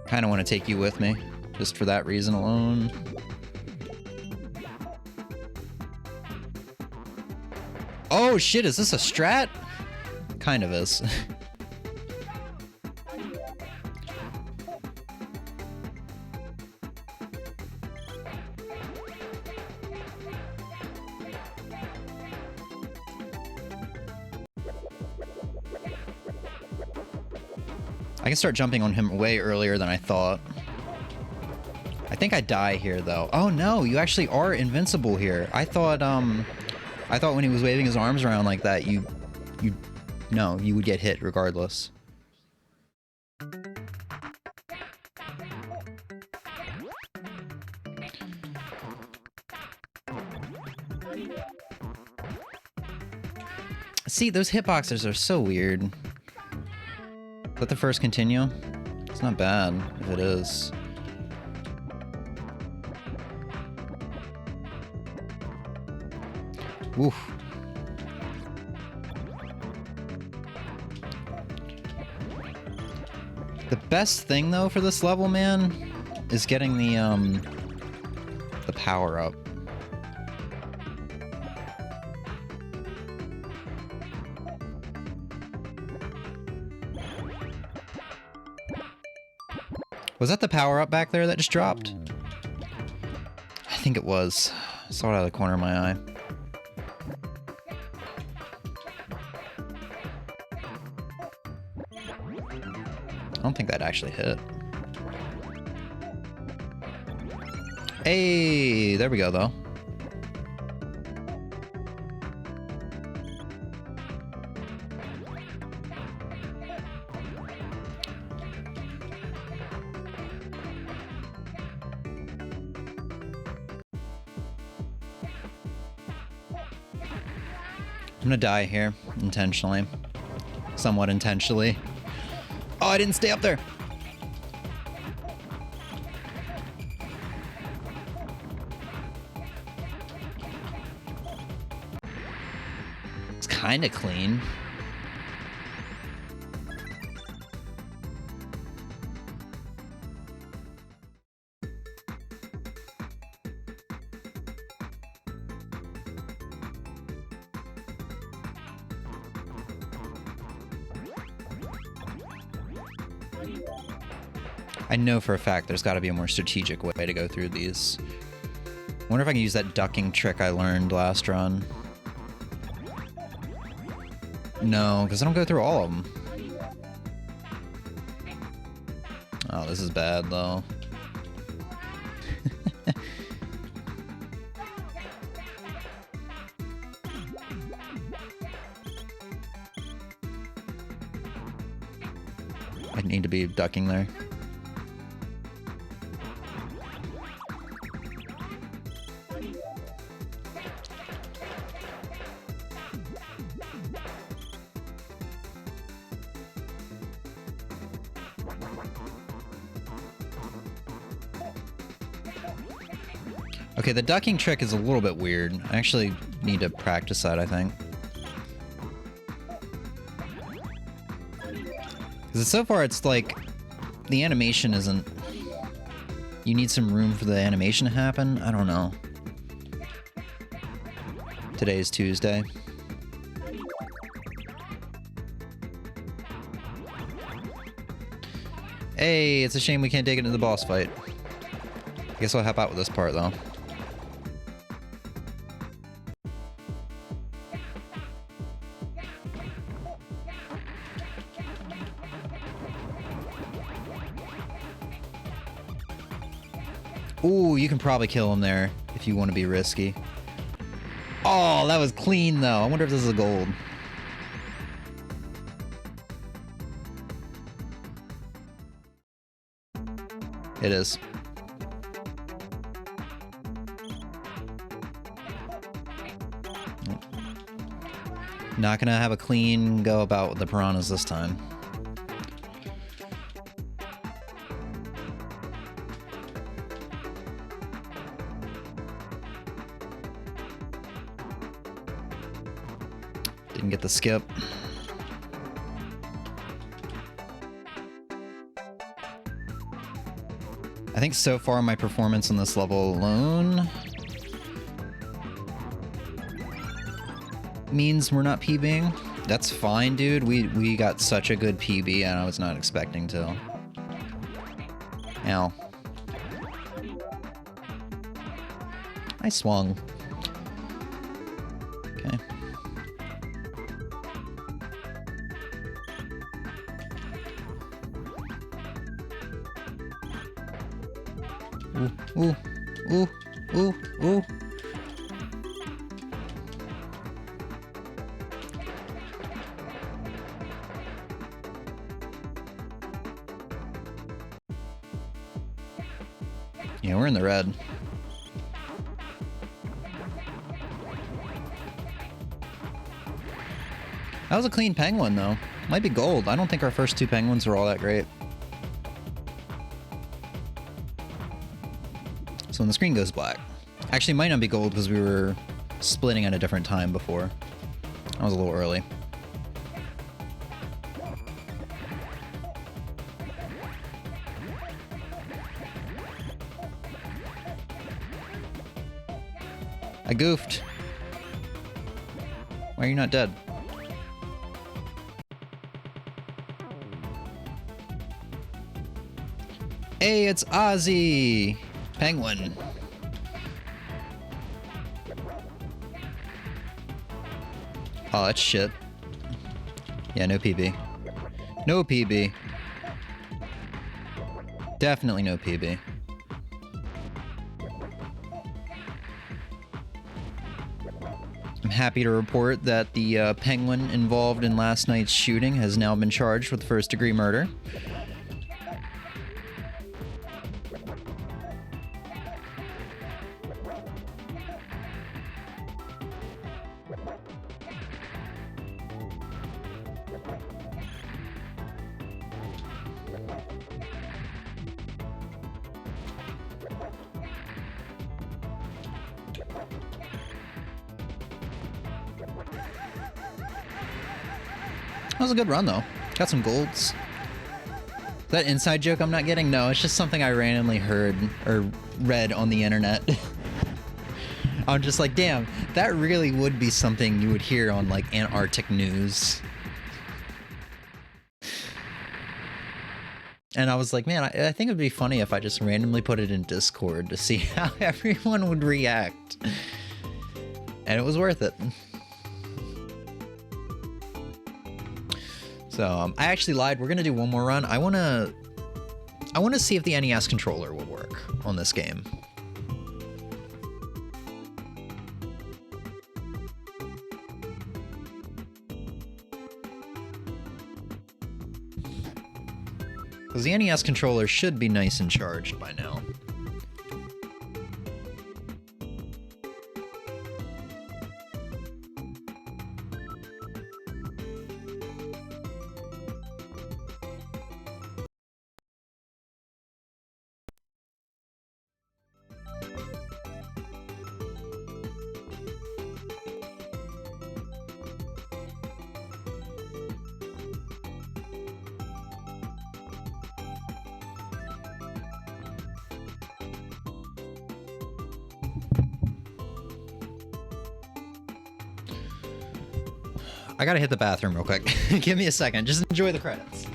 Kind of want to take you with me, just for that reason alone. Oh shit, is this a strat? Kind of is. I can start jumping on him way earlier than I thought. I think I die here, though. Oh, no, you actually are invincible here. I thought when he was waving his arms around like that, you would get hit regardless. See, those hitboxers are so weird. Let the first continue. It's not bad if it is. Oof. The best thing though for this level, man, is getting the power up. Was that the power-up back there that just dropped? I think it was. I saw it out of the corner of my eye. I don't think that actually hit. Hey, there we go, though. I'm gonna die here, intentionally. Somewhat intentionally. Oh, I didn't stay up there! It's kinda clean. I know for a fact there's got to be a more strategic way to go through these. I wonder if I can use that ducking trick I learned last run. No, because I don't go through all of them. Oh, this is bad, though. I need to be ducking there. Okay, the ducking trick is a little bit weird. I actually need to practice that, I think. Because so far it's like, the animation isn't... You need some room for the animation to happen? I don't know. Today is Tuesday. Hey, it's a shame we can't take it into the boss fight. I guess I'll help out with this part, though. Ooh, you can probably kill him there if you want to be risky. Oh, that was clean, though. I wonder if this is a gold. It is. Not gonna have a clean go about with the piranhas this time. Didn't get the skip. I think so far my performance on this level alone means we're not PBing. That's fine, dude. We got such a good PB and I was not expecting to. Ow. I swung. Okay. Ooh, ooh, ooh, ooh, ooh. Yeah, we're in the red. That was a clean penguin, though. Might be gold. I don't think our first two penguins were all that great. So when the screen goes black. Actually, it might not be gold because we were splitting at a different time before. I was a little early. I goofed. Why are you not dead? Hey, it's Ozzy! Penguin. Oh, that's shit. Yeah, no PB. No PB. Definitely no PB. I'm happy to report that the penguin involved in last night's shooting has now been charged with first-degree murder. That was a good run, though. Got some golds. Is that inside joke I'm not getting? No, it's just something I randomly heard or read on the internet. I'm just like, damn, that really would be something you would hear on, like, Antarctic news. And I was like, man, I think it'd be funny if I just randomly put it in Discord to see how everyone would react. And it was worth it. So, I actually lied. We're gonna do one more run. I wanna see if the NES controller will work on this game. Because the NES controller should be nice and charged by now. I gotta hit the bathroom real quick. Give me a second. Just enjoy the credits.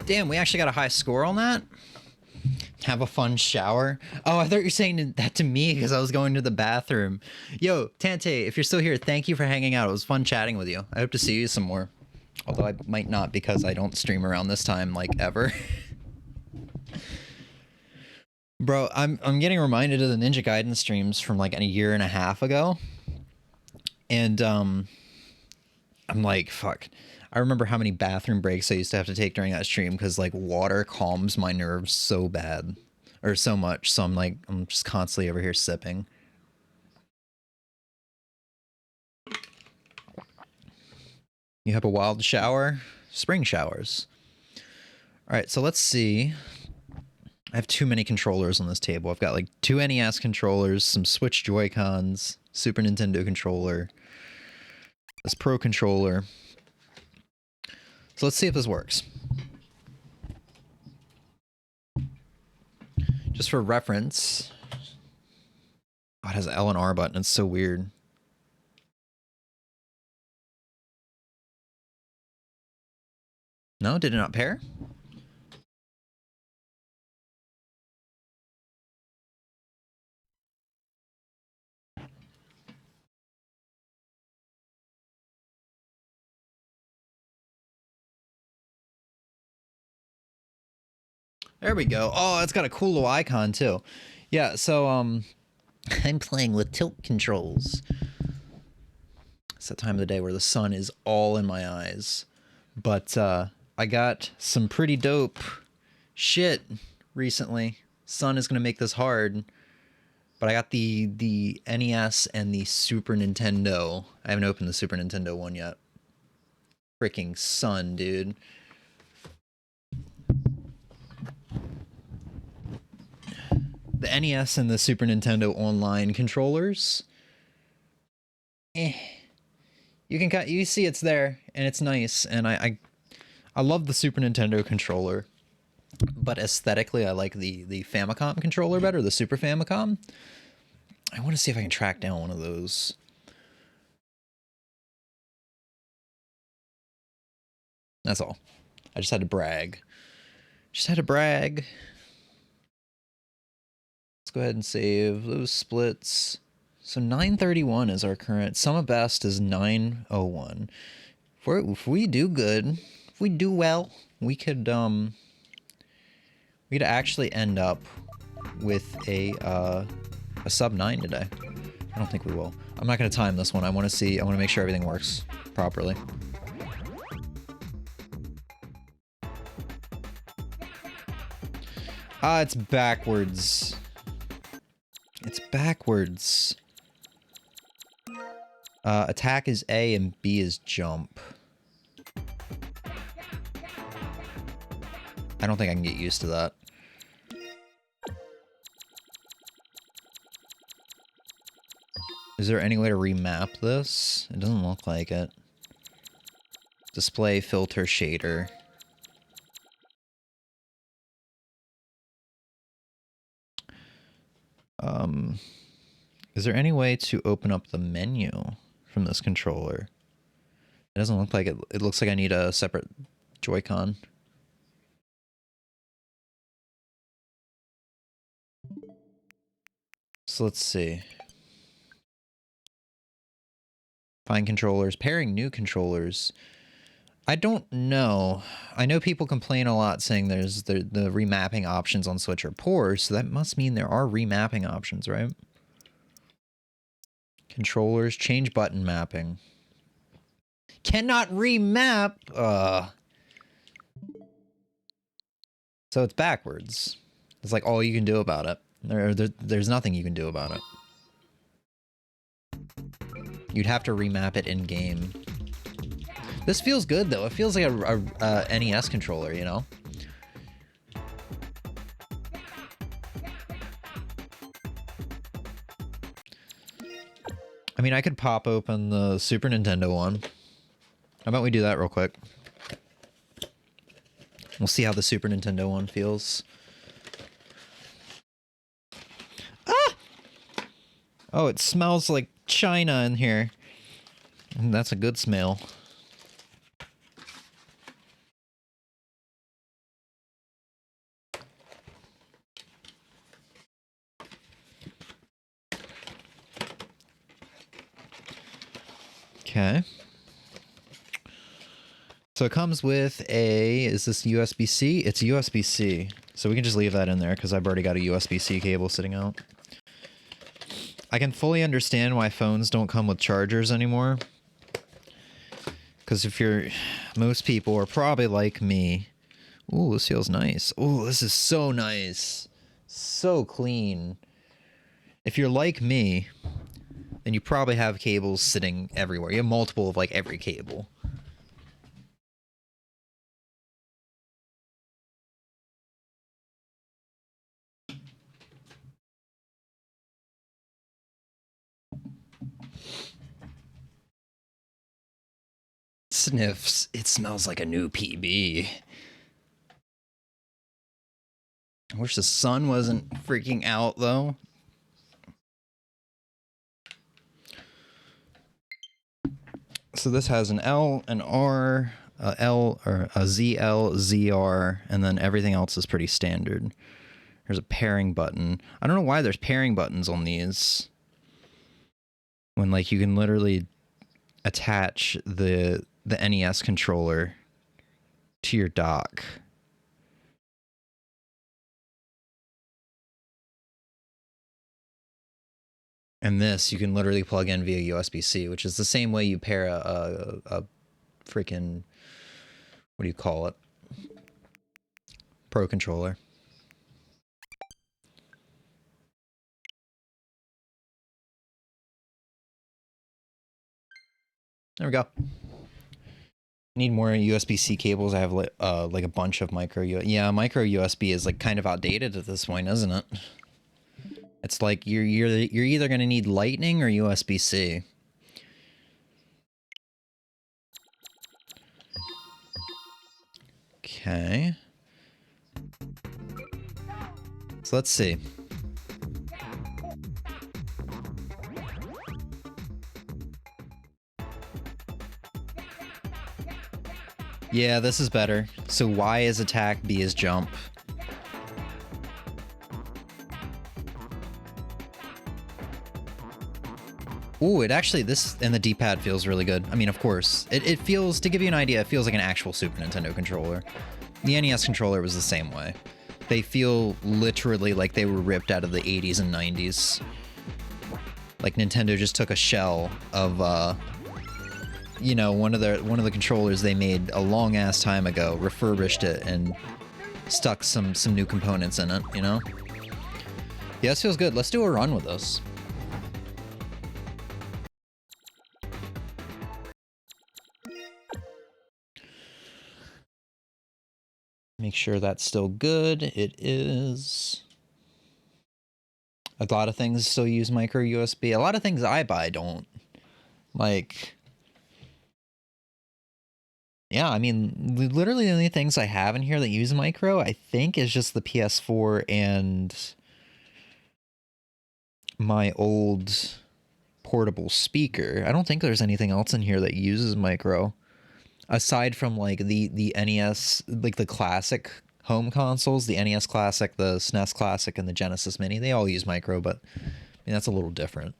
Damn, we actually got a high score on that. Have a fun shower. Oh, I thought you were saying that to me because I was going to the bathroom. Yo, Tante, if you're still here, thank you for hanging out. It was fun chatting with you. I hope to see you some more. Although I might not because I don't stream around this time, like, ever. Bro, I'm getting reminded of the Ninja Gaiden streams from, like, a year and a half ago. And, I'm like, fuck. I remember how many bathroom breaks I used to have to take during that stream because, like, water calms my nerves so bad. Or so much. So I'm just constantly over here sipping. You have a wild shower? Spring showers. Alright, so let's see. I have too many controllers on this table. I've got, like, 2 NES controllers, some Switch Joy-Cons, Super Nintendo controller, this Pro controller. So let's see if this works. Just for reference. Oh, it has an L and R button. It's so weird. No, did it not pair? There we go. Oh, it's got a cool little icon too. Yeah, so I'm playing with tilt controls. It's that time of the day where the sun is all in my eyes. But I got some pretty dope shit recently. Sun is gonna make this hard. But I got the NES and the Super Nintendo. I haven't opened the Super Nintendo one yet. Freaking sun, dude. The NES and the Super Nintendo online controllers. You see it's there and it's nice, and I love the Super Nintendo controller, but aesthetically I like the Famicom controller better, the Super Famicom. I want to see if I can track down one of those. That's all. I just had to brag. Just had to brag. Let's go ahead and save those splits. So 931 is our current. Sum of best is 901. If we do good, if we do well, we could actually end up with a sub 9 today. I don't think we will. I'm not going to time this one. I want to make sure everything works properly. Ah, it's backwards. It's backwards. Attack is A and B is jump. I don't think I can get used to that. Is there any way to remap this? It doesn't look like it. Display filter shader. Is there any way to open up the menu from this controller? It doesn't look like it. It looks like I need a separate Joy-Con. So let's see. Find controllers. Pairing new controllers. I don't know. I know people complain a lot saying the remapping options on Switch are poor, so that must mean there are remapping options, right? Controllers, change button mapping. Cannot remap. So it's backwards. It's like all you can do about it. There's nothing you can do about it. You'd have to remap it in game. This feels good though. It feels like a NES controller, you know? I mean, I could pop open the Super Nintendo one. How about we do that real quick? We'll see how the Super Nintendo one feels. Ah! Oh, it smells like China in here. And that's a good smell. Okay. So it comes with a, is this USB-C? It's USB-C. So we can just leave that in there because I've already got a USB-C cable sitting out. I can fully understand why phones don't come with chargers anymore. Because if you're, most people are probably like me. Ooh, this feels nice. Ooh, this is so nice. So clean. If you're like me, then you probably have cables sitting everywhere. You have multiple of like every cable. Sniffs. It smells like a new PB. I wish the sun wasn't freaking out though. So this has an L, an R, a L, or a ZL, ZR, and then everything else is pretty standard. There's a pairing button. I don't know why there's pairing buttons on these. When like you can literally attach the NES controller to your dock. And this you can literally plug in via USB-C, which is the same way you pair a freaking, what do you call it? Pro controller. There we go. Need more USB-C cables. I have like a bunch of micro USB is like kind of outdated at this point, isn't it? It's like you're either going to need Lightning or USB-C. Okay. So let's see. Yeah, this is better. So Y is attack, B is jump. Ooh, it actually, this, and the D-pad feels really good. I mean, of course. It feels, to give you an idea, it feels like an actual Super Nintendo controller. The NES controller was the same way. They feel literally like they were ripped out of the 80s and 90s. Like Nintendo just took a shell of, you know, one of the controllers they made a long ass time ago, refurbished it, and stuck some new components in it, you know? Yeah, this feels good. Let's do a run with this. Make sure that's still good. It is. A lot of things still use micro USB. A lot of things I buy don't. Like, yeah, I mean, literally the only things I have in here that use micro, I think, is just the PS4 and my old portable speaker. I don't think there's anything else in here that uses micro. Aside from like the NES, like the classic home consoles, the NES Classic, the SNES Classic, and the Genesis Mini, they all use micro, but I mean, that's a little different.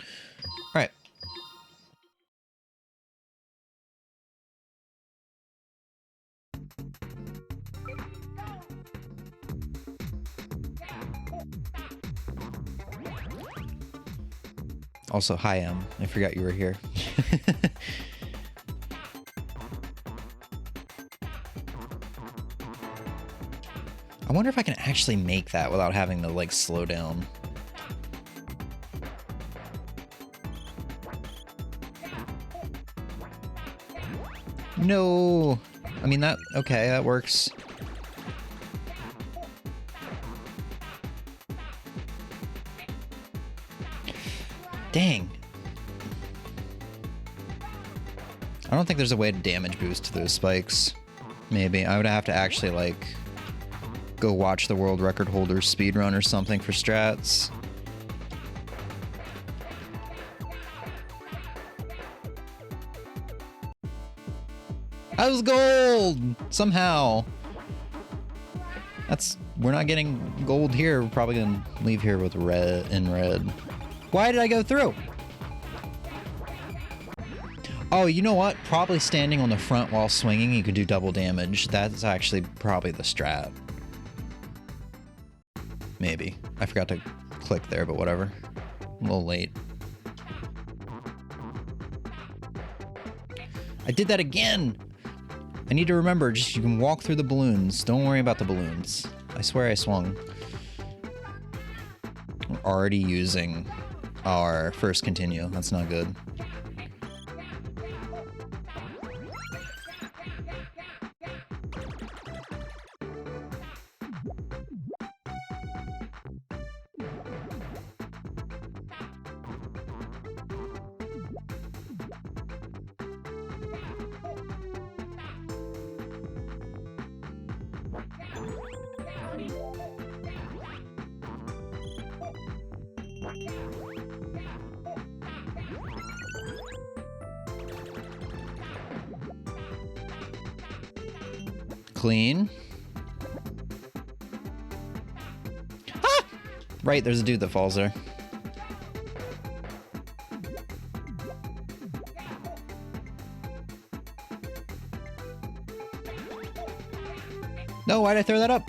All right. Also, hi, Em. I forgot you were here. I wonder if I can actually make that without having to, like, slow down. No! I mean, that... Okay, that works. Dang. I don't think there's a way to damage boost those spikes. Maybe. I would have to actually, like, go watch the world record holder's speedrun or something for strats. I was gold! Somehow. That's... We're not getting gold here. We're probably gonna leave here with red in red. Why did I go through? Oh, you know what? Probably standing on the front while swinging, you could do double damage. That's actually probably the strat. Maybe. I forgot to click there, but whatever. A little late. I did that again! I need to remember, just you can walk through the balloons. Don't worry about the balloons. I swear I swung. We're already using our first continue. That's not good. Clean. Ah! Right, there's a dude that falls there. No, why'd I throw that up?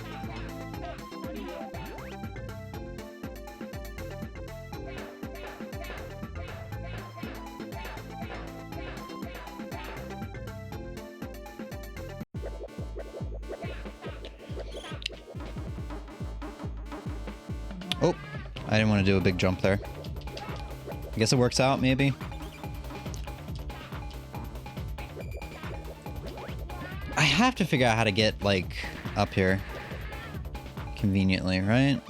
Oh, I didn't want to do a big jump there. I guess it works out, maybe. I have to figure out how to get, like, up here conveniently, right?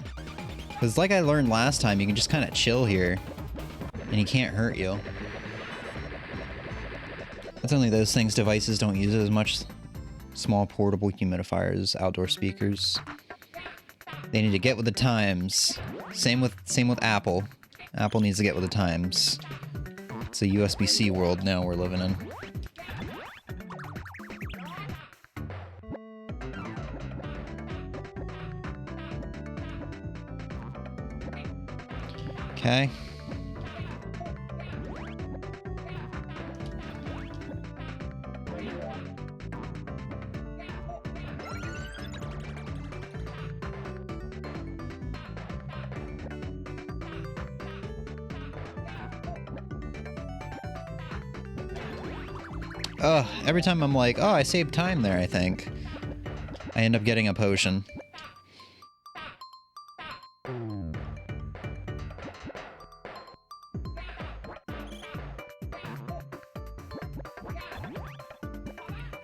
Because like I learned last time, you can just kind of chill here and he can't hurt you. That's only those things devices don't use as much. Small portable humidifiers, outdoor speakers. They need to get with the times. Same with Apple. Apple needs to get with the times. It's a USB-C world now we're living in. Okay. Ugh, every time I'm like, oh, I saved time there, I think. I end up getting a potion.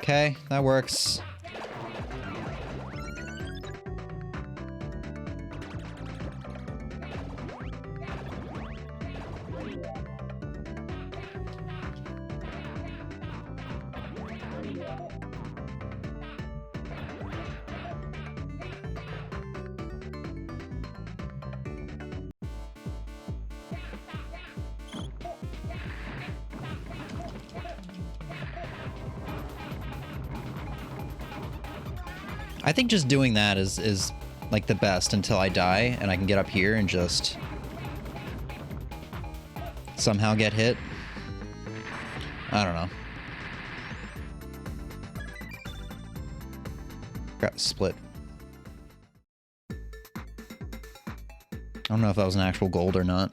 Okay, that works. I think just doing that is like the best until I die and I can get up here and just somehow get hit. I don't know. Got split. I don't know if that was an actual gold or not.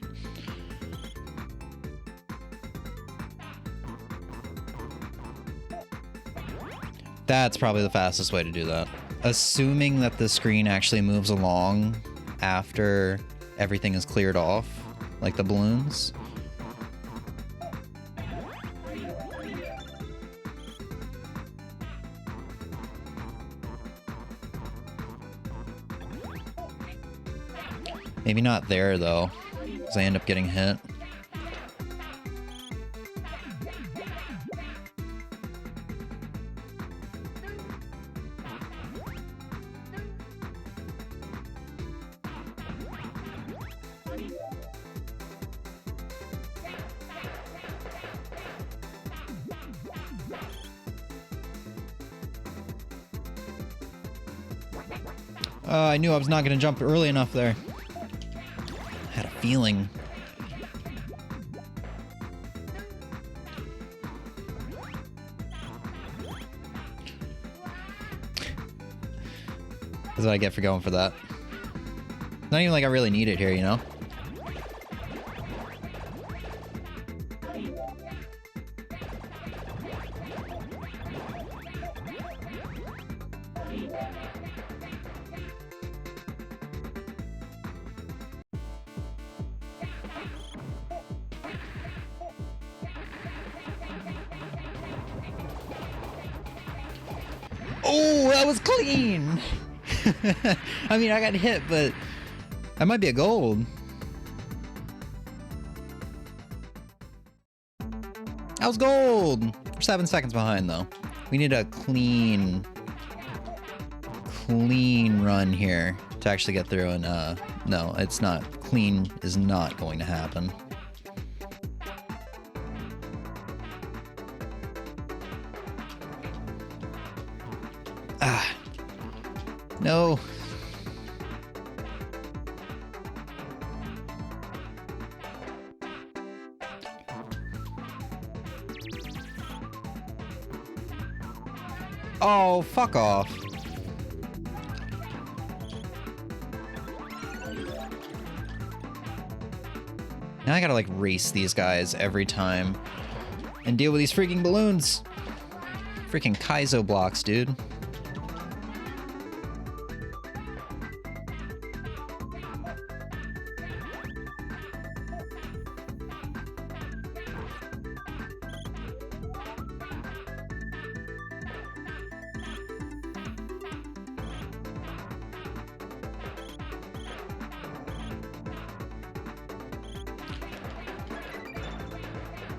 That's probably the fastest way to do that. Assuming that the screen actually moves along after everything is cleared off, like the balloons. Maybe not there, though, because I end up getting hit. I knew I was not going to jump early enough there. Had a feeling. That's what I get for going for that. Not even like I really need it here, you know? Oh, that was clean! I mean, I got hit, but that might be a gold. That was gold! We're 7 seconds behind, though. We need a clean run here to actually get through, and, no, it's not. Clean is not going to happen. No. Oh, fuck off. Now I gotta like race these guys every time and deal with these freaking balloons. Freaking Kaizo blocks, dude.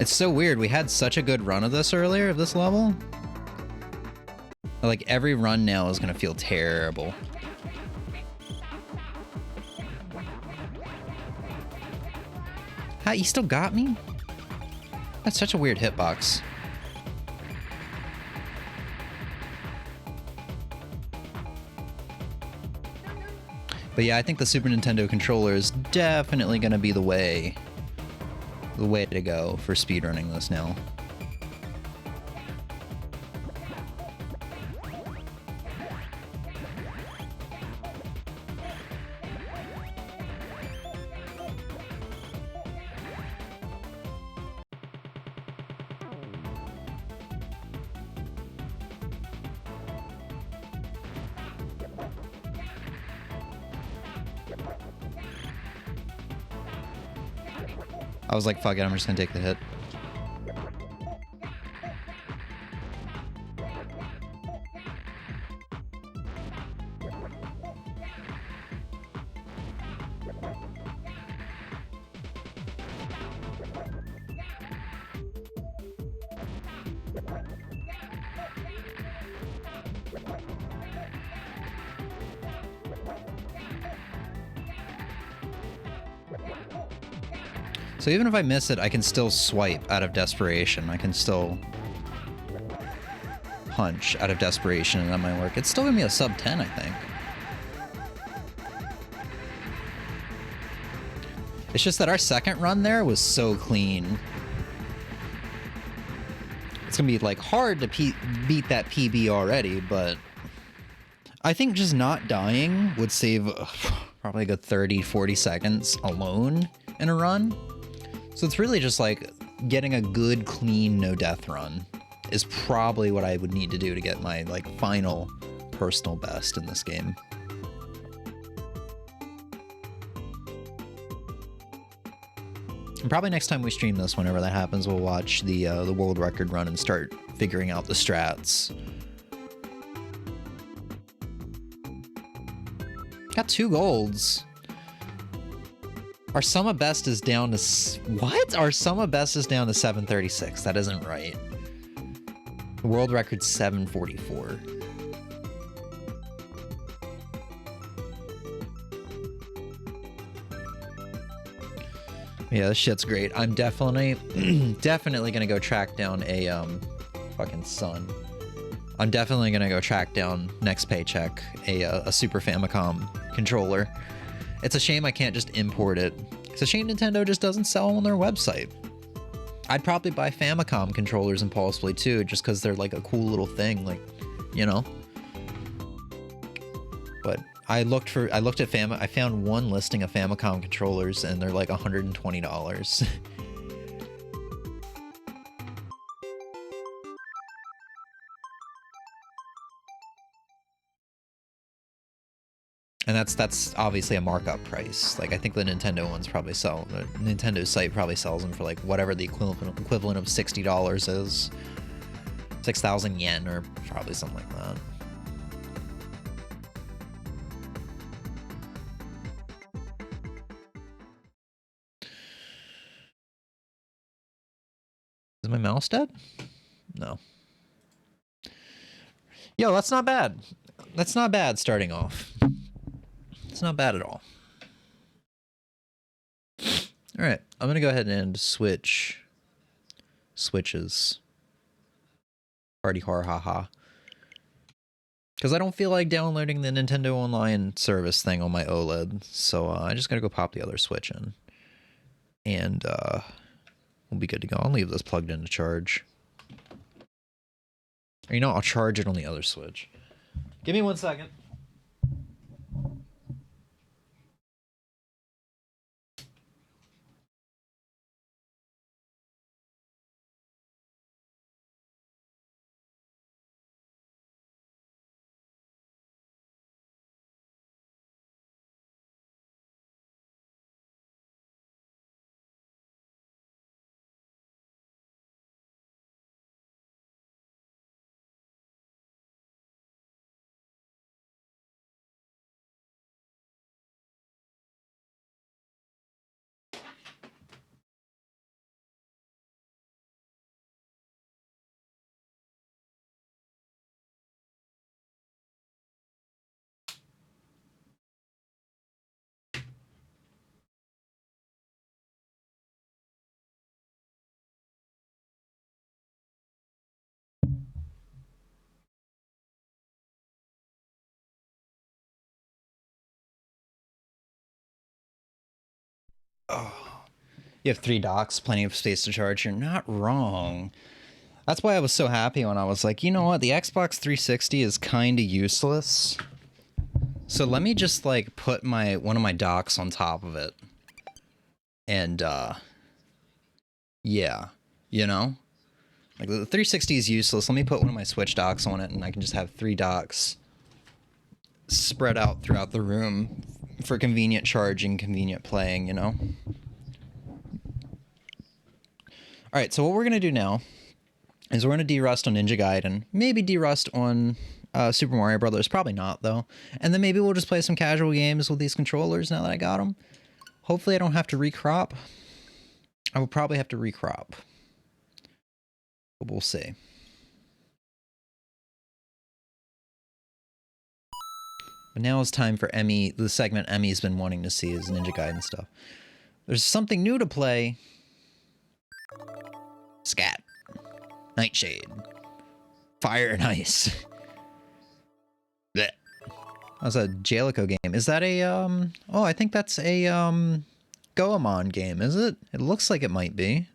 It's so weird. We had such a good run of this earlier, of this level. Like, every run now is gonna feel terrible. How, you still got me? That's such a weird hitbox. But yeah, I think the Super Nintendo controller is definitely gonna be the way to go for speedrunning this now. I was like, fuck it, I'm just gonna take the hit. So even if I miss it, I can still swipe out of desperation. I can still punch out of desperation, and that might work. It's still gonna be a sub 10, I think. It's just that our second run there was so clean. It's gonna be like hard to beat that PB already, but I think just not dying would save probably a good 30, 40 seconds alone in a run. So it's really just like getting a good, clean, no death run is probably what I would need to do to get my, like, final personal best in this game. And probably next time we stream this, whenever that happens, we'll watch the world record run and start figuring out the strats. Got 2 golds. Our sum of best is down to... What? Our sum of best is down to 736. That isn't right. The world record's 744. Yeah, this shit's great. I'm definitely gonna go track down a fucking sun. I'm definitely gonna go track down next paycheck a Super Famicom controller. It's a shame I can't just import it. It's a shame Nintendo just doesn't sell on their website. I'd probably buy Famicom controllers in Pulse Play too, just because they're like a cool little thing, like, you know. But I looked at I found one listing of Famicom controllers and they're like $120. And that's obviously a markup price. Like, I think the Nintendo ones probably sell, the Nintendo site probably sells them for like whatever the equivalent of $60 is. 6,000 yen or probably something like that. Is my mouse dead? No. Yo, that's not bad. That's not bad starting off. It's not bad at all. All right, I'm gonna go ahead and switches. Party hard, haha. Because I don't feel like downloading the Nintendo Online service thing on my OLED, so I just gotta go pop the other Switch in, and we'll be good to go. I'll leave this plugged in to charge. Or, you know, I'll charge it on the other Switch. Give me 1 second. Oh, you have 3 docks, plenty of space to charge. You're not wrong. That's why I was so happy when I was like, you know what, the Xbox 360 is kind of useless. So let me just like put one of my docks on top of it. And yeah, you know? Like, the 360 is useless. Let me put one of my Switch docks on it and I can just have 3 docks spread out throughout the room for convenient charging, convenient playing, you know? Alright, so what we're going to do now is we're going to derust on Ninja Gaiden, maybe derust on Super Mario Brothers, probably not, though. And then maybe we'll just play some casual games with these controllers now that I got them. Hopefully I don't have to recrop. I will probably have to recrop. But we'll see. But now it's time for Emmy, the segment Emmy's been wanting to see is Ninja Gaiden stuff. There's something new to play. Scat. Nightshade. Fire and Ice. Blech. That's a Jalico game. Is that a, oh, I think that's a, Goemon game, is it? It looks like it might be.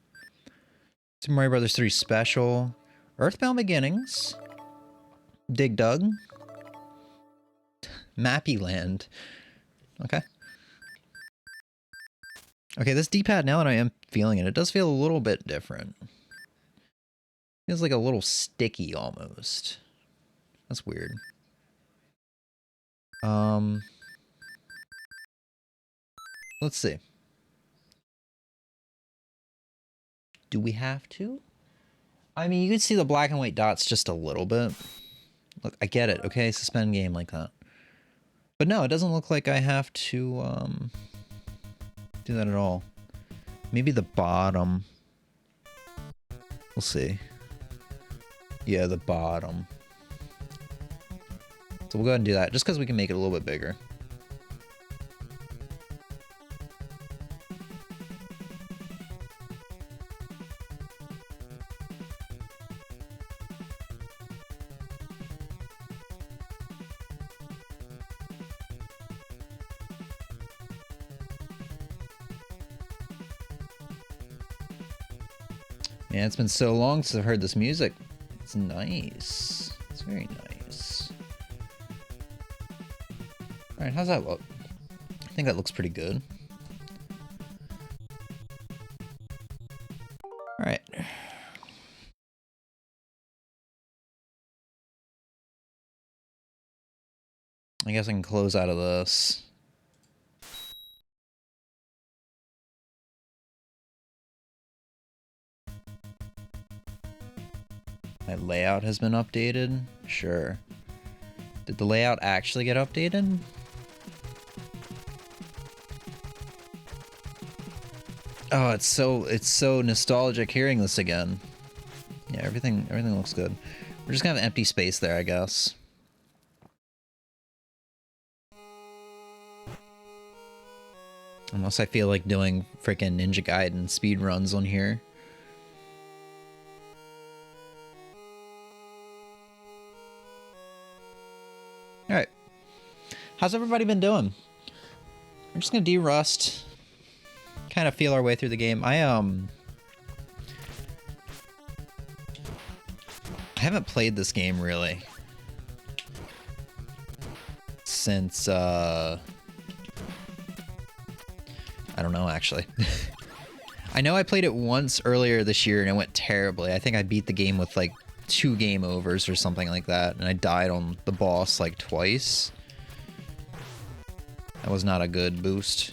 Super Mario Brothers 3 Special. Earthbound Beginnings. Dig Dug. Mappy Land. Okay. Okay, this D-pad, now that I am feeling it, it does feel a little bit different. Feels like a little sticky almost. That's weird. Let's see. Do we have to? I mean, you can see the black and white dots just a little bit. Look, I get it, okay? Suspend game like that. But no, it doesn't look like I have to, do that at all. Maybe the bottom. We'll see. Yeah, the bottom. So we'll go ahead and do that, just because we can make it a little bit bigger. Yeah, it's been so long since I've heard this music. It's nice. It's very nice. Alright, how's that look? I think that looks pretty good. Alright. I guess I can close out of this. My layout has been updated? Sure. Did the layout actually get updated? Oh, it's so nostalgic hearing this again. Yeah, everything looks good. We're just gonna have empty space there, I guess. Unless I feel like doing freaking Ninja Gaiden speedruns on here. Alright. How's everybody been doing? We're just gonna de-rust. Kind of feel our way through the game. I haven't played this game really since I don't know actually. I know I played it once earlier this year and it went terribly. I think I beat the game with like 2 game overs or something like that, and I died on the boss like twice. That was not a good boost.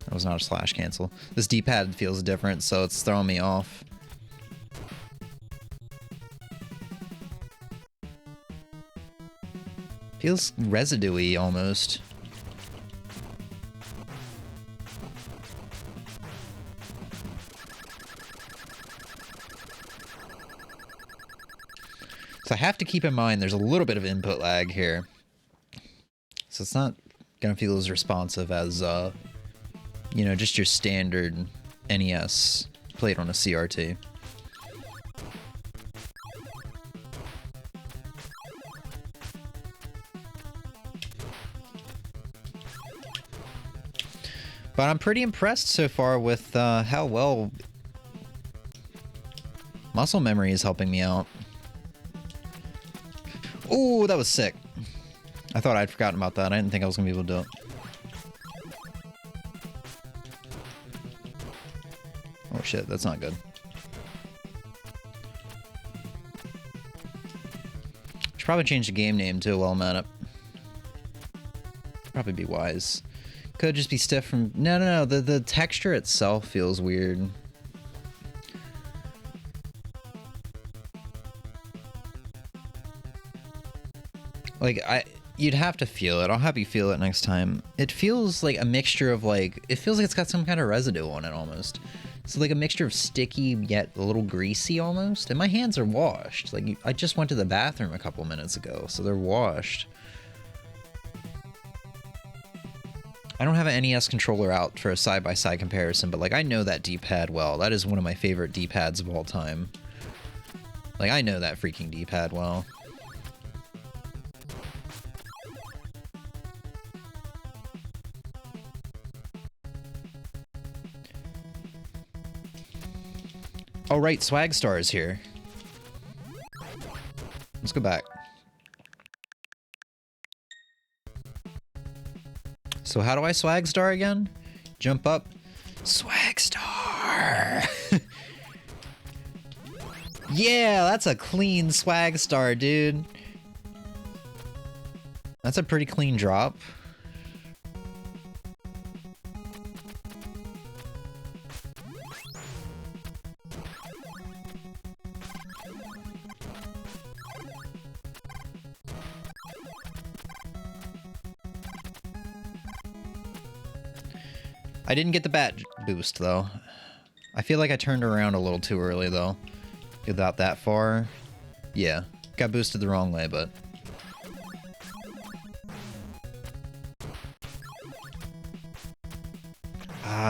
That was not a slash cancel. This D-pad feels different, so it's throwing me off. Feels residue-y almost. So I have to keep in mind there's a little bit of input lag here. So it's not gonna feel as responsive as, you know, just your standard NES played on a CRT. But I'm pretty impressed so far with how well muscle memory is helping me out. Oh, that was sick. I thought I'd forgotten about that. I didn't think I was going to be able to do it. Oh shit, that's not good. Should probably change the game name too while I'm at it. Probably be wise. Could just be stiff from... No. The texture itself feels weird. Like, you'd have to feel it. I'll have you feel it next time. It feels like a mixture of, like... It feels like it's got some kind of residue on it, almost. It's like a mixture of sticky, yet a little greasy, almost. And my hands are washed. Like, I just went to the bathroom a couple minutes ago, so they're washed. I don't have an NES controller out for a side-by-side comparison, but, like, I know that D-pad well. That is one of my favorite D-pads of all time. Like, I know that freaking D-pad well. Oh, right, Swag Star is here. Let's go back. So how do I swag star again? Jump up. Swag star! Yeah, that's a clean swag star, dude. That's a pretty clean drop. I didn't get the bat boost, though. I feel like I turned around a little too early, though. Without that far. Yeah, got boosted the wrong way, but...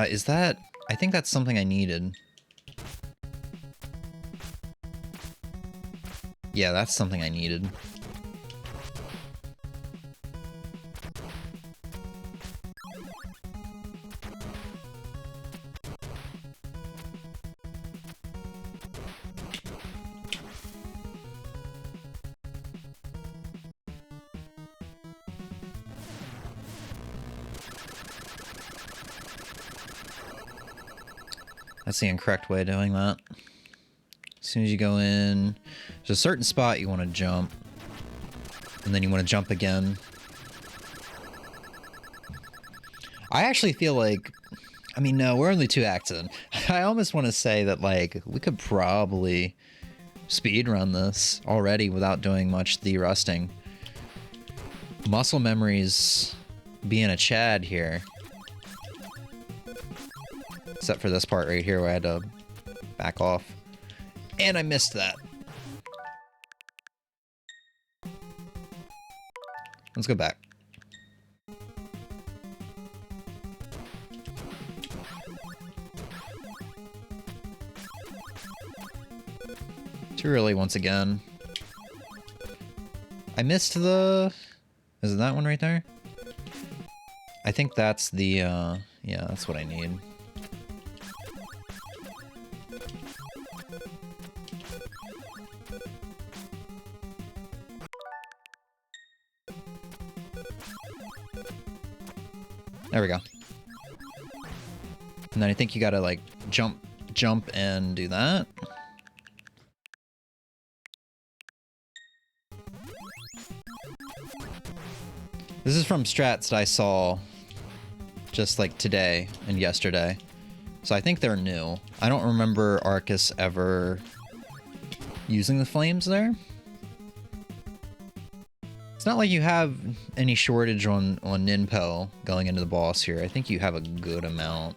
is that... I think that's something I needed. Yeah, that's something I needed. That's the incorrect way of doing that. As soon as you go in, there's a certain spot you want to jump. And then you want to jump again. I actually feel like... I mean, no, we're only 2 acts in. I almost want to say that, like, we could probably speedrun this already without doing much de-rusting. Muscle memory's being a Chad here. Except for this part right here where I had to back off. And I missed that. Let's go back. Too early once again. I missed the... Is it that one right there? I think that's the, yeah, that's what I need. There we go. And then I think you gotta, like, jump, and do that. This is from strats that I saw just, like, today and yesterday. So I think they're new. I don't remember Arcus ever using the flames there. It's not like you have any shortage on Ninpo going into the boss here. I think you have a good amount.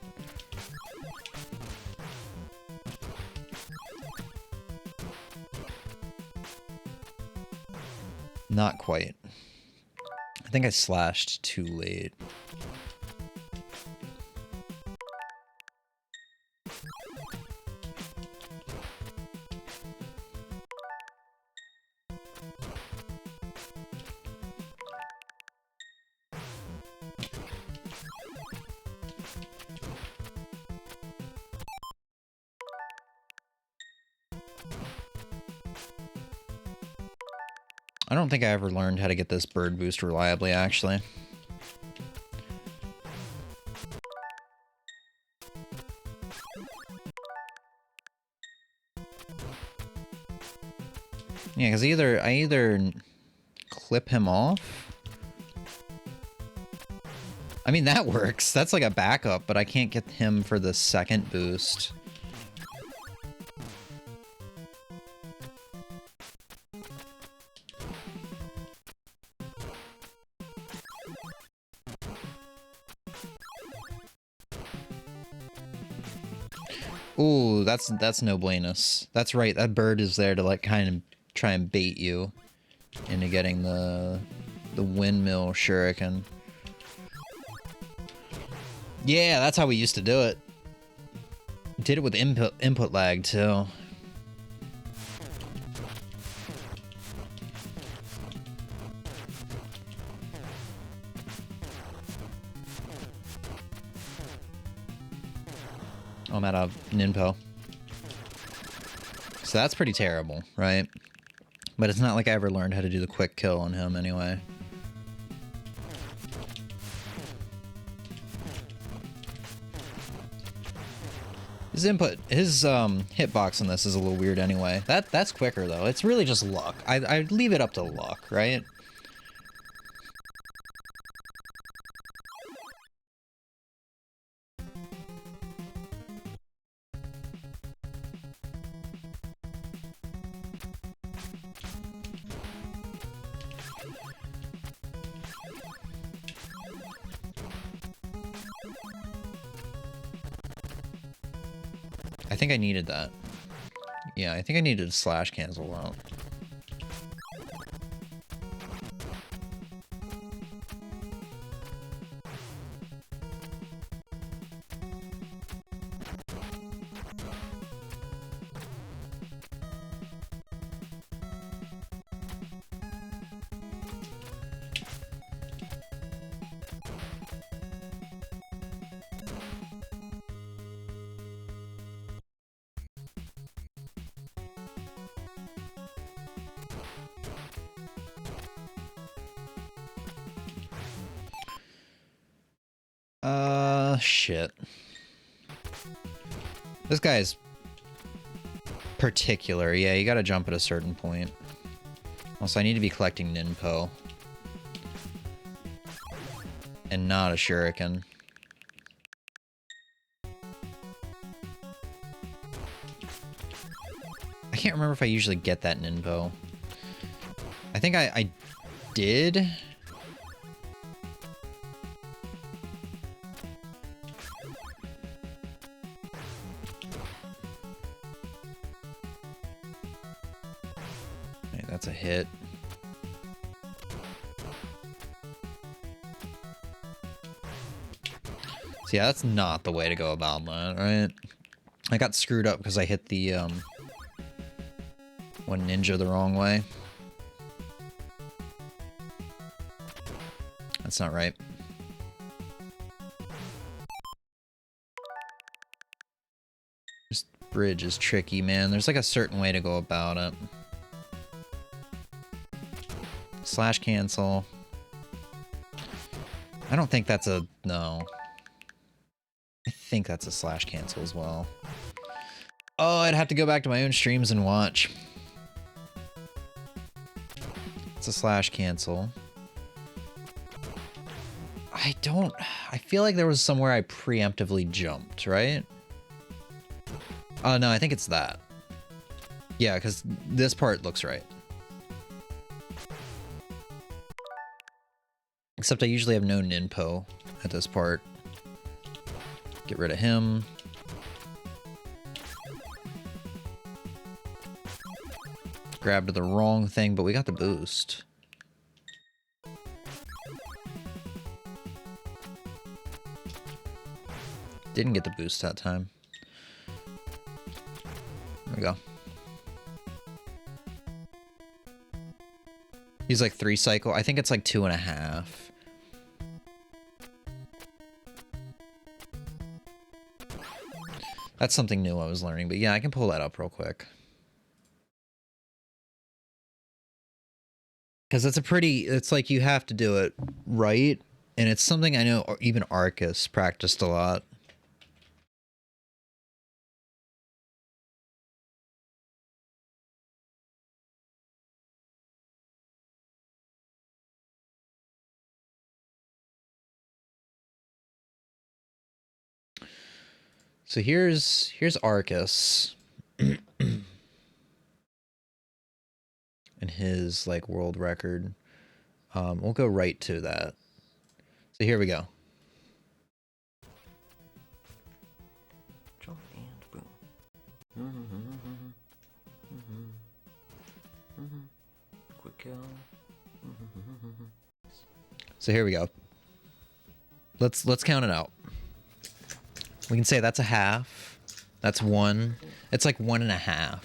Not quite. I think I slashed too late. I don't think I ever learned how to get this bird boost reliably, actually. Yeah, because I either clip him off. I mean, that works. That's like a backup, but I can't get him for the second boost. Ooh, that's no buenos. That's right, that bird is there to, like, kind of try and bait you into getting the windmill shuriken. Yeah, that's how we used to do it. Did it with input lag, too. Oh, I'm out of Ninpo. So that's pretty terrible, right? But it's not like I ever learned how to do the quick kill on him anyway. His hitbox on this is a little weird anyway. That's quicker though. It's really just luck. I'd leave it up to luck, right? I think I needed that. Yeah, I think I needed to slash cancel out. Shit. This guy's particular. Yeah, you gotta jump at a certain point. Also, I need to be collecting Ninpo. And not a shuriken. I can't remember if I usually get that Ninpo. I think I did. That's a hit. So yeah, that's not the way to go about that, right? I got screwed up because I hit the one ninja the wrong way. That's not right. This bridge is tricky, man. There's like a certain way to go about it. Slash cancel. I don't think that's a... no. I think that's a slash cancel as well. Oh, I'd have to go back to my own streams and watch. It's a slash cancel. I feel like there was somewhere I preemptively jumped, right? Oh, no, I think it's that. Yeah, because this part looks right. Except I usually have no Ninpo at this part. Get rid of him. Grabbed the wrong thing, but we got the boost. Didn't get the boost that time. There we go. He's like 3 cycle. I think it's like 2.5. That's something new I was learning, but yeah, I can pull that up real quick. Because it's like you have to do it right, and it's something I know even Arcus practiced a lot. So here's Arcus. And his like world record. We'll go right to that. So here we go. Jump and boom. Quick kill. So here we go. Let's count it out. We can say that's a half. That's 1. It's like 1.5.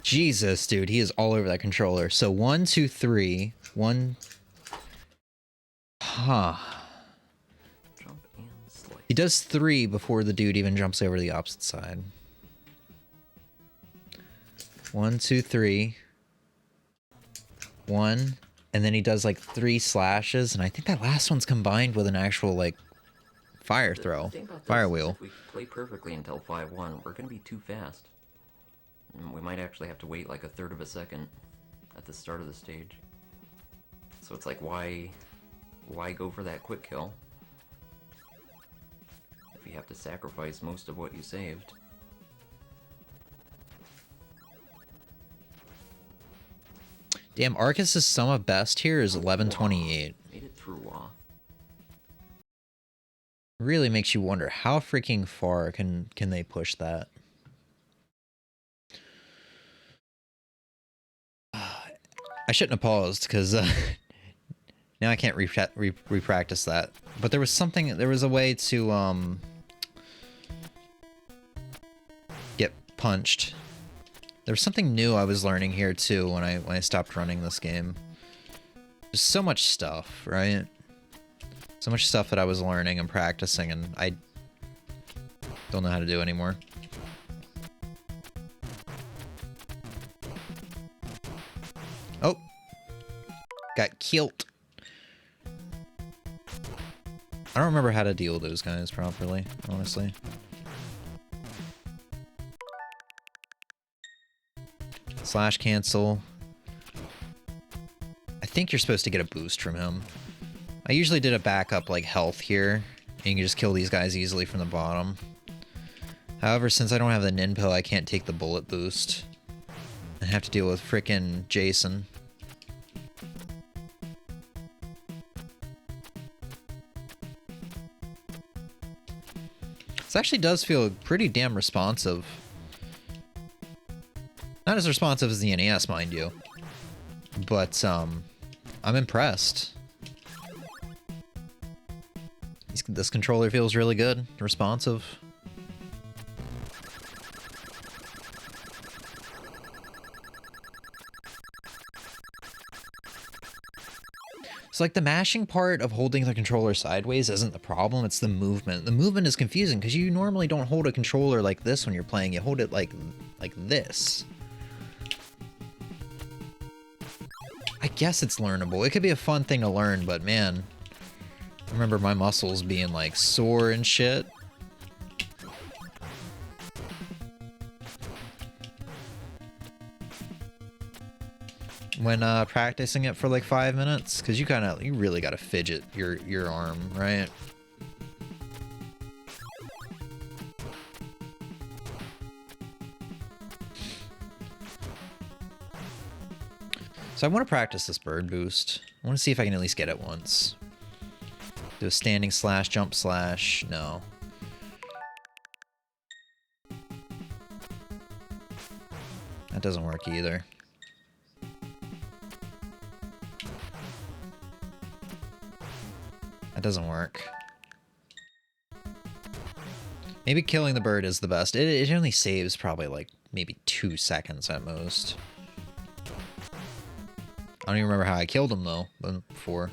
Jesus, dude, he is all over that controller. So 1, 2, 3. 1. Huh. Jump and slice. He does 3 before the dude even jumps over the opposite side. 1, 2, 3. 1, and then he does like 3 slashes, and I think that last one's combined with an actual like fire The throw, thing about this fire is wheel. if we play perfectly until 5-1, we're gonna be too fast. And we might actually have to wait like a third of a second at the start of the stage. So it's like, why go for that quick kill if you have to sacrifice most of what you saved? Damn, Arcus' sum of best here is 1128. Made it through Wah. Really makes you wonder how freaking far can they push that. I shouldn't have paused because now I can't repractice that. But there was something. There was a way to get punched. There was something new I was learning here too when I stopped running this game. There's so much stuff, right? So much stuff that I was learning and practicing, and I don't know how to do anymore. Oh! Got killed. I don't remember how to deal with those guys properly, honestly. Slash cancel. I think you're supposed to get a boost from him. I usually did a backup like health here, and you can just kill these guys easily from the bottom. However, since I don't have the Nin pill, I can't take the bullet boost. I have to deal with frickin' Jason. This actually does feel pretty damn responsive. Not as responsive as the NES, mind you. But, I'm impressed. This controller feels really good, responsive. So like the mashing part of holding the controller sideways isn't the problem, it's the movement. The movement is confusing because you normally don't hold a controller like this when you're playing, you hold it like this. I guess it's learnable. It could be a fun thing to learn, but man, I remember my muscles being like sore and shit. When practicing it for like 5 minutes, because you really gotta fidget your arm, right? So I want to practice this bird boost. I want to see if I can at least get it once. Do a standing slash, jump slash. No. That doesn't work either. That doesn't work. Maybe killing the bird is the best. It only saves probably like maybe 2 seconds at most. I don't even remember how I killed him though before.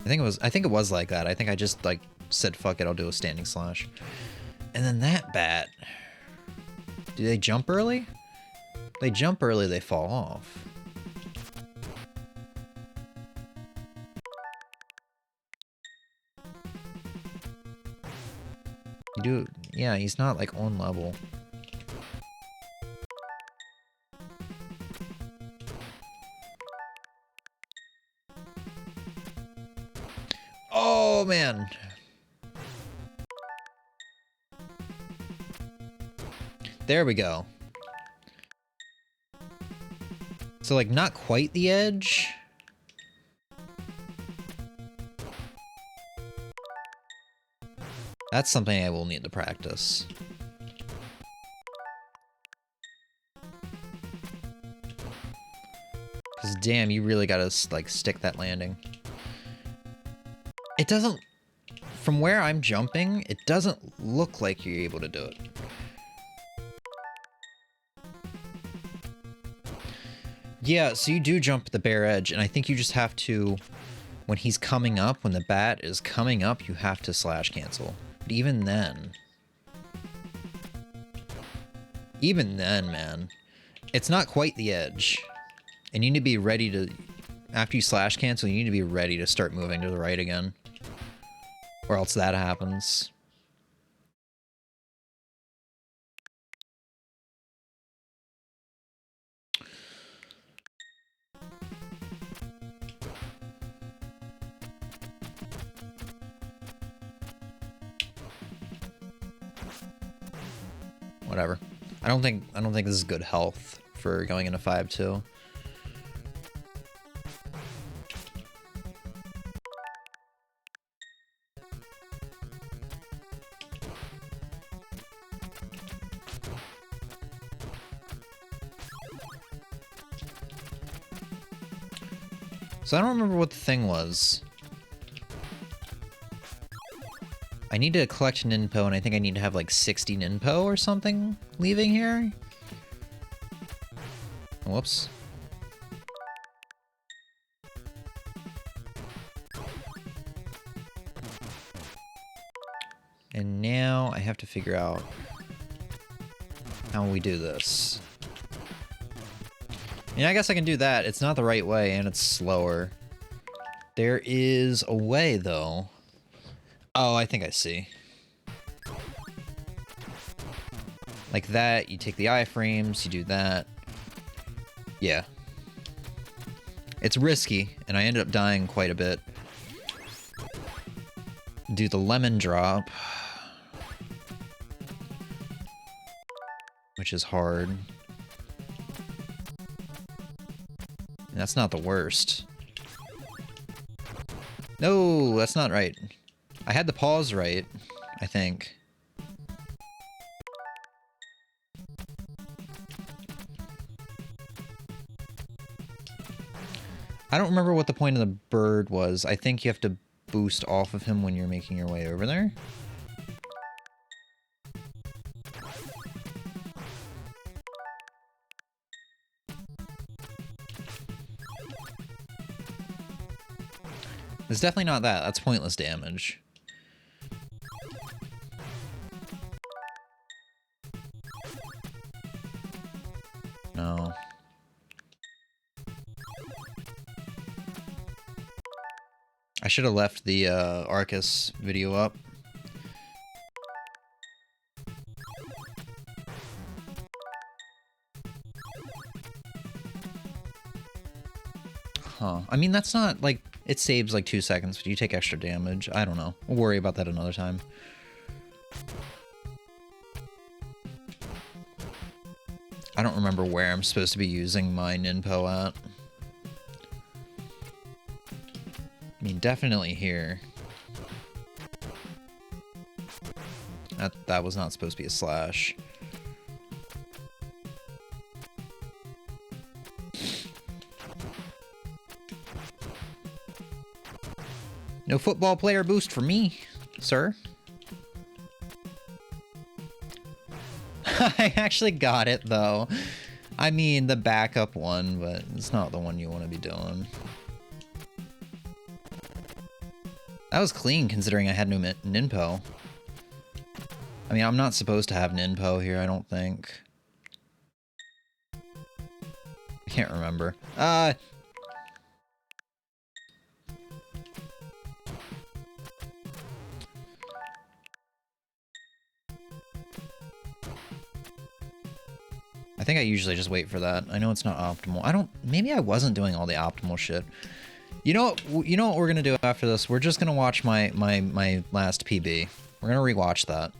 I think it was like that. I think I just like said fuck it, I'll do a standing slash. And then that bat. Do they jump early? They jump early, they fall off. You do, yeah, he's not like on level. Oh man. There we go. So like not quite the edge. That's something I will need to practice. Cause damn, you really gotta like stick that landing. It doesn't, from where I'm jumping, it doesn't look like you're able to do it. Yeah, so you do jump at the bare edge, and I think you just have to, when he's coming up, when the bat is coming up, you have to slash cancel. But even then, Even then, man, it's not quite the edge. And you need to be ready to... After you slash cancel, you need to be ready to start moving to the right again. Or else that happens. Whatever. I don't think this is good health for going into 5-2. So I don't remember what the thing was. I need to collect ninpo, and I think I need to have like 60 ninpo or something leaving here. Whoops. And now I have to figure out how we do this. I mean, I guess I can do that. It's not the right way, and it's slower. There is a way, though. Oh, I think I see. Like that, you take the iframes, you do that. Yeah. It's risky, and I ended up dying quite a bit. Do the lemon drop. Which is hard. And that's not the worst. No, that's not right. I had the pause right, I think. I don't remember what the point of the bird was. I think you have to boost off of him when you're making your way over there. It's definitely not that. That's pointless damage. No. I should have left the Arcus video up. Huh. I mean, that's not, like, it saves like 2 seconds, but you take extra damage. I don't know. We'll worry about that another time. I don't remember where I'm supposed to be using my ninpo at. I mean, definitely here. That was not supposed to be a slash. No football player boost for me, sir. I actually got it, though. I mean, the backup one, but it's not the one you want to be doing. That was clean, considering I had no ninpo. I mean, I'm not supposed to have ninpo here, I don't think. I can't remember. I think I usually just wait for that. I know it's not optimal. Maybe I wasn't doing all the optimal shit. You know what we're gonna do after this? We're just gonna watch my last PB. We're gonna rewatch that.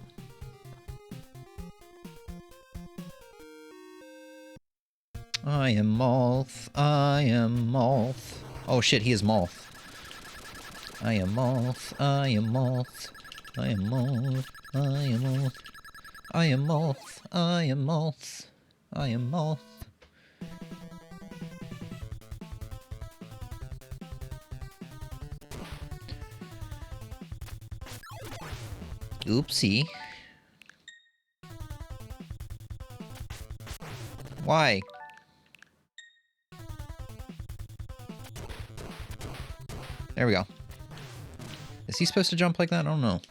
I am Moth. I am Moth. Oh shit, he is Moth. I am Moth. I am Moth. I am Moth. I am Moth. I am Moth. I am Moth. I am Moth. Oopsie. Why? There we go. Is he supposed to jump like that? I don't know.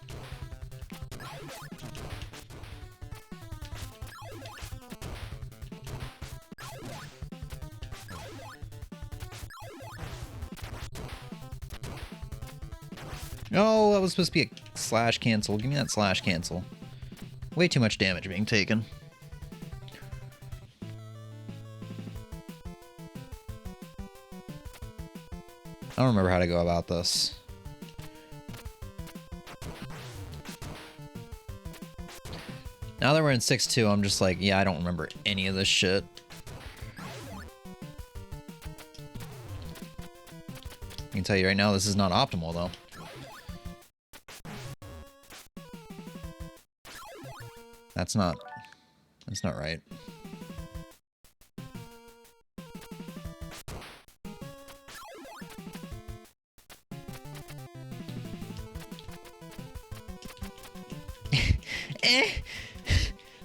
No, that was supposed to be a slash cancel. Give me that slash cancel. Way too much damage being taken. I don't remember how to go about this. Now that we're in 6-2, I'm just like, yeah, I don't remember any of this shit. I can tell you right now, this is not optimal, though. That's not right.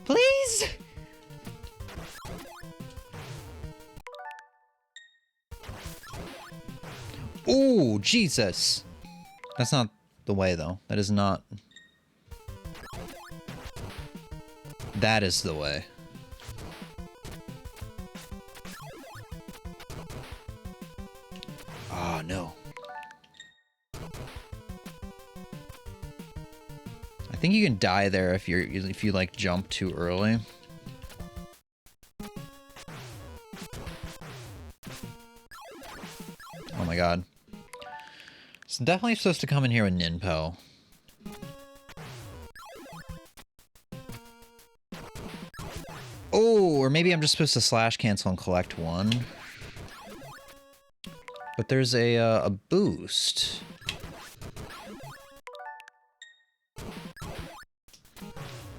Please? Oh, Jesus. That's not the way, though. That is not... That is the way. Oh, no. I think you can die there if you like jump too early. Oh my god. It's definitely supposed to come in here with Ninpo. Oh, or maybe I'm just supposed to slash cancel and collect one. But there's a boost.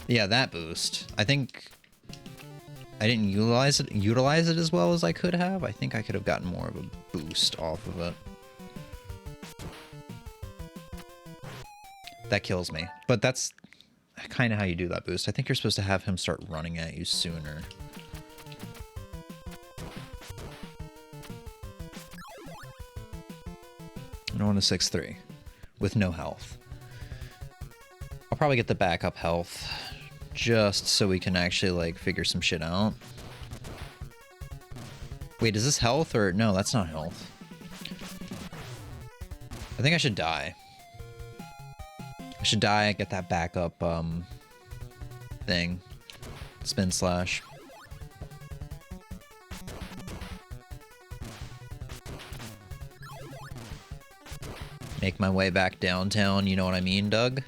Yeah, that boost. I think I didn't utilize it as well as I could have. I think I could have gotten more of a boost off of it. That kills me. But that's kind of how you do that boost. I think you're supposed to have him start running at you sooner. I want a 6-3 with no health. I'll probably get the backup health just so we can actually like figure some shit out. Wait, is this health or no? That's not health. I think I should die. I should die, get that backup thing. Spin slash. Make my way back downtown, you know what I mean, Doug?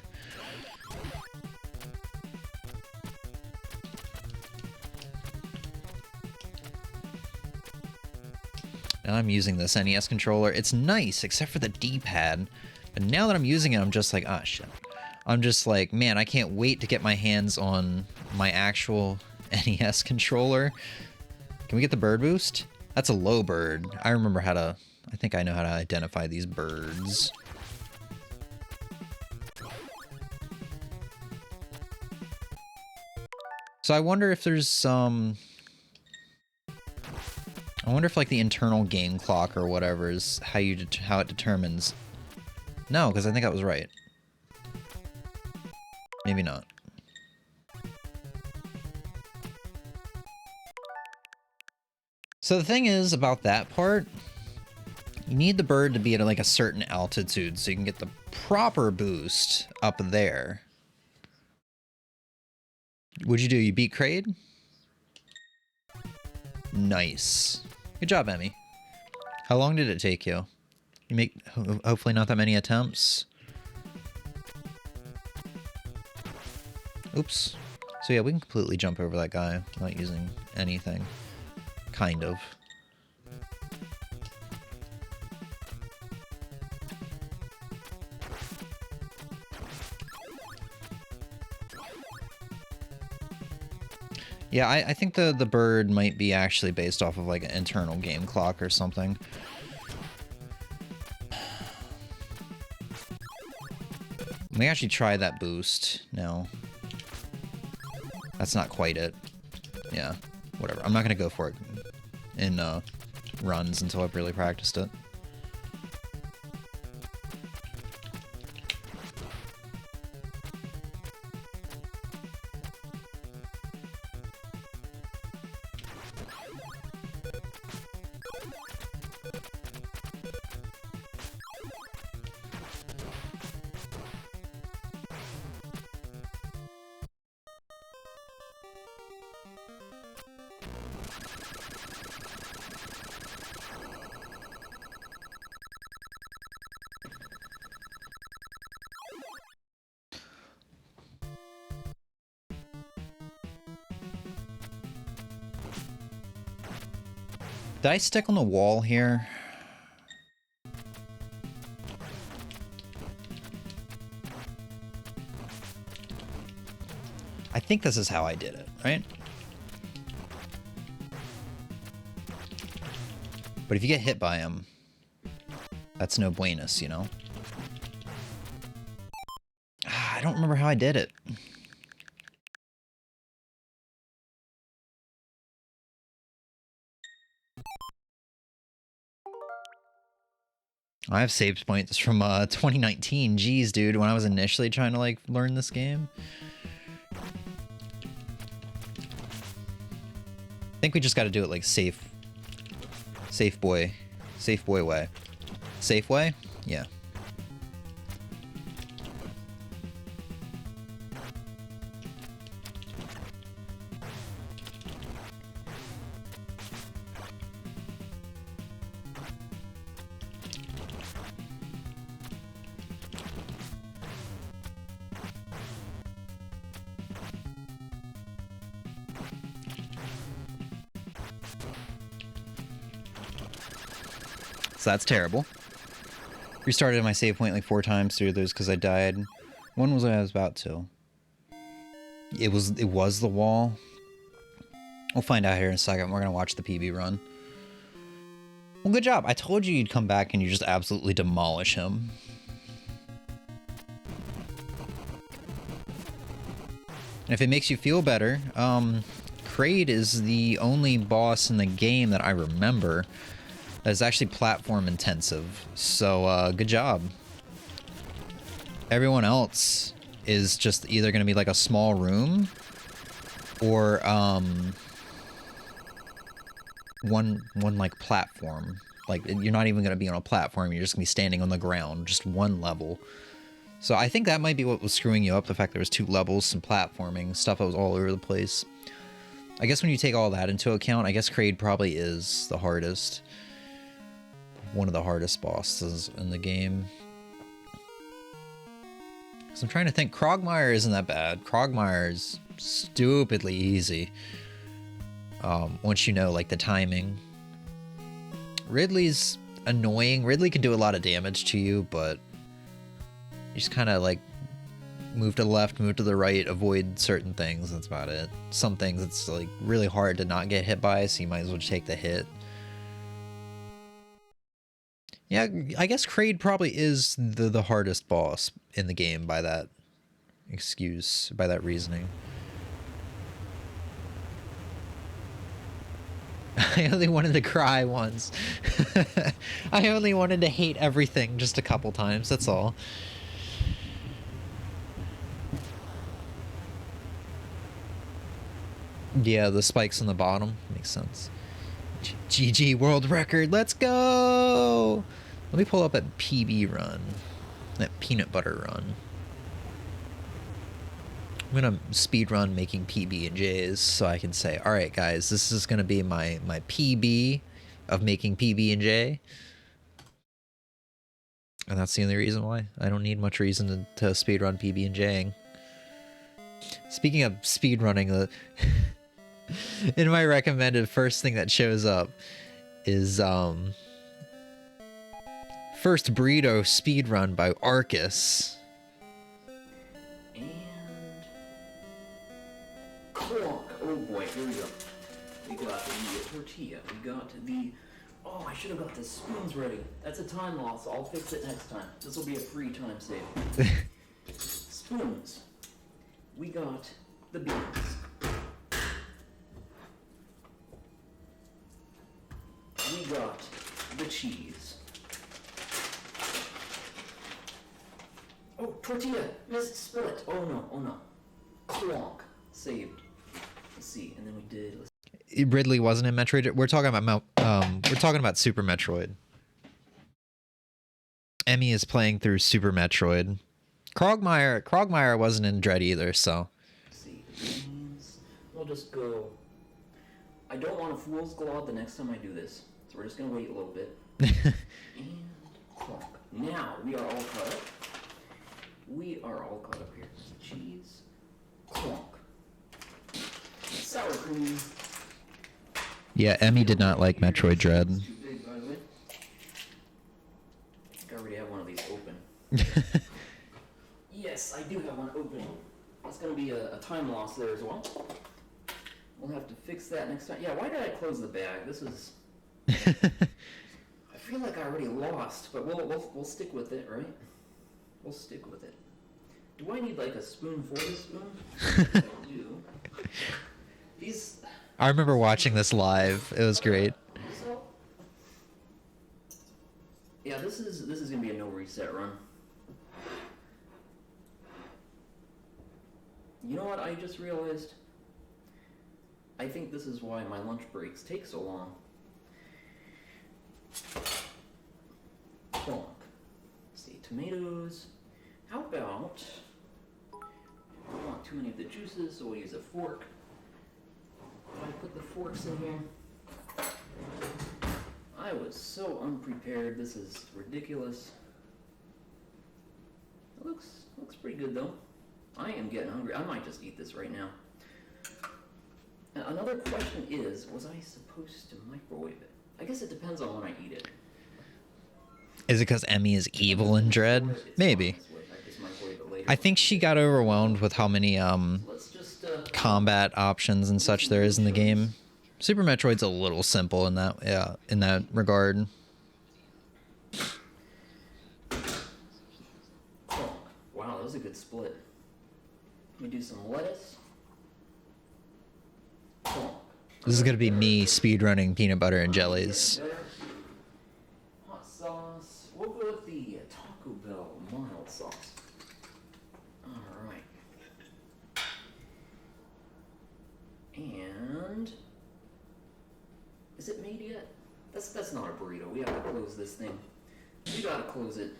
Now I'm using this NES controller. It's nice, except for the D-pad. But now that I'm using it, I'm just like, ah, shit. I'm just like, man, I can't wait to get my hands on my actual NES controller. Can we get the bird boost? That's a low bird. I remember how to... I think I know how to identify these birds. So I wonder if there's some... I wonder if like the internal game clock or whatever is how it determines. No, because I think I was right. Maybe not. So the thing is about that part, you need the bird to be at like a certain altitude so you can get the proper boost up there. What'd you do? You beat Kraid? Nice. Good job, Emmy. How long did it take you? You make hopefully not that many attempts. Oops. So yeah, we can completely jump over that guy without using anything. Kind of. Yeah, I think the bird might be actually based off of like an internal game clock or something. We actually try that boost now. That's not quite it. Yeah, whatever. I'm not gonna go for it in runs until I've really practiced it. Did I stick on the wall here? I think this is how I did it, right? But if you get hit by him, that's no buenos, you know? I don't remember how I did it. I have saved points from 2019. Jeez, dude, when I was initially trying to like learn this game. I think we just got to do it like safe boy way. Safe way? Yeah. So that's terrible. Restarted my save point like 4 times through those because I died. One was when I was about to. It was the wall. We'll find out here in a second. We're gonna watch the PB run. Well, good job. I told you you'd come back and you just absolutely demolish him. And if it makes you feel better, Kraid is the only boss in the game that I remember that is actually platform intensive. So, good job. Everyone else is just either going to be like a small room or one like platform. Like you're not even going to be on a platform, you're just going to be standing on the ground, just one level. So I think that might be what was screwing you up, the fact there was 2 levels, some platforming, stuff that was all over the place. I guess when you take all that into account, I guess Kraid probably is the hardest. One of the hardest bosses in the game. So I'm trying to think. Krogmire isn't that bad. Krogmire is stupidly easy. Once you know, like, the timing. Ridley's annoying. Ridley can do a lot of damage to you, but you just kind of, like, move to the left, move to the right, avoid certain things. That's about it. Some things it's, like, really hard to not get hit by, so you might as well just take the hit. Yeah, I guess Kraid probably is the hardest boss in the game by that excuse, by that reasoning. I only wanted to cry once. I only wanted to hate everything just a couple times, that's all. Yeah, the spikes on the bottom. Makes sense. GG world record, let's go! Let me pull up that PB run. That peanut butter run. I'm gonna speedrun making PB and J's so I can say, alright guys, this is gonna be my PB of making PB and J. And that's the only reason why. I don't need much reason to speedrun PB and J'ing. Speaking of speedrunning, in my recommended, first thing that shows up is First Burrito Speedrun by Arcus. And clock. Oh boy, here we go. We got the tortilla. We got the... Oh, I should have got the spoons ready. That's a time loss. I'll fix it next time. This will be a free time save. Spoons. We got the beans. We got the cheese. Oh, tortilla! Missed split! Oh no, oh no. Clonk. Saved. Let's see, and then we did... Ridley wasn't in Metroid. We're talking about Super Metroid. Emmy is playing through Super Metroid. Krogmire wasn't in Dread either, so... Let's see, beans. We'll just go... I don't want a fool's glove the next time I do this. So we're just gonna wait a little bit. And clonk. Now we are all caught up. We are all caught up here. Cheese. Clonk. Sour cream. Yeah, Emmy did not like Metroid Dread. It's too big, by the way. I think I already have one of these open. Yes, I do have one open. That's going to be a time loss there as well. We'll have to fix that next time. Yeah, why did I close the bag? This is... I feel like I already lost, but we'll stick with it, right? We'll stick with it. Do I need like a spoon for this spoon? I do. These... I remember watching this live. It was great. So, yeah, this is gonna be a no reset run. You know what I just realized? I think this is why my lunch breaks take so long. Bonk. Let's see, tomatoes. How about... I don't want too many of the juices, so we'll use a fork. I put the forks in here. I was so unprepared. This is ridiculous. It looks pretty good though. I am getting hungry. I might just eat this right now. Now, another question is, was I supposed to microwave it? I guess it depends on when I eat it. Is it because Emmy is evil in Dread? Maybe. I think she got overwhelmed with how many combat options and such there is in the game. Super Metroid's a little simple in that regard. Oh, wow, that was a good split. Let me do some lettuce. Oh. This is gonna be me speedrunning peanut butter and jellies. Hot sauce. We'll go with the Taco Bell mild sauce. Alright. And... is it made yet? That's not a burrito. We have to close this thing. We gotta close it.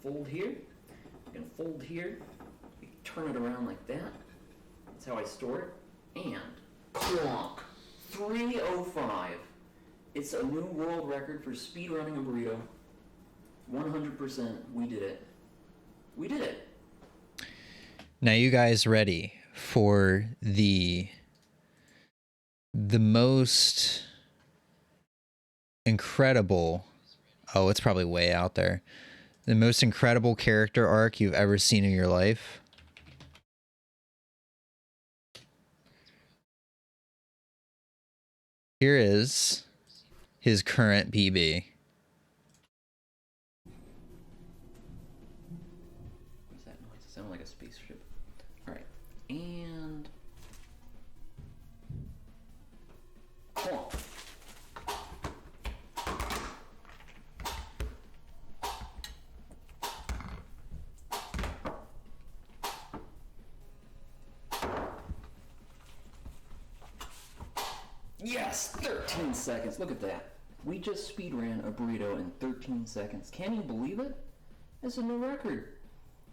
Fold here. You can fold here. You can turn it around like that. That's how I store it. And clock 3:05. It's a new world record for speedrunning a burrito. 100%. We did it. We did it. Now you guys ready for the most incredible, oh, it's probably way out there, the most incredible character arc you've ever seen in your life? Here is his current PB. What's that noise? It sounded like a spaceship. Alright. And... clock. Yes! 13 seconds. Look at that. We just speedran a burrito in 13 seconds. Can you believe it? It's a new record.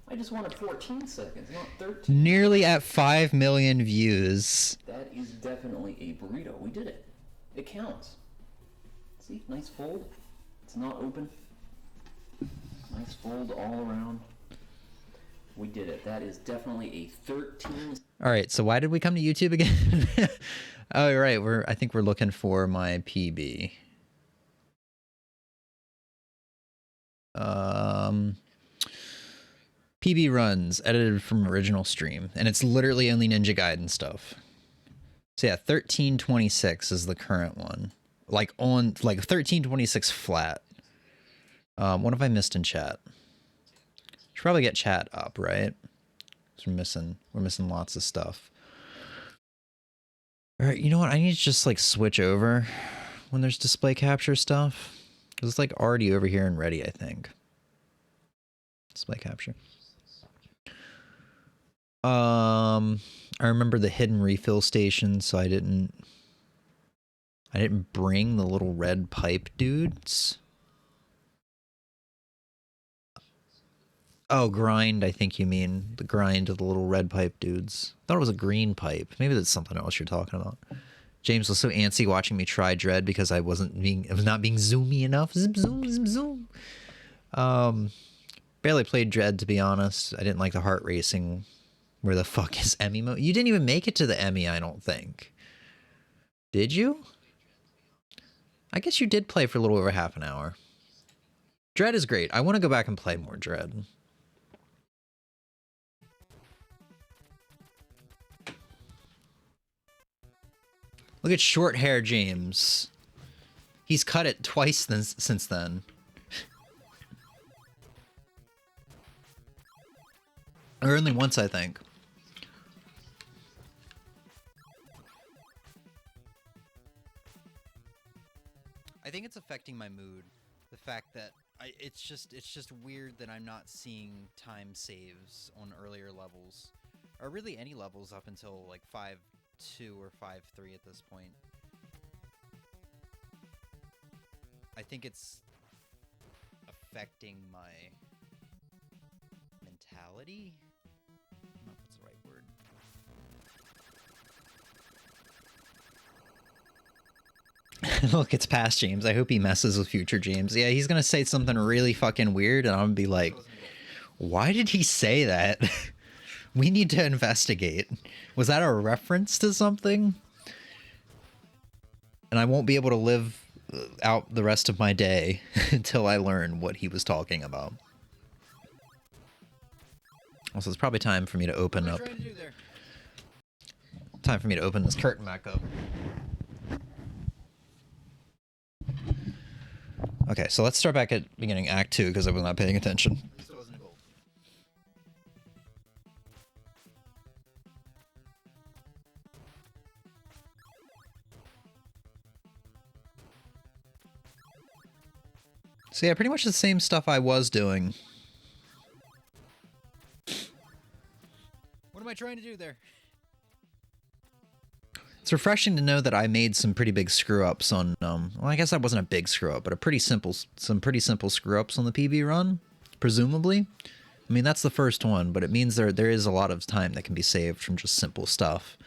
I just wanted 14 seconds, not 13. Nearly at 5 million views. That is definitely a burrito. We did it. It counts. See? Nice fold. It's not open. Nice fold all around. We did it. That is definitely a 13. All right, so why did we come to YouTube again? Oh, right. I think we're looking for my PB. PB runs edited from original stream, and it's literally only Ninja Gaiden stuff. So yeah, 1326 is the current one. Like 1326 flat. What have I missed in chat? Should probably get chat up, right? 'Cause we're missing lots of stuff. All right, you know what? I need to just like switch over when there's display capture stuff. Cause it's like already over here and ready, I think. Display capture. I remember the hidden refill station, so I didn't bring the little red pipe dudes. Oh, grind, I think you mean. The grind of the little red pipe dudes. I thought it was a green pipe. Maybe that's something else you're talking about. James was so antsy watching me try Dread because I was not being zoomy enough. Zoom, zoom, zoom, zoom. Barely played Dread, to be honest. I didn't like the heart racing. Where the fuck is Emmy mode? You didn't even make it to the Emmy, I don't think. Did you? I guess you did play for a little over half an hour. Dread is great. I want to go back and play more Dread. Look at short hair James. He's cut it twice since then. Or only once, I think. I think it's affecting my mood. The fact that it's just weird that I'm not seeing time saves on earlier levels, or really any levels up until like 5.2 or 5.3 at this point. I think it's affecting my mentality. I don't know if that's the right word. Look, it's past James. I hope he messes with future James. Yeah, he's gonna say something really fucking weird, and I'm gonna be like, why did he say that? We need to investigate. Was that a reference to something? And I won't be able to live out the rest of my day until I learn what he was talking about. Also, it's probably time for me to open up. Time for me to open this curtain back up. Okay, so let's start back at beginning Act 2 because I was not paying attention. So yeah, pretty much the same stuff I was doing. What am I trying to do there? It's refreshing to know that I made some pretty big screw-ups on, well, I guess that wasn't a big screw-up, but some pretty simple screw-ups on the PB run, presumably. I mean, that's the first one, but it means there is a lot of time that can be saved from just simple stuff.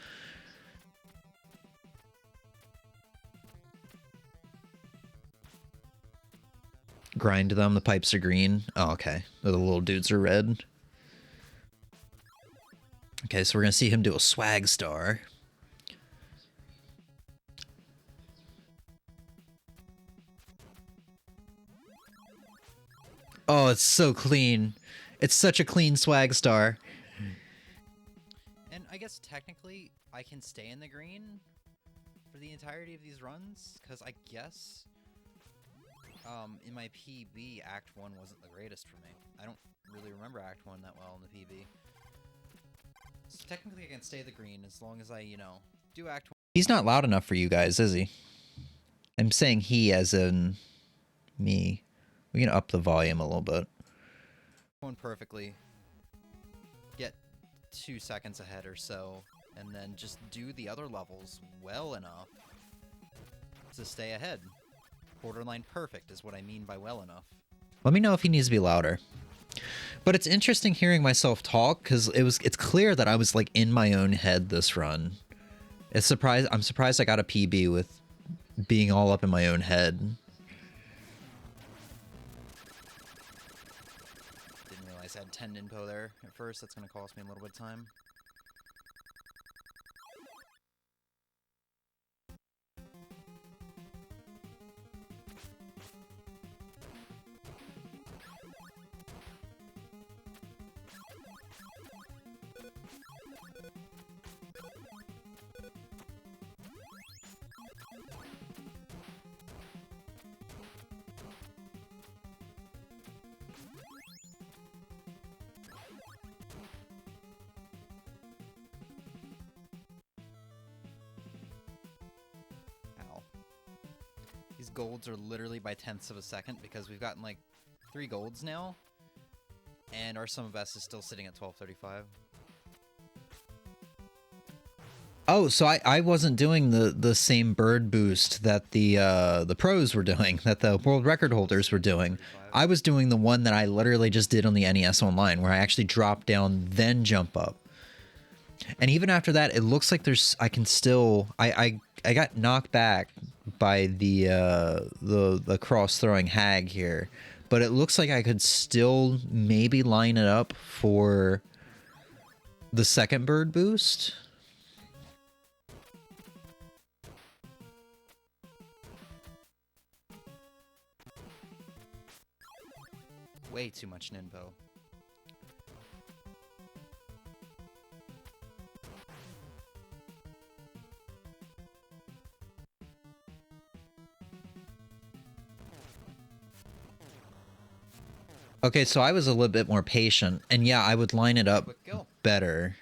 Grind them, the pipes are green. Oh, okay. The little dudes are red. Okay, so we're gonna see him do a swag star. Oh, it's so clean. It's such a clean swag star. And I guess technically I can stay in the green for the entirety of these runs, because I guess in my PB, Act 1 wasn't the greatest for me. I don't really remember Act 1 that well in the PB. So technically I can stay the green as long as I, you know, do Act 1. He's not loud enough for you guys, is he? I'm saying he as in me. We can up the volume a little bit. Going perfectly. Get 2 seconds ahead or so, and then just do the other levels well enough to stay ahead. Borderline perfect is what I mean by well enough. Let me know if he needs to be louder. But it's interesting hearing myself talk, because it's clear that I was like in my own head this run. I'm surprised I got a PB with being all up in my own head. Didn't realize I had 10 info there at first. That's going to cost me a little bit of time. These golds are literally by tenths of a second because we've gotten like 3 golds now, and our sum of best is still sitting at 1235. Oh, so I wasn't doing the same bird boost that the pros were doing, that the world record holders were doing. I was doing the one that I literally just did on the NES Online, where I actually drop down then jump up. And even after that, it looks like I can still I got knocked back by the cross throwing hag here, but it looks like I could still maybe line it up for the second bird boost. Way too much ninpo. Okay, so I was a little bit more patient, and yeah, I would line it up Quick kill. better.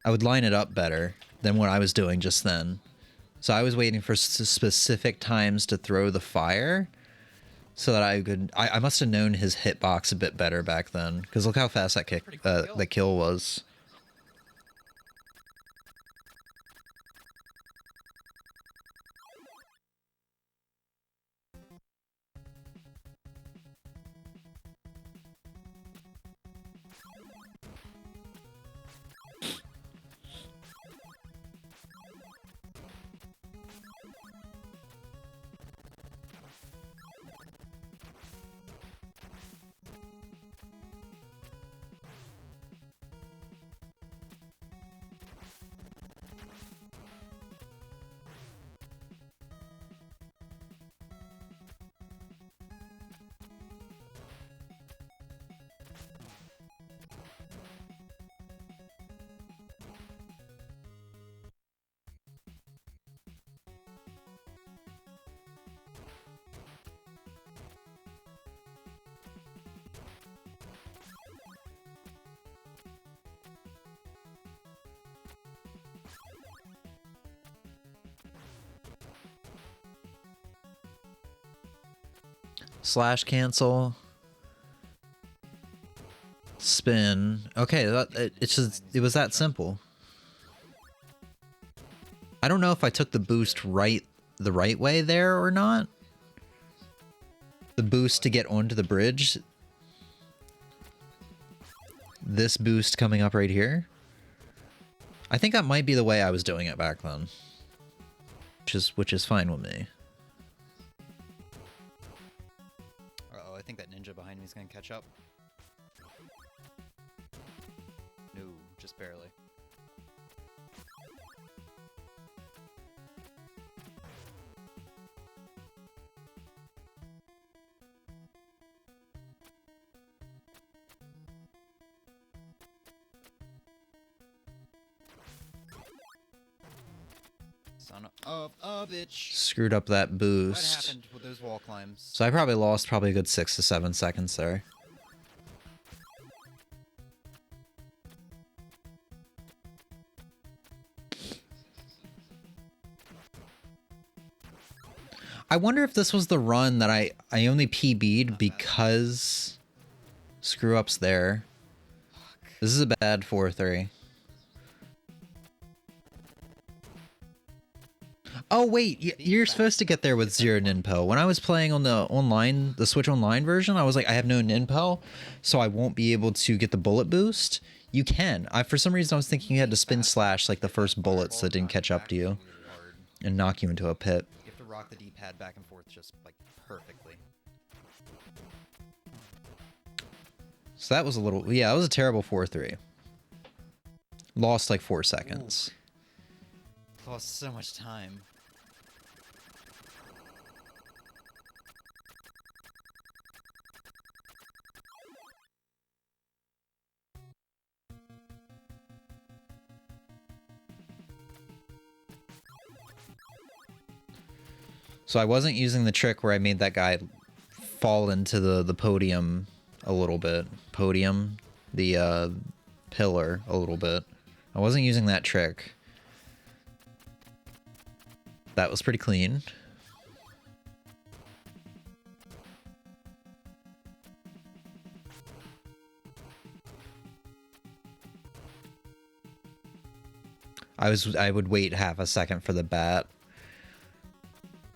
I would line it up better than what I was doing just then. So I was waiting for specific times to throw the fire so that I could... I must have known his hitbox a bit better back then, because look how fast that the kill was. Slash cancel. Spin. Okay, it was that simple. I don't know if I took the boost the right way there or not. The boost to get onto the bridge. This boost coming up right here. I think that might be the way I was doing it back then. Which is fine with me. Uh-oh, I think that ninja behind me is gonna catch up. No, just barely. Son of a bitch. Screwed up that What boost. happened with those wall climbs? So I probably lost a good 6 to 7 seconds there. I wonder if this was the run that I only PB'd because screw ups there. This is a bad 4-3. Oh wait, you're supposed to get there with 0 ninpo. When I was playing on the Switch Online version, I was like, I have no ninpo, so I won't be able to get the bullet boost. You can. For some reason I was thinking you had to spin slash like the first bullets that didn't catch up to you and knock you into a pit. You have to rock the D-pad back and forth just like perfectly. So that was that was a terrible 4-3. Lost like 4 seconds. Lost so much time. So I wasn't using the trick where I made that guy fall into the podium a little bit. The pillar a little bit. I wasn't using that trick. That was pretty clean. I would wait half a second for the bat.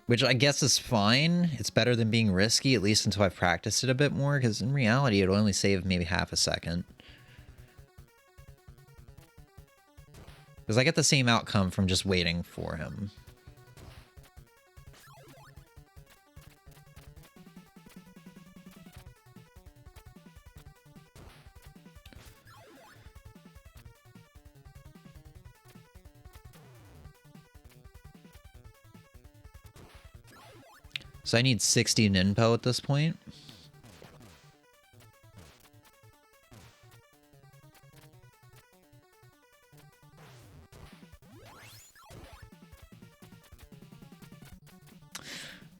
Which I guess is fine. It's better than being risky, at least until I've practiced it a bit more, because in reality it'll only save maybe half a second. Because I get the same outcome from just waiting for him. So I need 60 ninpo at this point.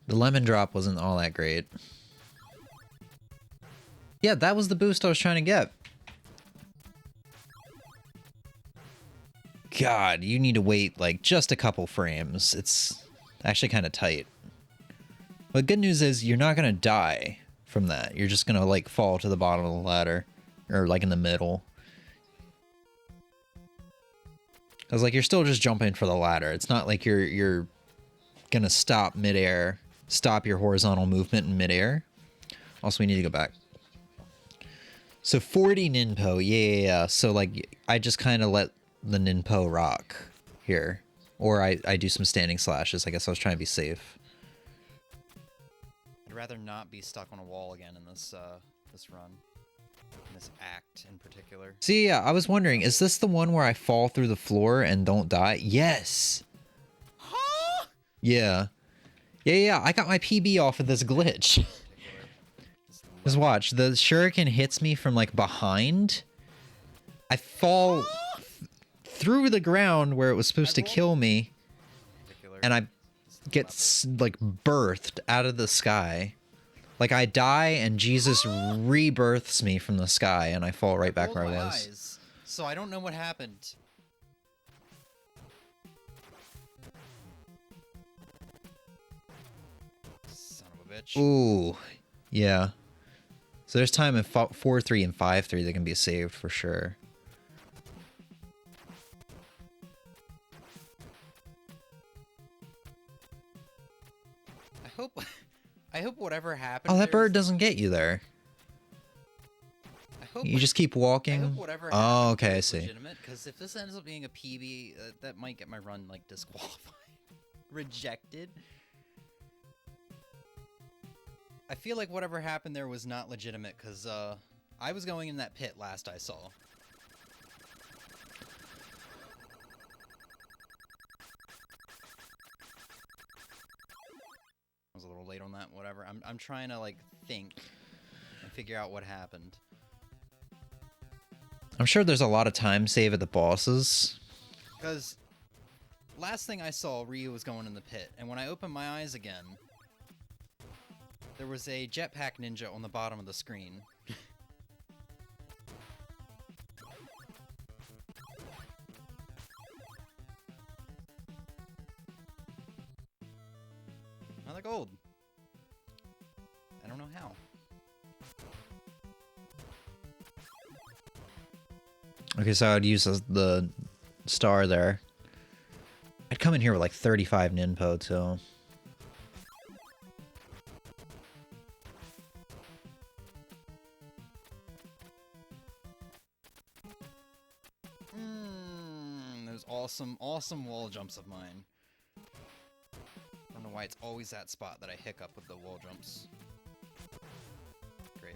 The lemon drop wasn't all that great. Yeah, that was the boost I was trying to get. God, you need to wait like just a couple frames. It's actually kind of tight. But good news is you're not gonna die from that. You're just gonna like fall to the bottom of the ladder, or like in the middle. Cause like you're still just jumping for the ladder. It's not like you're gonna stop midair, stop your horizontal movement in midair. Also, we need to go back. So 40 ninpo, yeah. So like I just kind of let the ninpo rock here, or I do some standing slashes. I guess I was trying to be safe. I'd rather not be stuck on a wall again in this this run, in this act in particular. See, yeah, I was wondering, is this the one where I fall through the floor and don't die? Yes. Huh? Yeah. Yeah. I got my PB off of this glitch. Just watch, the shuriken hits me from like behind. I fall through the ground where it was supposed to kill me, and I get like birthed out of the sky. Like I die and Jesus rebirths me from the sky and I fall right back where I was. Eyes, so I don't know what happened. Son of a bitch. Ooh, yeah. So there's time in 4-3 and 5-3 that can be saved for sure. I hope whatever happened. Oh, that there bird is- doesn't get you there. I hope You just keep walking. I hope whatever Oh, happened okay, there I is see. legitimate, because if this ends up being a PB, that might get my run like disqualified, rejected. I feel like whatever happened there was not legitimate, because I was going in that pit last I saw. I was a little late on that. Whatever. I'm trying to like think and figure out what happened. I'm sure there's a lot of time save at the bosses. Because last thing I saw, Ryu was going in the pit, and when I opened my eyes again, there was a jetpack ninja on the bottom of the screen. Another gold. I don't know how. Okay, so I'd use the star there. I'd come in here with like 35 ninpo too. Those awesome wall jumps of mine. I don't know why it's always that spot that I hiccup with the wall jumps. Great.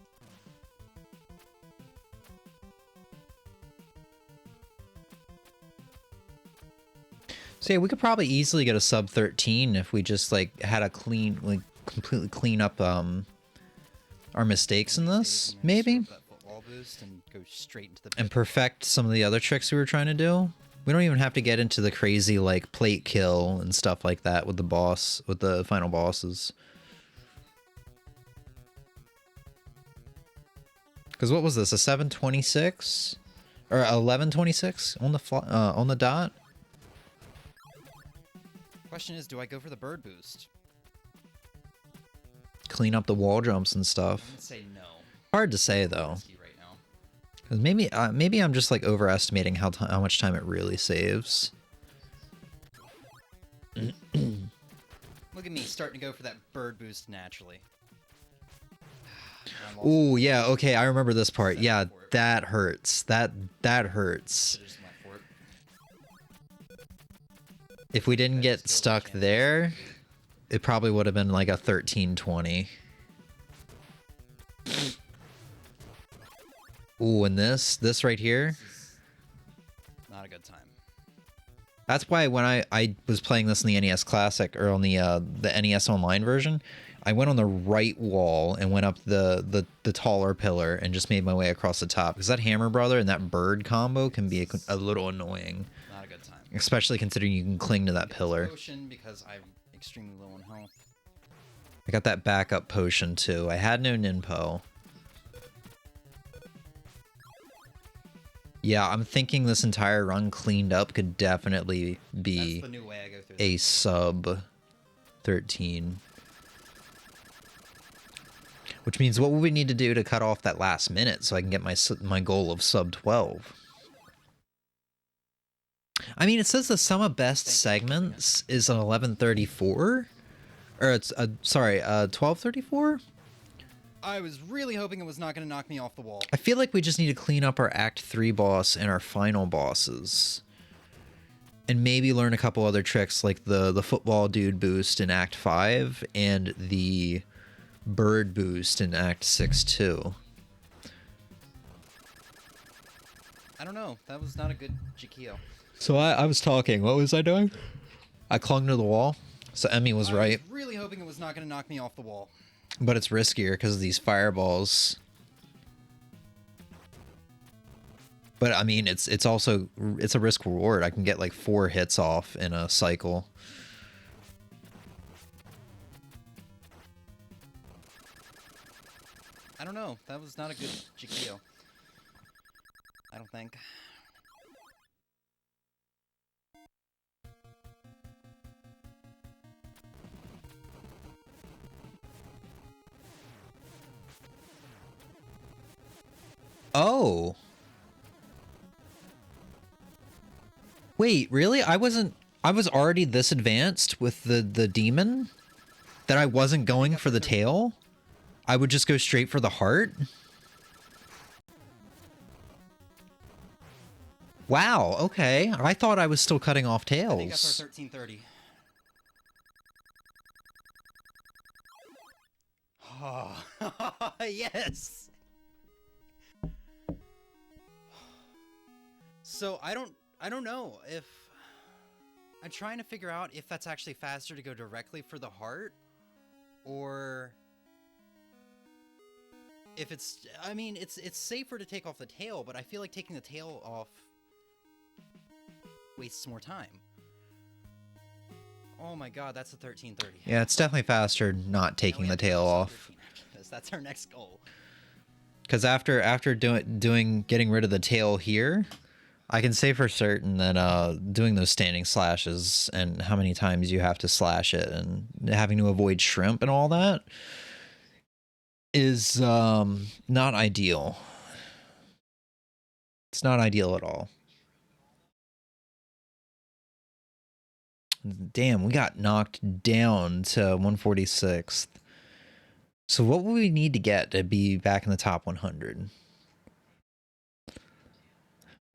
So yeah, we could probably easily get a sub 13 if we just like had a clean, like completely clean up our mistakes in this, maybe, That wall boost and go straight into the and perfect some of the other tricks we were trying to do. We don't even have to get into the crazy like plate kill and stuff like that with the boss, with the final bosses. Because what was this, a 726 or 1126 on the on the dot? Question is, do I go for the bird boost? Clean up the wall jumps and I'm stuff. gonna say no. Hard to say though. Risky right now. Because maybe I'm just like overestimating how much time it really saves. Look at me starting to go for that bird boost naturally. I'm also Ooh, yeah, okay, I remember this part. Set Yeah, up for it. that hurts. That hurts. just went for it. If we didn't That get is still stuck a chance. there, it probably would have been like a 1320. Ooh, and this right here. Not a good time. That's why when I was playing this in the NES Classic or on the NES Online version, I went on the right wall and went up the taller pillar and just made my way across the top. Because that Hammer Brother and that bird combo can be a little annoying, Not a good time. especially considering you can cling to that Get this pillar. potion because I'm extremely low on health. I got that backup potion too. I had no Ninpo. Yeah, I'm thinking this entire run cleaned up could definitely be That's the new way I go through a this. sub 13. Which means what would we need to do to cut off that last minute so I can get my goal of sub 12? I mean, it says the sum of best segments is an 1134, or it's 1234. I was really hoping it was not going to knock me off the wall. I feel like we just need to clean up our Act 3 boss and our final bosses. And maybe learn a couple other tricks like the football dude boost in Act 5 and the bird boost in Act 6 too. I don't know. That was not a good Jikio. So I was talking. What was I doing? I clung to the wall. So Emmy was right. I was really hoping it was not going to knock me off the wall. But it's riskier because of these fireballs. But I mean, it's also a risk reward. I can get like 4 hits off in a cycle. I don't know. That was not a good Jikio. I don't think. Oh. Wait, really? I was already this advanced with the demon that I wasn't going for the tail? I would just go straight for the heart? Wow, okay. I thought I was still cutting off I think that's tails. our 1330. Oh, yes. So I don't know if I'm trying to figure out if that's actually faster to go directly for the heart or if it's I mean it's safer to take off the tail, but I feel like taking the tail off wastes more time. Oh my god, that's a 1330. Yeah, it's definitely faster not Now we taking the have to tail do sub off. 13 after this. That's our next goal. Because after getting rid of the tail here, I can say for certain that doing those standing slashes and how many times you have to slash it and having to avoid shrimp and all that is not ideal. It's not ideal at all. Damn, we got knocked down to 146th. So what would we need to get to be back in the top 100?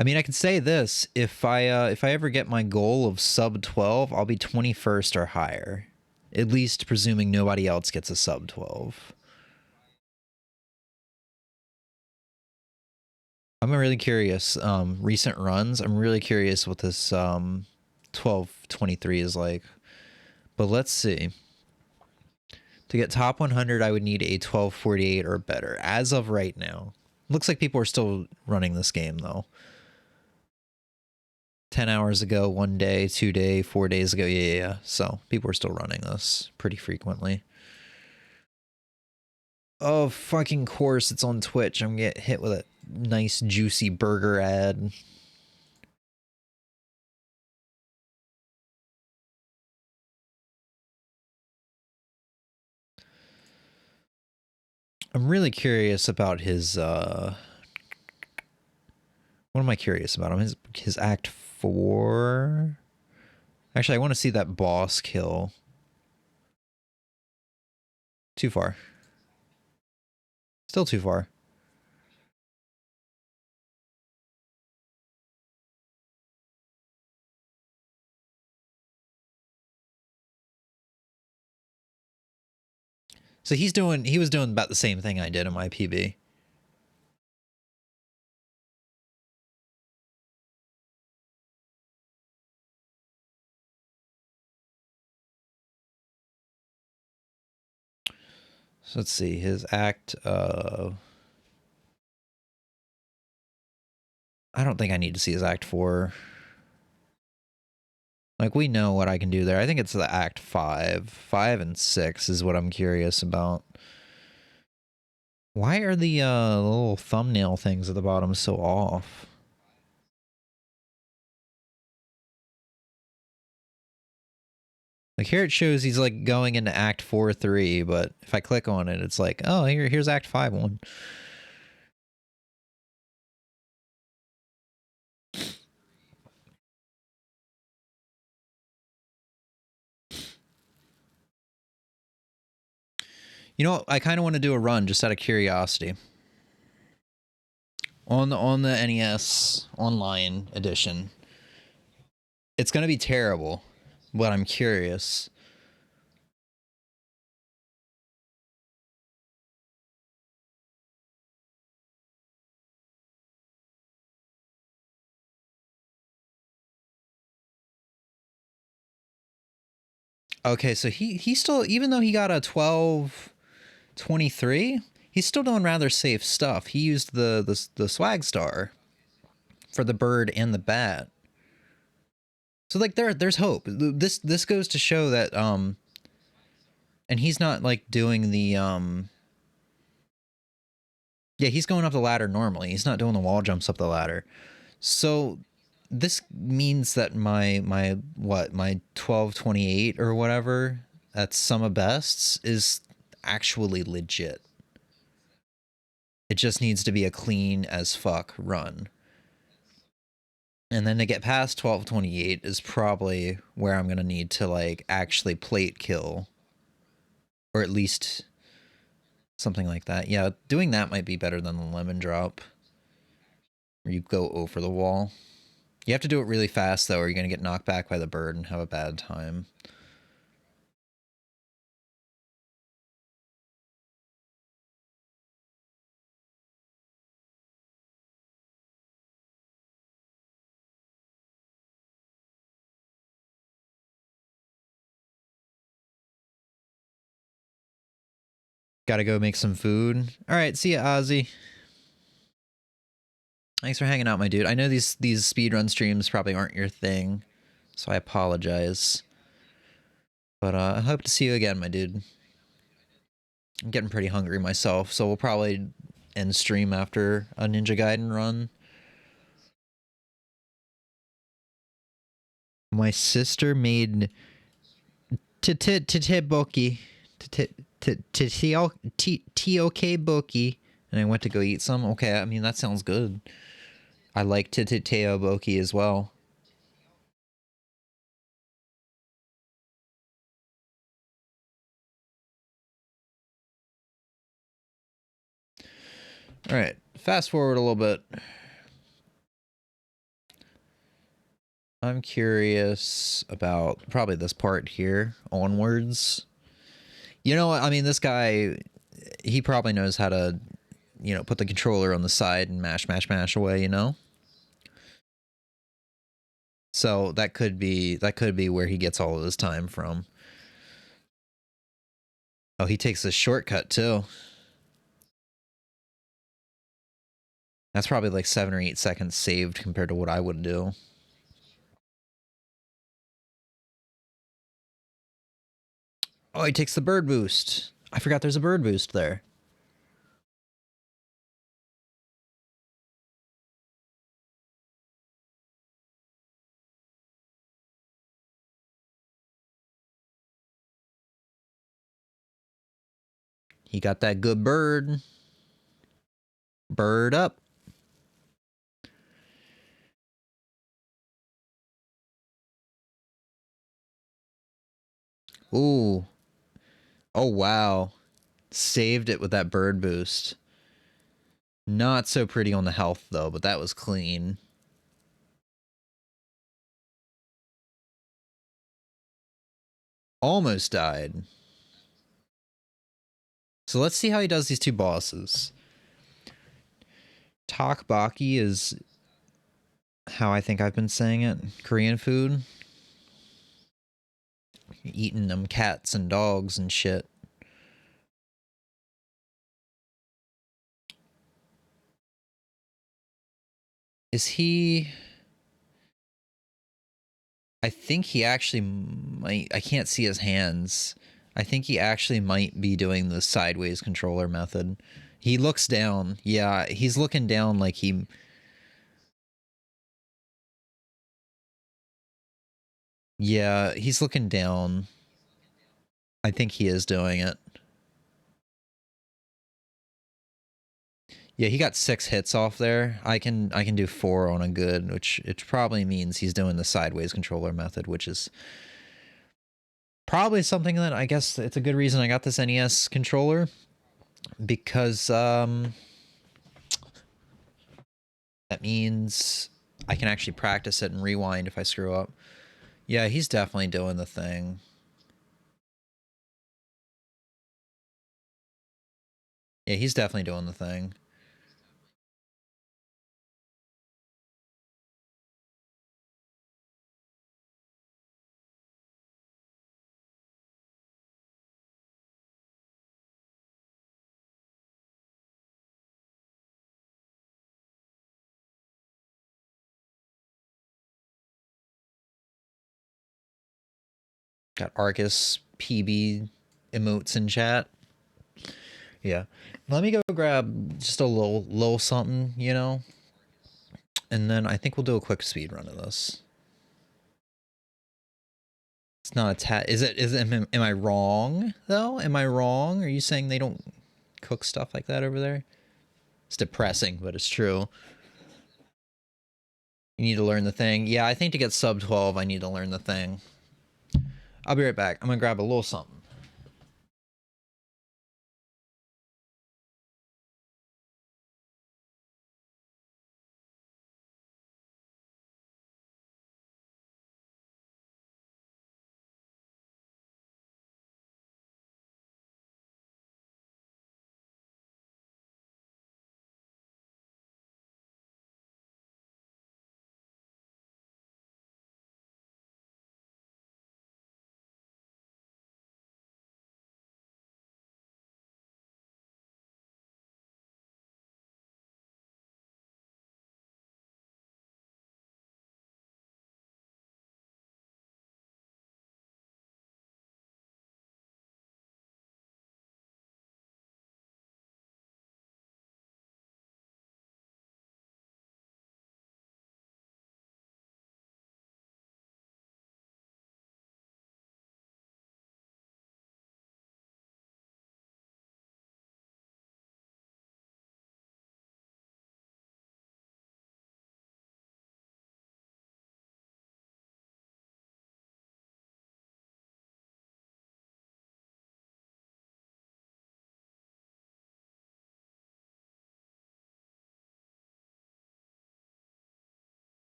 I mean, I can say this: if I ever get my goal of sub 12, I'll be 21st or higher. At least presuming nobody else gets a sub 12. I'm really curious. Recent runs, I'm really curious what this 1223 is like. But let's see. To get top 100, I would need a 1248 or better as of right now. Looks like people are still running this game though. 10 hours ago, 1 day, 2 day, 4 days ago. Yeah. So people are still running this pretty frequently. Oh, fucking course, it's on Twitch. I'm gonna get hit with a nice, juicy burger ad. I'm really curious about his, what am I curious about him? His Act 4? Actually, I want to see that boss kill. Too far. Still too far. So he was doing about the same thing I did in my PB. So let's see, his act, I don't think I need to see his Act 4. Like, we know what I can do there. I think it's the Act 5. 5 and 6 is what I'm curious about. Why are the little thumbnail things at the bottom so off? Like, here it shows he's, like, going into Act 4-3, but if I click on it, it's like, oh, here's Act 5-1. You know what? I kind of want to do a run just out of curiosity. On the NES Online Edition. It's going to be terrible, but I'm curious. Okay, so he still, even though he got a 12-23, he's still doing rather safe stuff. He used the swag star for the bird and the bat. So like there's hope. This goes to show that and he's not like doing the yeah, he's going up the ladder normally. He's not doing the wall jumps up the ladder. So this means that my 12-28 or whatever at sum of bests is actually legit. It just needs to be a clean as fuck run. And then to get past 12-28 is probably where I'm going to need to like actually plate kill. Or at least something like that. Yeah, doing that might be better than the lemon drop. Where you go over the wall. You have to do it really fast though, or you're going to get knocked back by the bird and have a bad time. Gotta go make some food. Alright, see ya, Ozzy. Thanks for hanging out, my dude. I know these speedrun streams probably aren't your thing, so I apologize. But I hope to see you again, my dude. I'm getting pretty hungry myself, so we'll probably end stream after a Ninja Gaiden run. My sister made boki. T-O-K boki. And I went to go eat some. Okay, I mean, that sounds good. I like Teo boki as well. Alright, fast forward a little bit. I'm curious about probably this part here, onwards. You know what? I mean, this guy, he probably knows how to, you know, put the controller on the side and mash away, you know? So that could be where he gets all of his time from. Oh, he takes a shortcut too. That's probably like 7 or 8 seconds saved compared to what I would do. Oh, he takes the bird boost. I forgot there's a bird boost there. He got that good bird. Bird up. Ooh. Oh, wow. Saved it with that bird boost. Not so pretty on the health, though, but that was clean. Almost died. So let's see how he does these two bosses. Tteokbokki is how I think I've been saying it. Korean food. Eating them cats and dogs and shit. Is he... I think he actually might. I can't see his hands. I think he actually might be doing the sideways controller method. He looks down. Yeah, he's looking down like he... Yeah, he's looking down. I think he is doing it. Yeah, he got 6 hits off there. I can do 4 on a good, which it probably means he's doing the sideways controller method, which is probably something that I guess it's a good reason I got this NES controller, because that means I can actually practice it and rewind if I screw up. Yeah, he's definitely doing the thing. Yeah, he's definitely doing the thing. Got Arcus PB emotes in chat. Yeah. Let me go grab just a little something, you know? And then I think we'll do a quick speed run of this. It's not a is it am I wrong though? Am I wrong? Are you saying they don't cook stuff like that over there? It's depressing, but it's true. You need to learn the thing. Yeah, I think to get sub 12 I need to learn the thing. I'll be right back. I'm gonna grab a little something.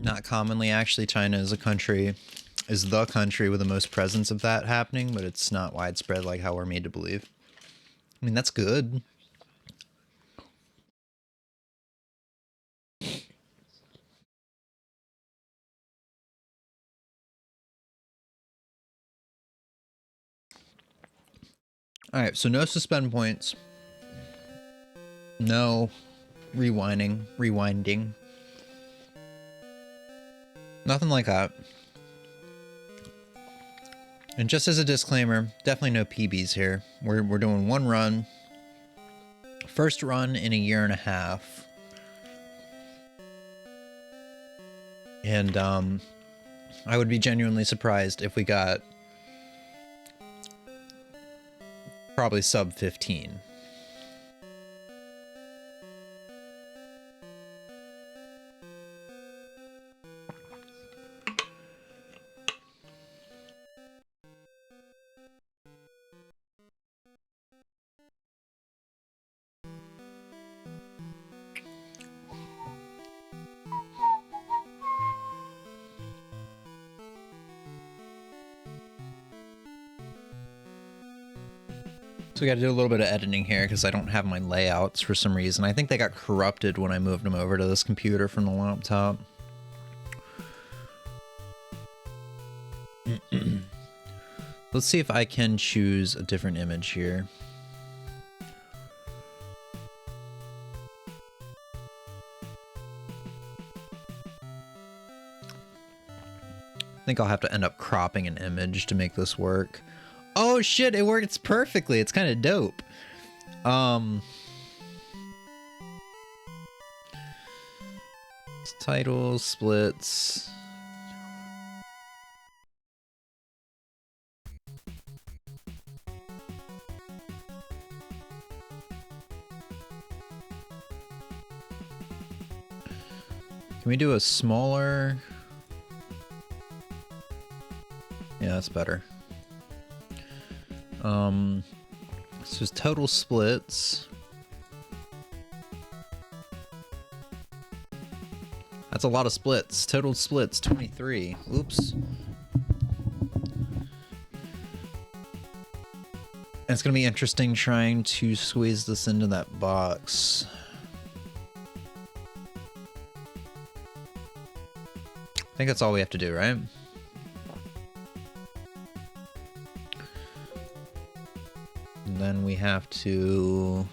Not commonly, actually. China is the country with the most presence of that happening, but it's not widespread like how we're made to believe. I mean, that's good. Alright, so no suspend points. No rewinding. Nothing like that. And just as a disclaimer, definitely no PBs here. We're doing one run. First run in a year and a half. And I would be genuinely surprised if we got probably sub 15. So we got to do a little bit of editing here because I don't have my layouts for some reason. I think they got corrupted when I moved them over to this computer from the laptop. Let's see if I can choose a different image here. I think I'll have to end up cropping an image to make this work. Oh shit, it works perfectly. It's kind of dope. Titles, splits. Can we do a smaller? Yeah, that's better. This is total splits. That's a lot of splits. Total splits, 23. Oops. And it's gonna be interesting trying to squeeze this into that box. I think that's all we have to do, right? And then we have to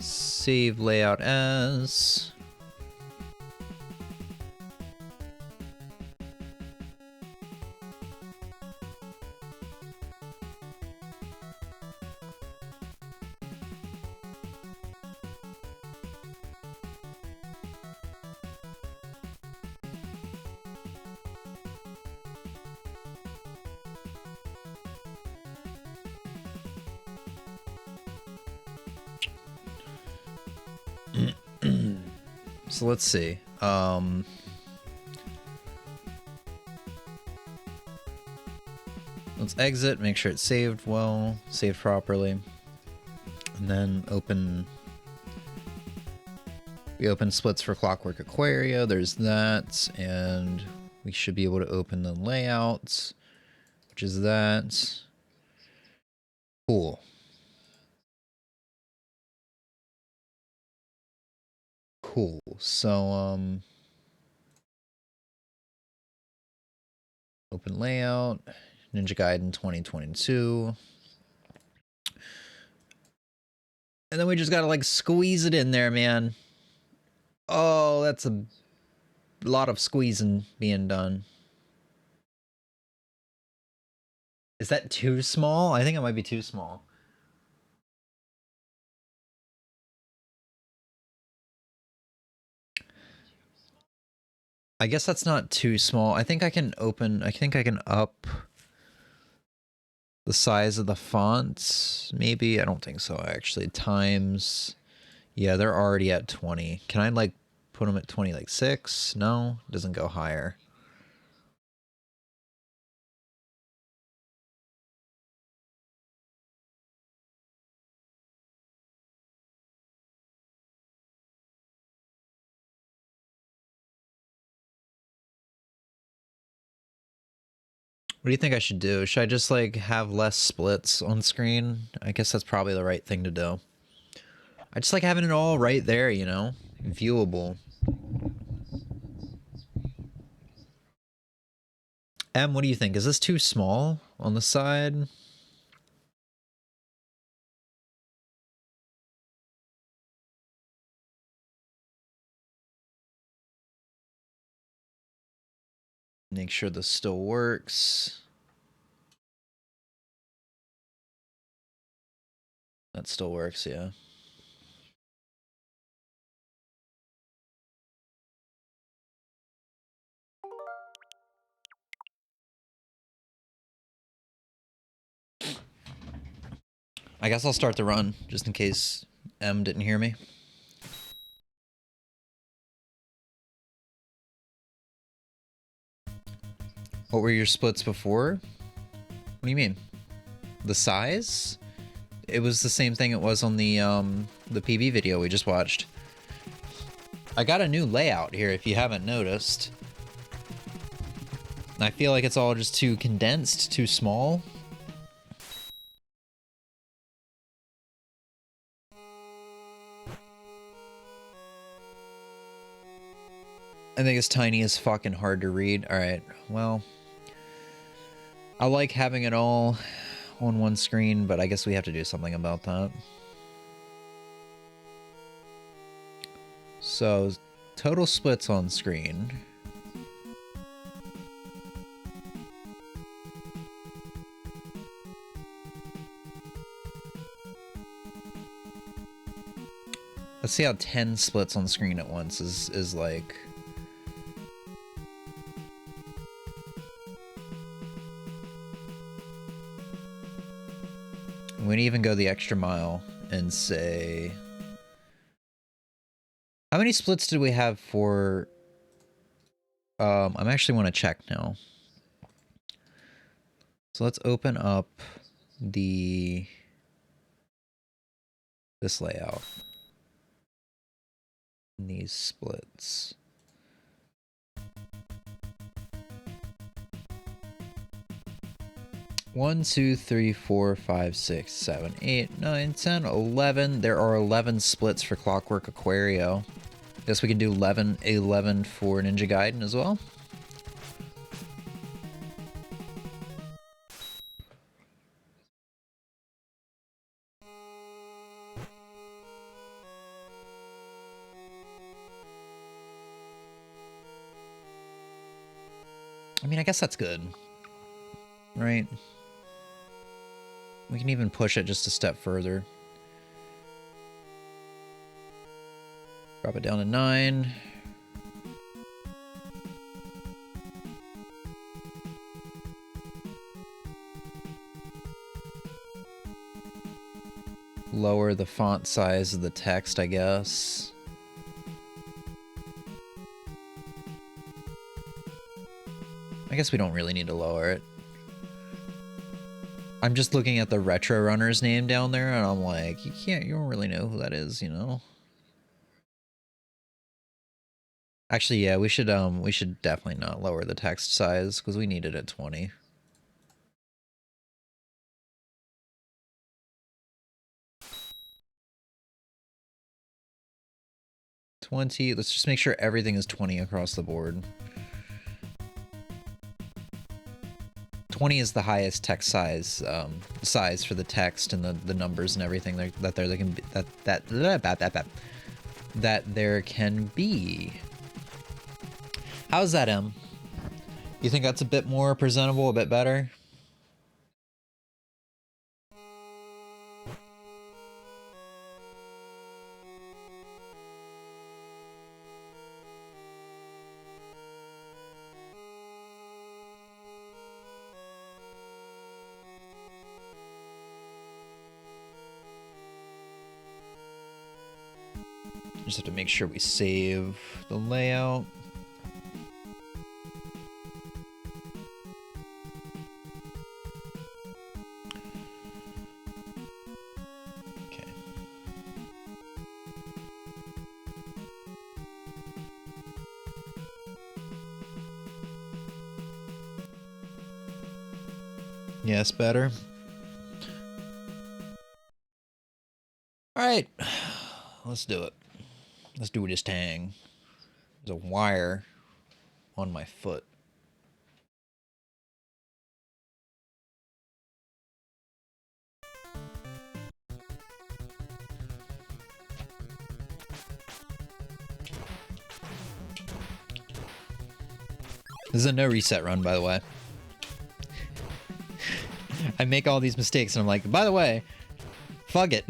save layout as. So let's see. Let's exit, make sure it's saved well, saved properly. And then open. We open splits for Clockwork Aquario, there's that. And we should be able to open the layouts, which is that. Cool. Cool. So, open layout, Ninja Gaiden 2022. And then we just gotta like squeeze it in there, man. Oh, that's a lot of squeezing being done. Is that too small? I think it might be too small. I guess that's not too small. I think I can up the size of the fonts. Maybe, I don't think so actually. Times, yeah, they're already at 20. Can I like put them at 20, like 6? No, it doesn't go higher. What do you think I should do? Should I just like have less splits on screen? I guess that's probably the right thing to do. I just like having it all right there, you know? Viewable. Em, what do you think? Is this too small on the side? Make sure this still works. That still works, yeah. I guess I'll start the run, just in case M didn't hear me. What were your splits before? What do you mean? The size? It was the same thing it was on the PB video we just watched. I got a new layout here, if you haven't noticed. I feel like it's all just too condensed, too small. I think it's tiny as fucking hard to read. Alright, well. I like having it all on one screen, but I guess we have to do something about that. So, total splits on screen. Let's see how 10 splits on screen at once is like. We can even go the extra mile and say... How many splits did we have for... I actually want to check now. So let's open up this layout. And these splits. One, 2, 3, 4, 5, 6, 7, 8, 9, 10, 11. There are 11 splits for Clockwork Aquario. Guess we can do 11 for Ninja Gaiden as well. I mean, I guess that's good. Right? We can even push it just a step further. Drop it down to 9. Lower the font size of the text, I guess. I guess we don't really need to lower it. I'm just looking at the Retro Runner's name down there, and I'm like, you don't really know who that is, you know? Actually, yeah, we should definitely not lower the text size, because we need it at 20. Let's just make sure everything is 20 across the board. 20 is the highest text size for the text and the numbers and everything that there can be. How's that, Em? You think that's a bit more presentable, a bit better? Just have to make sure we save the layout. Okay. Yes, better. All right, let's do it. Let's do this thing. There's a wire on my foot. This is a no reset run, by the way. I make all these mistakes and I'm like, by the way, fuck it.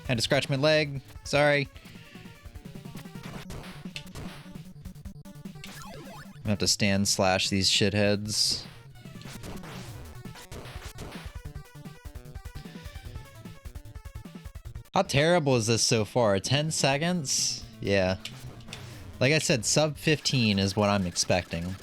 Had to scratch my leg. Sorry. I'm gonna have to stand slash these shitheads. How terrible is this so far? 10 seconds? Yeah. Like I said, sub 15 is what I'm expecting.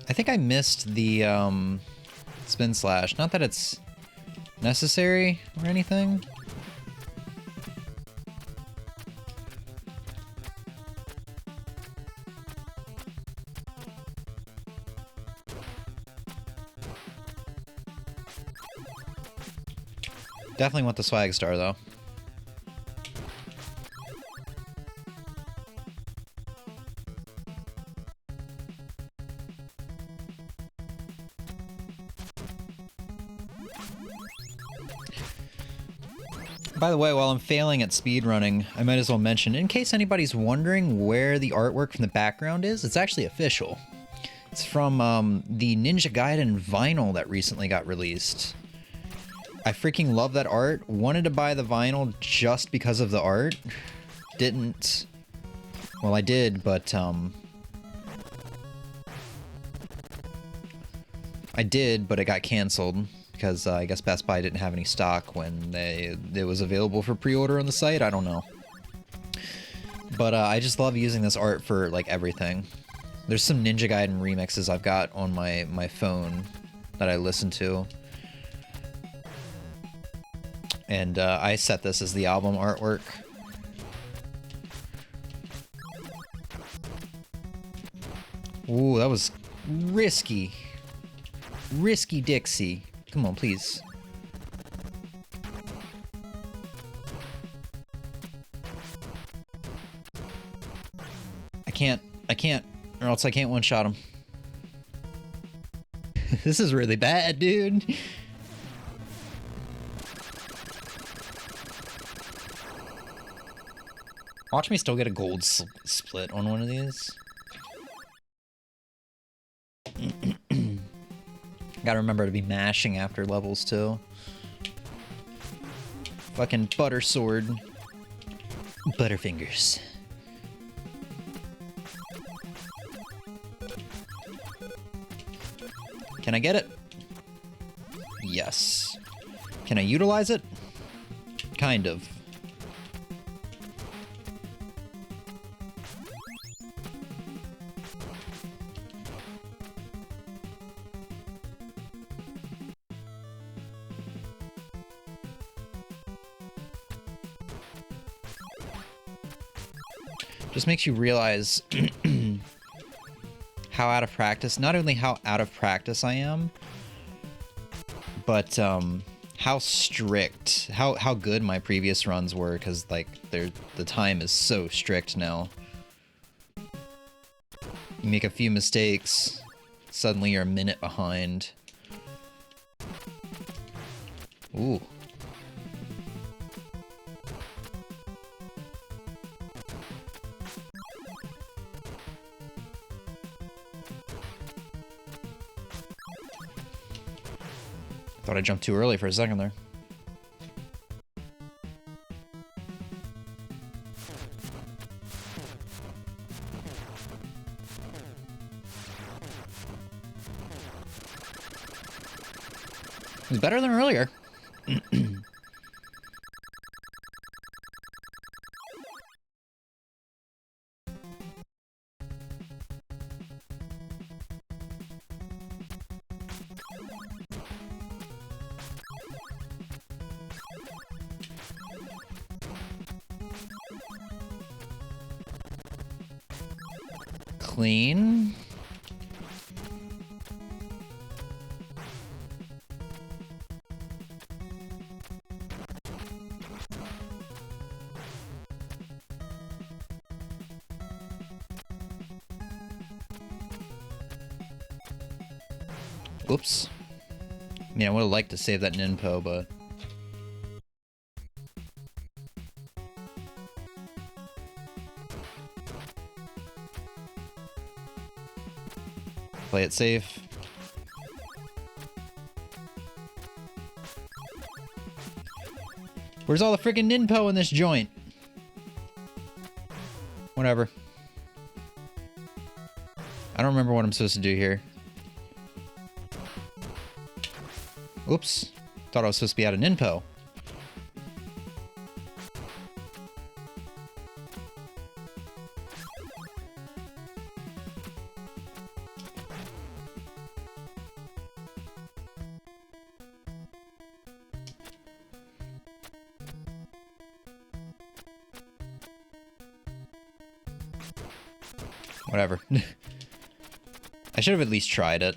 I think I missed the spin slash. Not that it's necessary or anything. Definitely want the swag star though. By the way, while I'm failing at speedrunning, I might as well mention, in case anybody's wondering where the artwork from the background is, it's actually official. It's from the Ninja Gaiden vinyl that recently got released. I freaking love that art. Wanted to buy the vinyl just because of the art. Didn't. Well, I did, but I did, but it got canceled because I guess Best Buy didn't have any stock when it was available for pre-order on the site. I don't know. But I just love using this art for like everything. There's some Ninja Gaiden remixes I've got on my phone that I listen to. And I set this as the album artwork. Ooh, that was risky. Risky Dixie. Come on, please. I can't, or else I can't one-shot him. This is really bad, dude. Watch me still get a gold split on one of these. Gotta remember to be mashing after levels too. Fucking butter sword. Butterfingers. Can I get it? Yes. Can I utilize it? Kind of. Just makes you realize how out of practice, not only how out of practice I am, but how strict, how good my previous runs were, because like the time is so strict now. You make a few mistakes, suddenly you're a minute behind. Ooh. Thought I jumped too early for a second there. It was better than earlier. Clean. Whoops. I mean, I would have liked to save that ninpo, but... Play it safe. Where's all the freaking ninpo in this joint? Whatever. I don't remember what I'm supposed to do here. Oops. Thought I was supposed to be out of ninpo. Whatever. I should have at least tried it.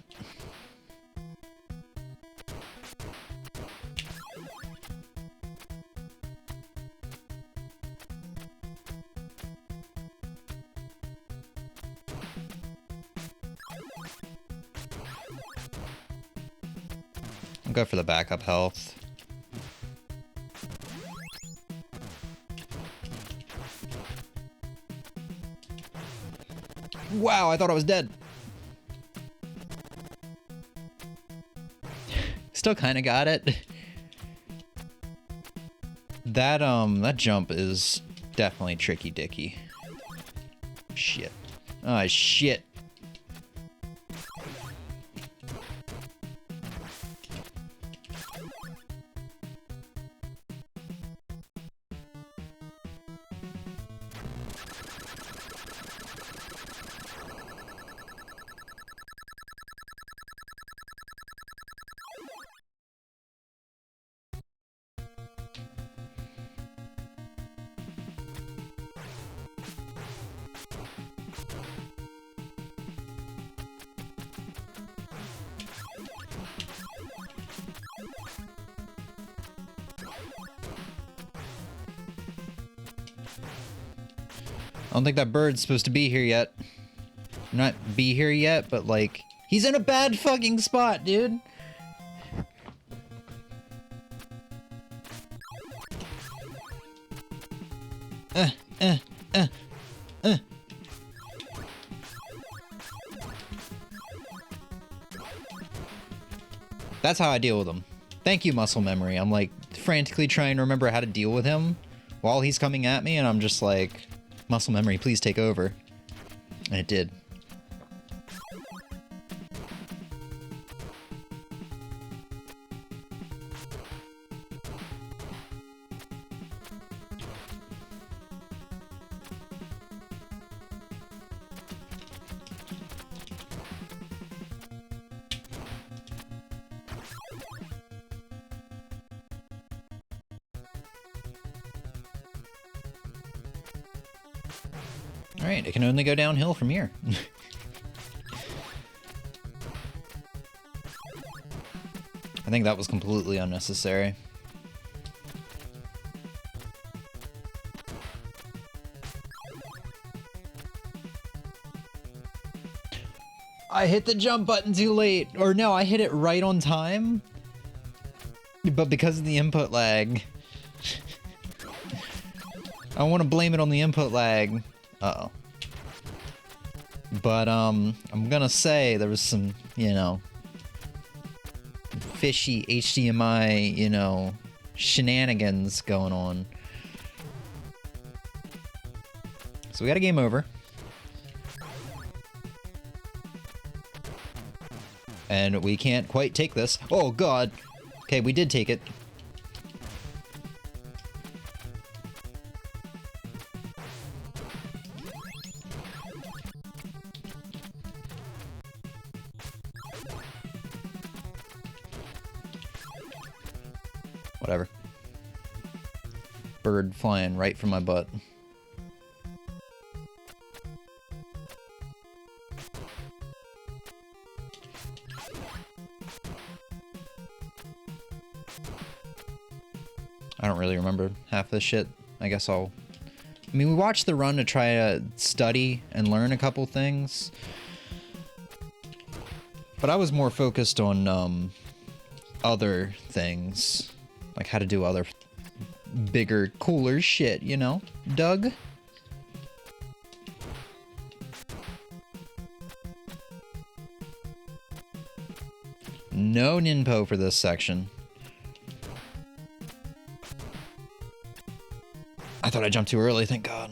I'll go for the backup health. Wow, I thought I was dead. Still kind of got it. That jump is definitely tricky dicky. Shit. Oh, shit. I don't think that bird's supposed to be here yet. Not be here yet, but like, he's in a bad fucking spot, dude. That's how I deal with him. Thank you, muscle memory. I'm like frantically trying to remember how to deal with him while he's coming at me, and I'm just like, muscle memory, please take over. And it did. Alright, it can only go downhill from here. I think that was completely unnecessary. I hit the jump button too late. Or no, I hit it right on time. But because of the input lag. I want to blame it on the input lag. Uh-oh. But, I'm gonna say there was some, you know, fishy HDMI, you know, shenanigans going on. So we got a game over. And we can't quite take this. Oh, God. Okay, we did take it. Whatever. Bird flying right from my butt. I don't really remember half this shit. I guess I mean, we watched the run to try to study and learn a couple things. But I was more focused on, other things. Like how to do other bigger, cooler shit, you know? Doug? No ninpo for this section. I thought I jumped too early, thank God.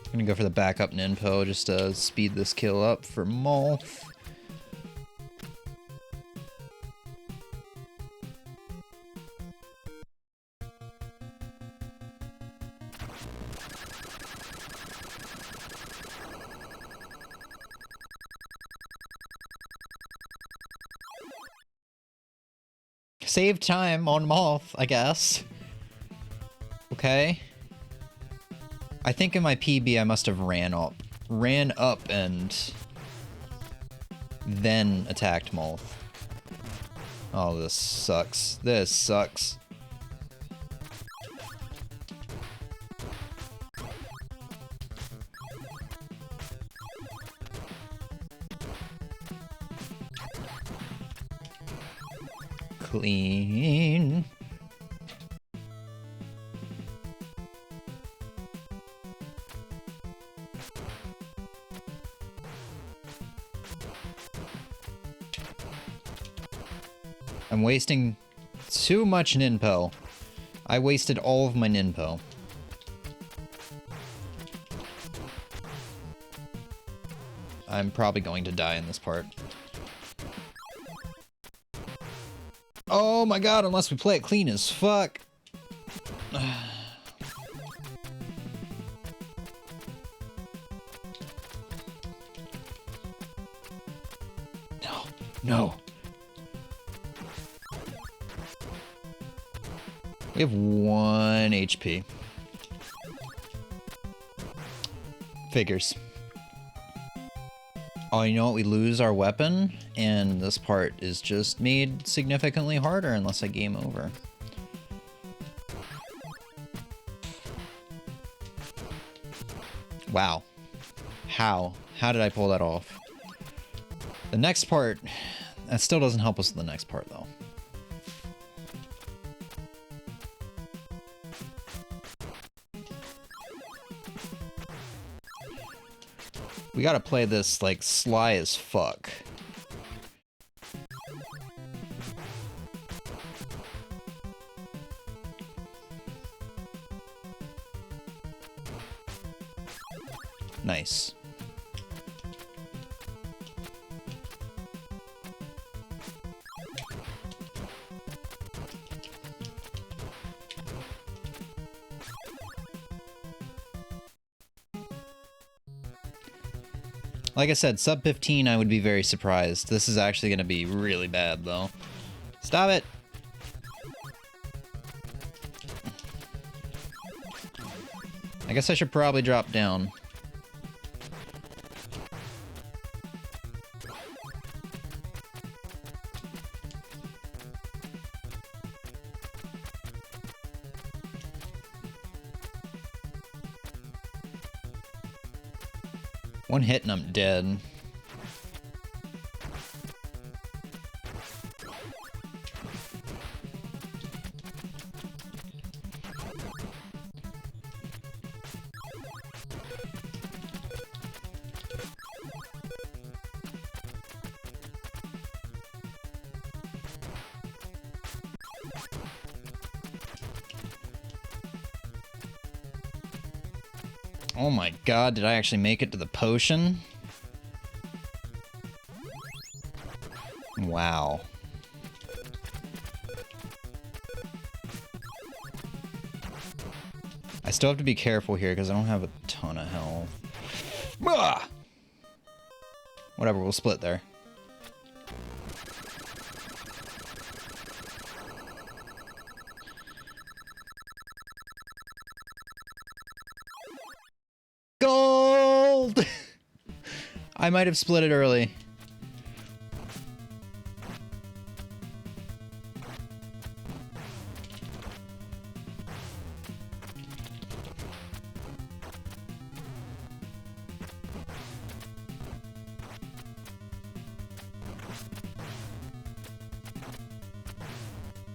I'm gonna go for the backup ninpo just to speed this kill up for Molth. Save time on Moth, I guess. Okay. I think in my PB I must have ran up and then attacked Moth. Oh, this sucks. This sucks. Clean. I'm wasting too much ninpo. I wasted all of my ninpo. I'm probably going to die in this part. Oh my god, unless we play it clean as fuck. No, no. We have 1 HP. Figures. Oh, you know what? We lose our weapon, and this part is just made significantly harder unless I game over. Wow. How? How did I pull that off? The next part, that still doesn't help us with the next part, though. We gotta play this, like, sly as fuck. Nice. Like I said, sub 15, I would be very surprised. This is actually going to be really bad, though. Stop it! I guess I should probably drop down. One hit and I'm dead. Oh my god, did I actually make it to the potion? Wow. I still have to be careful here because I don't have a ton of health. Ah! Whatever, we'll split there. Gold! I might have split it early.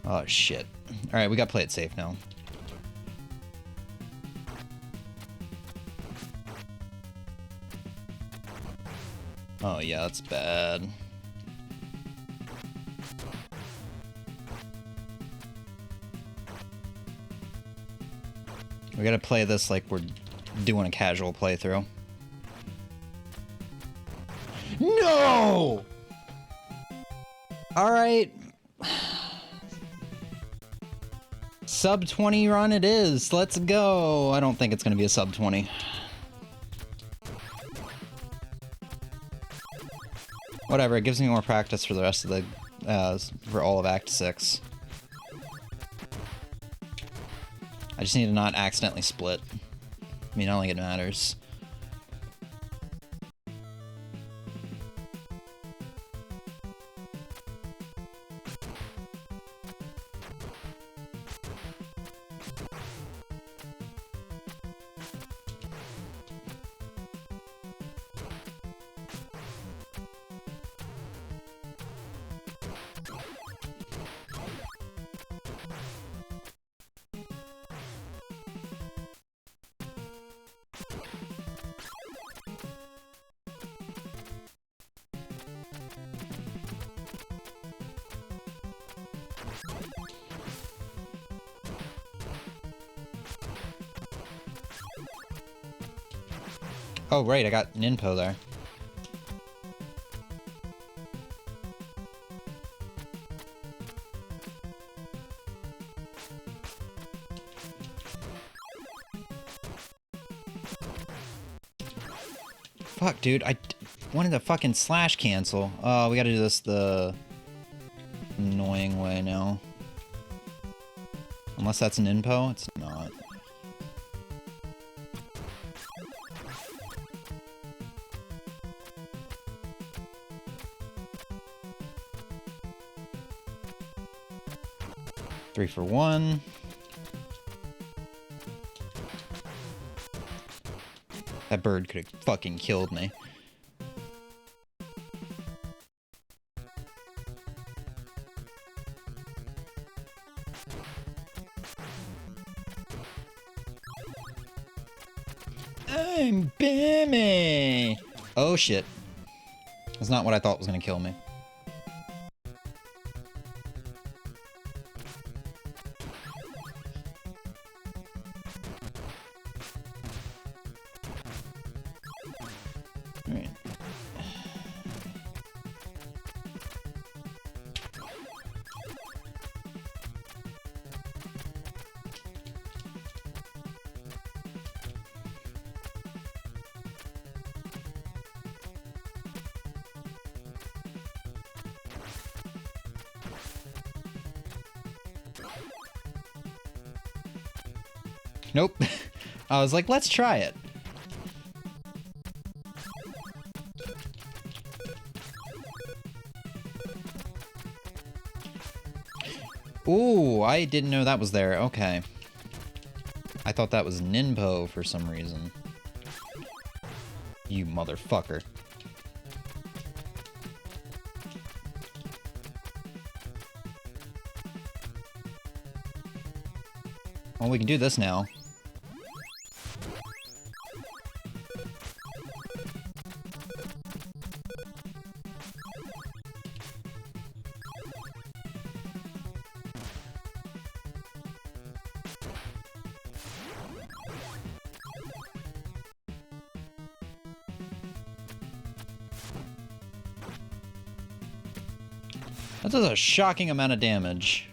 Oh shit. Alright, we gotta play it safe now. Oh yeah, that's bad. We gotta play this like we're doing a casual playthrough. No! Alright. Sub 20 run it is. Let's go. I don't think it's gonna be a sub 20. Whatever, it gives me more practice for the rest of the, for all of Act 6. just need to not accidentally split. I mean, I don't think it matters. Oh, right, I got an inpo there. Fuck, dude, I wanted to fucking slash cancel. Oh, we gotta do this the annoying way now. Unless that's an inpo, it's not. Three for one. That bird could have fucking killed me. I'm Bimmy! Oh shit. That's not what I thought was gonna kill me. Alright. Nope. I was like, let's try it. Ooh, I didn't know that was there. Okay. I thought that was Ninpo for some reason. You motherfucker. Well, we can do this now. That does a shocking amount of damage.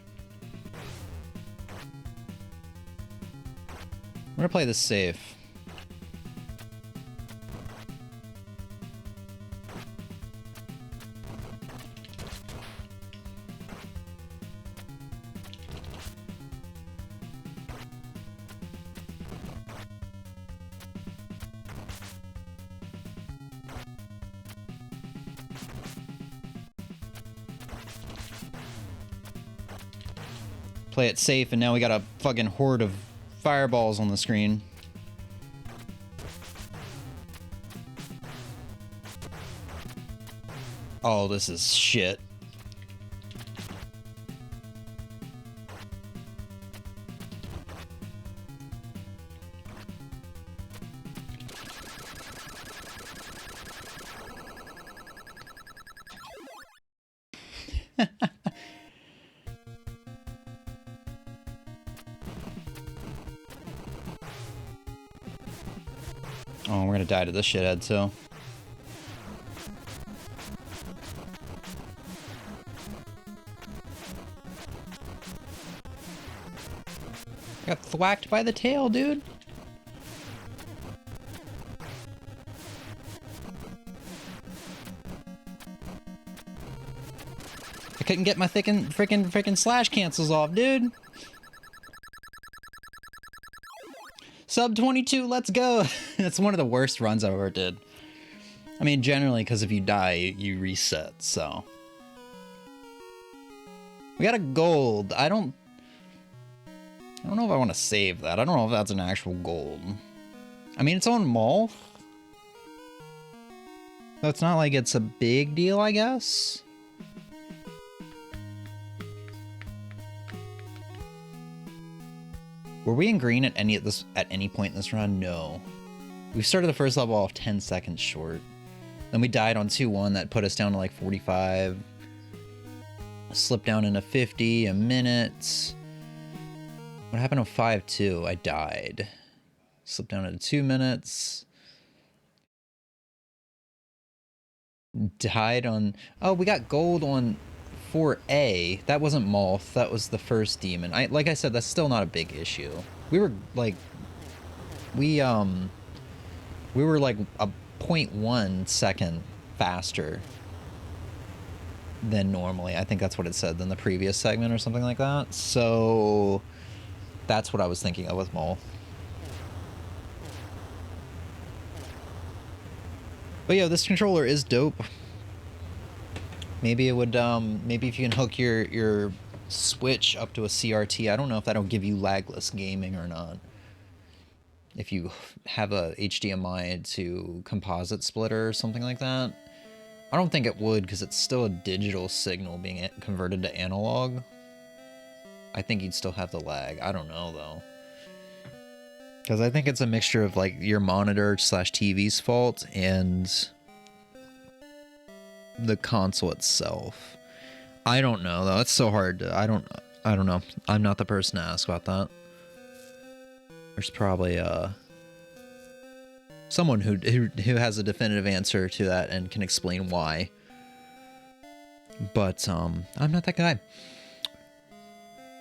I'm gonna play this safe. Play it safe, and now we got a fucking horde of fireballs on the screen. Oh, this is shit. Oh, we're gonna die to this shithead, so. I got thwacked by the tail, dude. I couldn't get my freaking slash cancels off, dude. Sub 22, let's go. That's one of the worst runs I ever did. I mean, generally, because if you die, you reset, so. We got a gold. I don't know if I want to save that. I don't know if that's an actual gold. I mean, it's on Mall. So it's not like it's a big deal, I guess. Were we in green at any point in this run? No. We started the first level off 10 seconds short. Then we died on 2-1. That put us down to like 45. Slipped down into 50, a minute. What happened on 5-2? I died. Slipped down into 2 minutes. Died on... Oh, we got gold on 4A. That wasn't Moth. That was the first demon. Like I said, that's still not a big issue. We were like... We were like a 0.1 second faster than normally. I think that's what it said than the previous segment or something like that. So that's what I was thinking of with Mole. But yeah, this controller is dope. Maybe it would, maybe if you can hook your Switch up to a CRT, I don't know if that'll give you lagless gaming or not. If you have a HDMI to composite splitter or something like that. I don't think it would, because it's still a digital signal being converted to analog. I think you'd still have the lag. I don't know, though. Because I think it's a mixture of, like, your monitor / TV's fault and the console itself. I don't know, though. It's so hard to... I don't know. I'm not the person to ask about that. There's probably, someone who has a definitive answer to that and can explain why. But, I'm not that guy.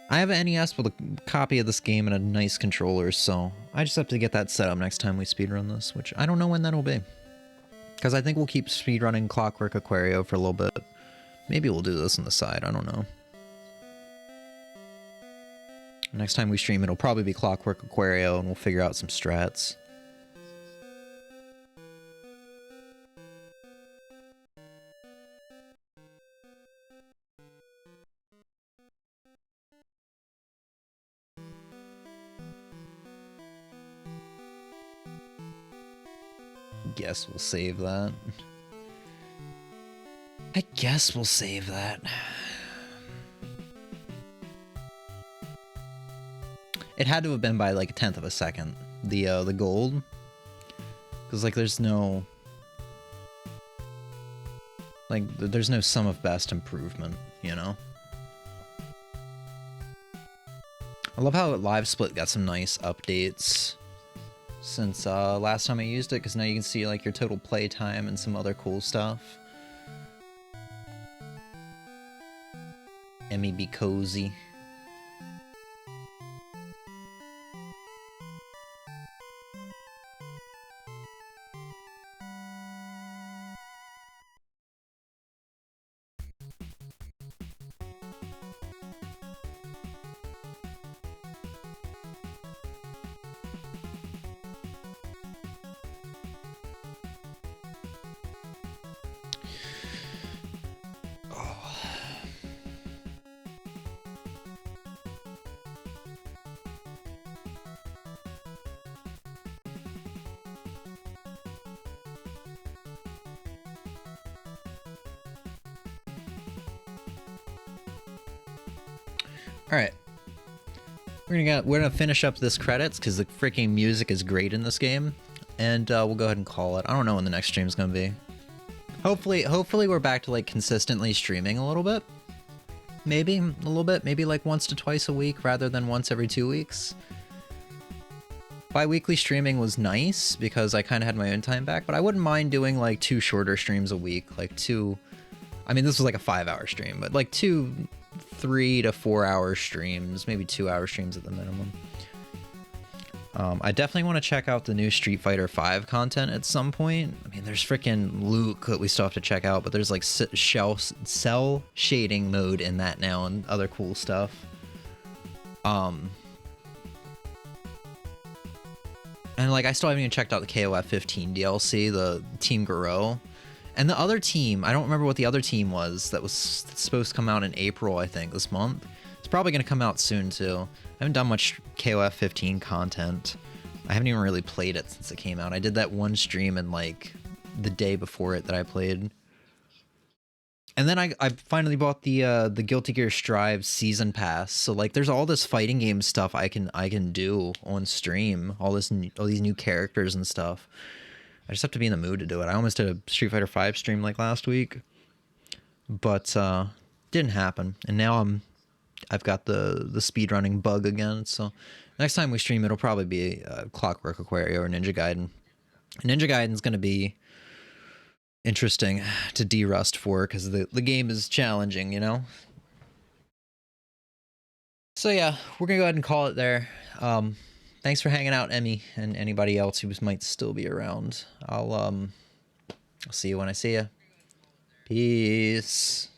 I have an NES with a copy of this game and a nice controller, so I just have to get that set up next time we speedrun this, which I don't know when that'll be. Because I think we'll keep speedrunning Clockwork Aquario for a little bit. Maybe we'll do this on the side, I don't know. Next time we stream, it'll probably be Clockwork Aquario, and we'll figure out some strats. Guess we'll save that. I guess we'll save that. It had to have been by like a 1/10 of a second. The gold, because like there's no sum of best improvement, you know. I love how Live Split got some nice updates since last time I used it, because now you can see like your total play time and some other cool stuff. Emmy be cozy. Alright. We're gonna finish up this credits, because the freaking music is great in this game. And we'll go ahead and call it. I don't know when the next stream's gonna be. Hopefully we're back to like consistently streaming a little bit. Maybe a little bit. Maybe like once to twice a week rather than once every 2 weeks. Bi-weekly streaming was nice because I kind of had my own time back, but I wouldn't mind doing like 2 shorter streams a week. Like 2... I mean, this was like a 5-hour stream, but like 2 3 to 4 hour streams, maybe 2 hour streams at the minimum. I definitely want to check out the new Street Fighter V content at some point. I mean, there's freaking Luke that we still have to check out, but there's like cell shading mode in that now and other cool stuff. And like, I still haven't even checked out the KOF 15 DLC, the Team Garou. And the other team, I don't remember what the other team was that was supposed to come out in April, I think, this month. It's probably going to come out soon, too. I haven't done much KOF 15 content. I haven't even really played it since it came out. I did that one stream in, like, the day before it that I played. And then I finally bought the Guilty Gear Strive Season Pass. So like, there's all this fighting game stuff I can do on stream. All these new characters and stuff. I just have to be in the mood to do it. I almost did a Street Fighter V stream like last week, but didn't happen. And now I've got the speedrunning bug again. So next time we stream, it'll probably be Clockwork Aquario or Ninja Gaiden. Ninja Gaiden's gonna be interesting to de-rust for because the game is challenging, you know? So yeah, we're gonna go ahead and call it there. Thanks for hanging out, Emmy, and anybody else who might still be around. I'll see you when I see you. Peace.